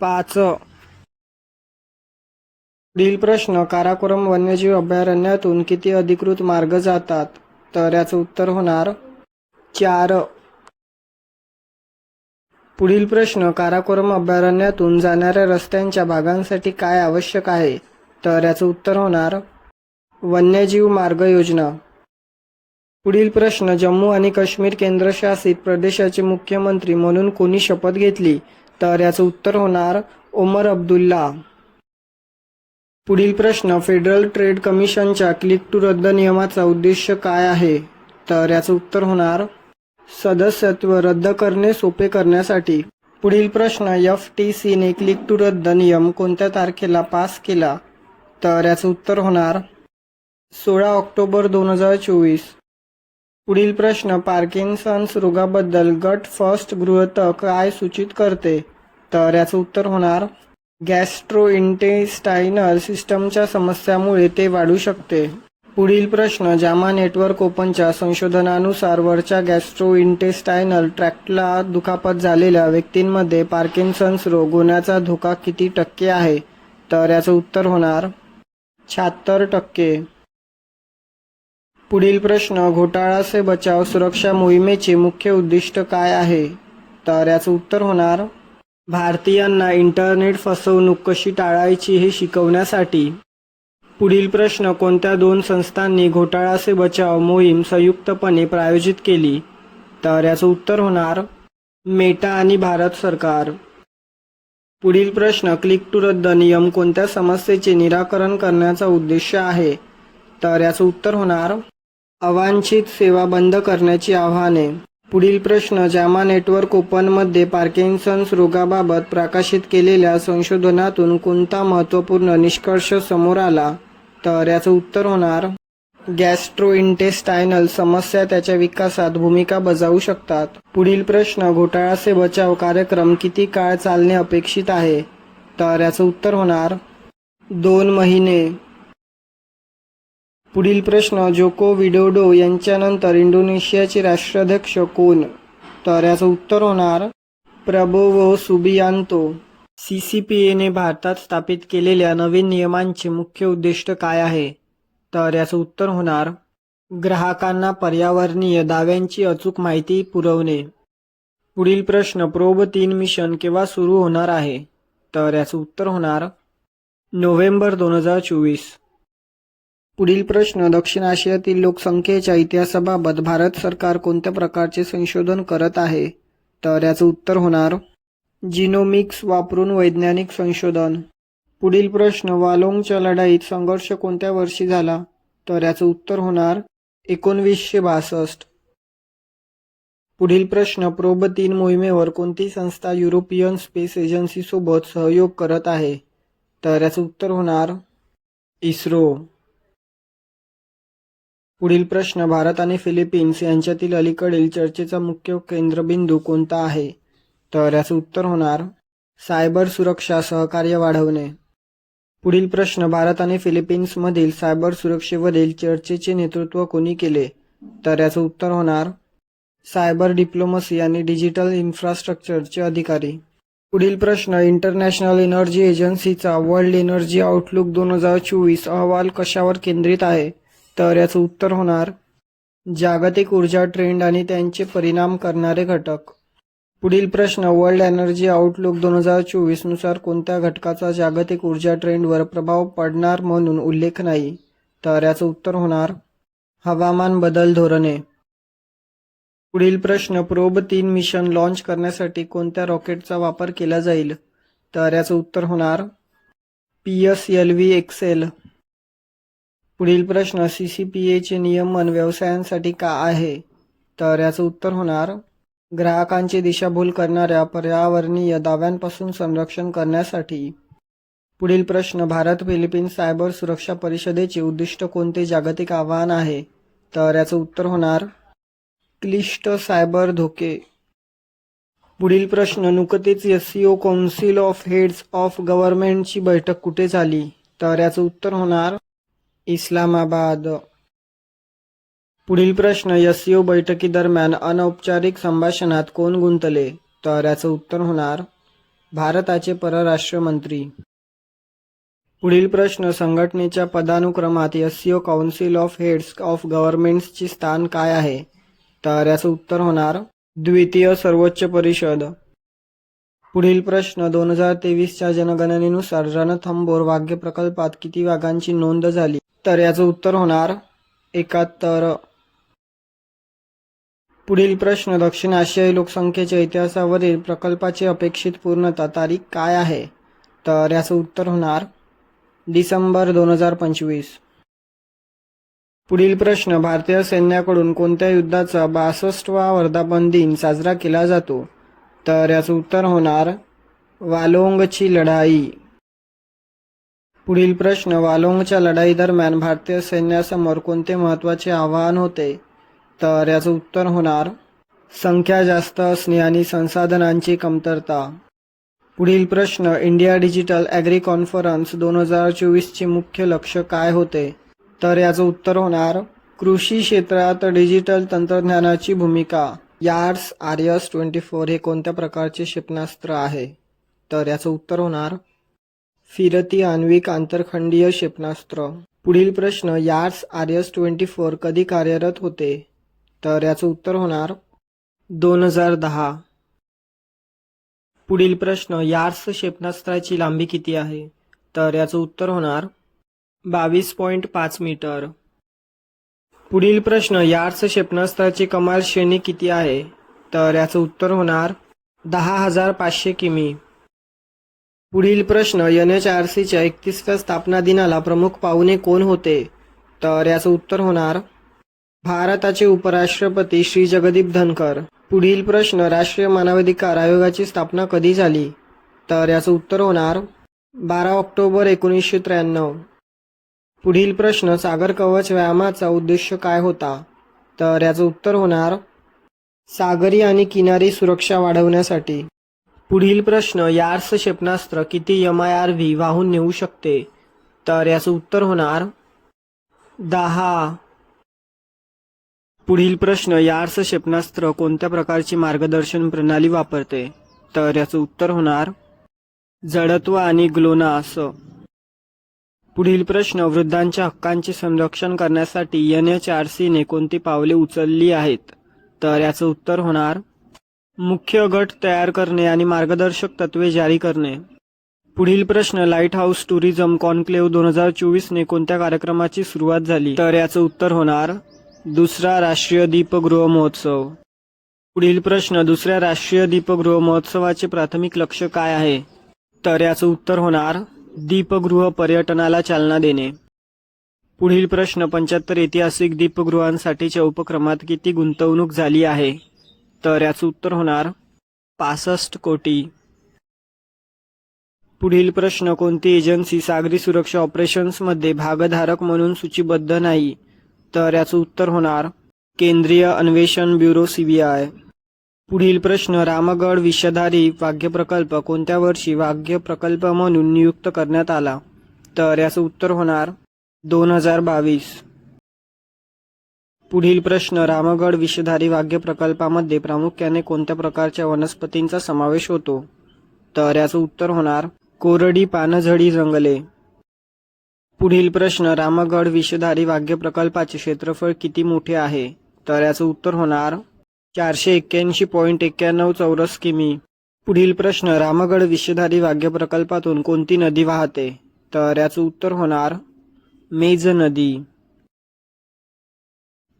5. पुढील प्रश्न काराकोरम वन्यजीव अभयारण्यातून किती अधिकृत मार्ग जातात? तर याचं उत्तर होणार 4. पुढील प्रश्न काराकोरम अभयारण्यातून जाणाऱ्या रस्त्यांच्या भागांसाठी काय आवश्यक आहे? तर याचं उत्तर होणार वन्यजीव मार्ग योजना. पुढील प्रश्न जम्मू आणि काश्मीर केंद्रशासित प्रदेशाचे मुख्यमंत्री म्हणून कोणी शपथ घेतली? तर याचं उत्तर होणार ओमर अब्दुल्ला. पुढील प्रश्न फेडरल ट्रेड कमिशनच्या क्लिक टू रद्द नियमाचा उद्देश काय आहे? तर याचं उत्तर होणार सदस्यत्व रद्द करणे सोपे करण्यासाठी. पुढील प्रश्न FTCने क्लिक टू रद्द नियम कोणत्या तारखेला पास केला? तर याचं उत्तर होणार 16 ऑक्टोबर 2024. पुढील प्रश्न पार्किन्सन्स रोगाबद्दल गट फर्स्ट गृहीतक काय सूचित करते? तर याचं उत्तर होणार गॅस्ट्रोइंटेस्टायनल सिस्टमच्या समस्यामुळे ते वाढू शकते. पुढील प्रश्न जामा नेटवर्क ओपनच्या संशोधनानुसार वरच्या गॅस्ट्रोइंटेस्टायनल ट्रॅक्टला दुखापत झालेल्या व्यक्तींमध्ये पार्किन्सन्स रोग होण्याचा धोका किती टक्के आहे? तर याचं उत्तर होणार 76%. पुढील प्रश्न घोटाळा से बचाव सुरक्षा मोहिमेचे मुख्य उद्दिष्ट काय आहे? तर याचं उत्तर होणार भारतीयांना इंटरनेट फसवणूक कशी टाळायची हे शिकवण्यासाठी. पुढील प्रश्न कोणत्या 2 संस्थांनी घोटाळा से बचाव मोहीम संयुक्तपणे प्रायोजित केली? तर याचं उत्तर होणार मेटा आणि भारत सरकार. पुढील प्रश्न क्लिक टू रद्द नियम कोणत्या समस्येचे निराकरण करण्याचा उद्देश आहे? तर याचं उत्तर होणार अवांछित सेवा बंद करण्याची आव्हाने. पुढील प्रश्न जामा नेटवर्क ओपनमध्ये पार्किन्सन्स रोगाबाबत प्रकाशित केलेल्या संशोधनातून कोणता महत्त्वपूर्ण निष्कर्ष समोर आला? तर याचं उत्तर होणार गॅस्ट्रोइंटेस्टायनल समस्या त्याच्या विकासात भूमिका बजावू शकतात. पुढील प्रश्न घोटाळा से बचाव कार्यक्रम किती काळ चालणे अपेक्षित आहे? तर याचं उत्तर होणार 2 महिने. पुढील प्रश्न जोको विडोडो यांच्यानंतर इंडोनेशियाचे राष्ट्राध्यक्ष कोण? तर याचं उत्तर होणार प्रबोवो सुबियांतो. CCPAने भारतात स्थापित केलेल्या नवीन नियमांचे मुख्य उद्दिष्ट काय आहे? तर याचं उत्तर होणार ग्राहकांना पर्यावरणीय दाव्यांची अचूक माहिती पुरवणे. पुढील प्रश्न प्रोब 3 मिशन केव्हा सुरू होणार आहे? तर याचं उत्तर होणार नोव्हेंबर 2024. पुढील प्रश्न दक्षिण आशियातील लोकसंख्येच्या इतिहासाबाबत भारत सरकार कोणत्या प्रकारचे संशोधन करत आहे? तर याचं उत्तर होणार जिनोमिक्स वापरून वैज्ञानिक संशोधन. पुढील प्रश्न वालोंगच्या लढाईत संघर्ष कोणत्या वर्षी झाला? तर याचं उत्तर होणार 1962. पुढील प्रश्न प्रोब 3 मोहिमेवर कोणती संस्था युरोपियन स्पेस एजन्सीसोबत सहयोग करत आहे? तर याचं उत्तर होणार इस्रो. पुढील प्रश्न भारत आणि फिलिपिन्स यांच्यातील अलीकडील चर्चेचा मुख्य केंद्रबिंदू कोणता आहे? तर याचं उत्तर होणार सायबर सुरक्षा सहकार्य वाढवणे. पुढील प्रश्न भारत आणि फिलिपिन्समधील सायबर सुरक्षेवरील चर्चेचे नेतृत्व कोणी केले? तर याचं उत्तर होणार सायबर डिप्लोमसी आणि डिजिटल इन्फ्रास्ट्रक्चरचे अधिकारी. पुढील प्रश्न इंटरनॅशनल एनर्जी एजन्सीचा वर्ल्ड एनर्जी आउटलुक 2024 अहवाल कशावर केंद्रित आहे? तर याचं उत्तर होणार जागतिक ऊर्जा ट्रेंड आणि त्यांचे परिणाम करणारे घटक. पुढील प्रश्न वर्ल्ड एनर्जी आउटलुक 2024 नुसार कोणत्या घटकाचा जागतिक ऊर्जा ट्रेंडवर प्रभाव पडणार म्हणून उल्लेख नाही? तर याचं उत्तर होणार हवामान बदल धोरणे. पुढील प्रश्न प्रोब 3 मिशन लॉन्च करण्यासाठी कोणत्या रॉकेटचा वापर केला जाईल? तर याचं उत्तर होणार PSLV XL. पुढील प्रश्न CCPAचे नियमन व्यवसायांसाठी का आहे? तर याचं उत्तर होणार ग्राहकांची दिशाभूल करणाऱ्या पर्यावरणीय दाव्यांपासून संरक्षण करण्यासाठी. पुढील प्रश्न भारत फिलिपिन्स सायबर सुरक्षा परिषदेचे उद्दिष्ट कोणते जागतिक आव्हान आहे? तर याचं उत्तर होणार क्लिष्ट सायबर धोके. पुढील प्रश्न नुकतीच SCO council of heads of गव्हर्नमेंटची बैठक कुठे झाली? तर याचं उत्तर होणार इस्लामाबाद. पुढील प्रश्न, SCO बैठकीदरम्यान अनौपचारिक संभाषणात कोण गुंतले? तर याचं उत्तर होणार भारताचे परराष्ट्र मंत्री. पुढील प्रश्न, संघटनेच्या पदानुक्रमात SCO council of heads of गव्हर्नमेंट्सचे स्थान काय आहे? तर याचं उत्तर होणार द्वितीय सर्वोच्च परिषद. पुढील प्रश्न, 2023च्या जनगणनेनुसार रणथंबोर वाघ्य प्रकल्पात किती वाघांची नोंद झाली? तर याचं उत्तर होणार 71. पुढील प्रश्न, दक्षिण आशियाई लोकसंख्येच्या इतिहासावरील प्रकल्पाची अपेक्षित पूर्णता तारीख काय आहे? तर याचं उत्तर होणार डिसेंबर 2025. पुढील प्रश्न, भारतीय सैन्याकडून कोणत्या युद्धाचा 62वा वर्धापन दिन साजरा केला जातो? तर याचं उत्तर होणार वालोंगची लढाई. पुढील प्रश्न, वालोंगच्या लढाई दरम्यान भारतीय सैन्यासमोर कोणते महत्त्वाचे आव्हान होते? तर याचं उत्तर होणार संख्या जास्त असणे आणि संसाधनांची कमतरता. पुढील प्रश्न, इंडिया डिजिटल ॲग्री कॉन्फरन्स 2024चे मुख्य लक्ष्य काय होते? तर याचं उत्तर होणार कृषी क्षेत्रात डिजिटल तंत्रज्ञानाची भूमिका. यार्ड्स RS-24 हे कोणत्या प्रकारचे क्षेपणास्त्र आहे? तर याचं उत्तर होणार फिरती आण्विक आंतरखंडीय क्षेपणास्त्र. पुढील प्रश्न, यार्ड्स RS-24 कधी कार्यरत होते? तर याचं उत्तर होणार 2010. पुढील प्रश्न, यार्ड्स क्षेपणास्त्राची लांबी किती आहे? तर याचं उत्तर होणार 22.5 मीटर. पुढील प्रश्न, यार्ड्स क्षेपणास्त्राची कमाल श्रेणी किती आहे? तर याचं उत्तर होणार 10,500 किमी. पुढील प्रश्न, NHRCच्या 31व्या स्थापना दिनाला प्रमुख पाहुणे कोण होते? तर याचं उत्तर होणार भारताचे उपराष्ट्रपती श्री जगदीप धनखर. पुढील प्रश्न, राष्ट्रीय मानवाधिकार आयोगाची स्थापना कधी झाली? तर याचं उत्तर होणार 12 ऑक्टोबर 1993. पुढील प्रश्न, सागर कवच व्यायामाचा उद्देश काय होता? तर याचं उत्तर होणार सागरी आणि किनारी सुरक्षा वाढवण्यासाठी. पुढील प्रश्न, यार्ड्स क्षेपणास्त्र किती MIRV वाहून नेऊ शकते? तर याचं उत्तर होणार 10. पुढील प्रश्न, यार्ड्स क्षेपणास्त्र कोणत्या प्रकारची मार्गदर्शन प्रणाली वापरते? तर याचं उत्तर होणार जडत्व आणि ग्लोनास. पुढील प्रश्न, वृद्धांच्या हक्कांचे संरक्षण करण्यासाठी NHRCने कोणती पावले उचलली आहेत? तर याचं उत्तर होणार मुख्य गट तयार करणे आणि मार्गदर्शक तत्त्वे जारी करणे. पुढील प्रश्न, लाईट हाऊस टुरिझम कॉन्क्लेव्ह 2024ने कोणत्या कार्यक्रमाची सुरुवात झाली? तर याचं उत्तर होणार दुसरा राष्ट्रीय दीपगृह महोत्सव. पुढील प्रश्न, दुसऱ्या राष्ट्रीय दीपगृह महोत्सवाचे प्राथमिक लक्ष्य काय आहे? तर याचं उत्तर होणार दीपगृह पर्यटनाला चालना देणे. पुढील प्रश्न, 75 ऐतिहासिक दीपगृहांसाठीच्या उपक्रमात किती गुंतवणूक झाली आहे? तर याचं उत्तर होणार 65 कोटी. पुढील प्रश्न, कोणती एजन्सी सागरी सुरक्षा ऑपरेशन्समध्ये भागधारक म्हणून सूचीबद्ध नाही? तर याचं उत्तर होणार केंद्रीय अन्वेषण ब्युरो CBI. पुढील प्रश्न, रामगड विषधारी वाघ्य प्रकल्प कोणत्या वर्षी वाघ्य प्रकल्प म्हणून नियुक्त करण्यात आला? तर याचं उत्तर होणार 2022. पुढील प्रश्न, रामगड विषधारी वाघ्य प्रकल्पामध्ये प्रामुख्याने कोणत्या प्रकारच्या वनस्पतींचा समावेश होतो? तर याचं उत्तर होणार कोरडी पानझडी जंगले. पुढील प्रश्न, रामगड विषधारी वाघ्य प्रकल्पाचे क्षेत्रफळ किती मोठे आहे? तर याचं उत्तर होणार 481.91 चौरस किमी. पुढील प्रश्न, रामगड विषधारी वाघ्य प्रकल्पातून कोणती नदी वाहते? तर याचं उत्तर होणार मेज नदी.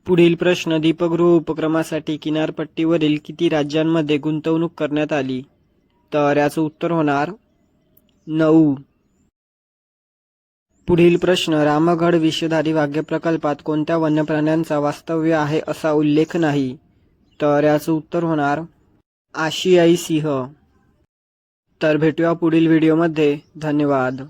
पुढील प्रश्न, दीपगृह उपक्रमासाठी किनारपट्टीवरील किती राज्यांमध्ये गुंतवणूक करण्यात आली? तर याचं उत्तर होणार 9. पुढील प्रश्न, रामगड विषधारी वाघ्य प्रकल्पात कोणत्या वन्यप्राण्यांचा वास्तव्य आहे असा उल्लेख नाही? तर याचं उत्तर होणार आशियाई सिंह. तर भेटूया पुढील व्हिडिओमध्ये. धन्यवाद.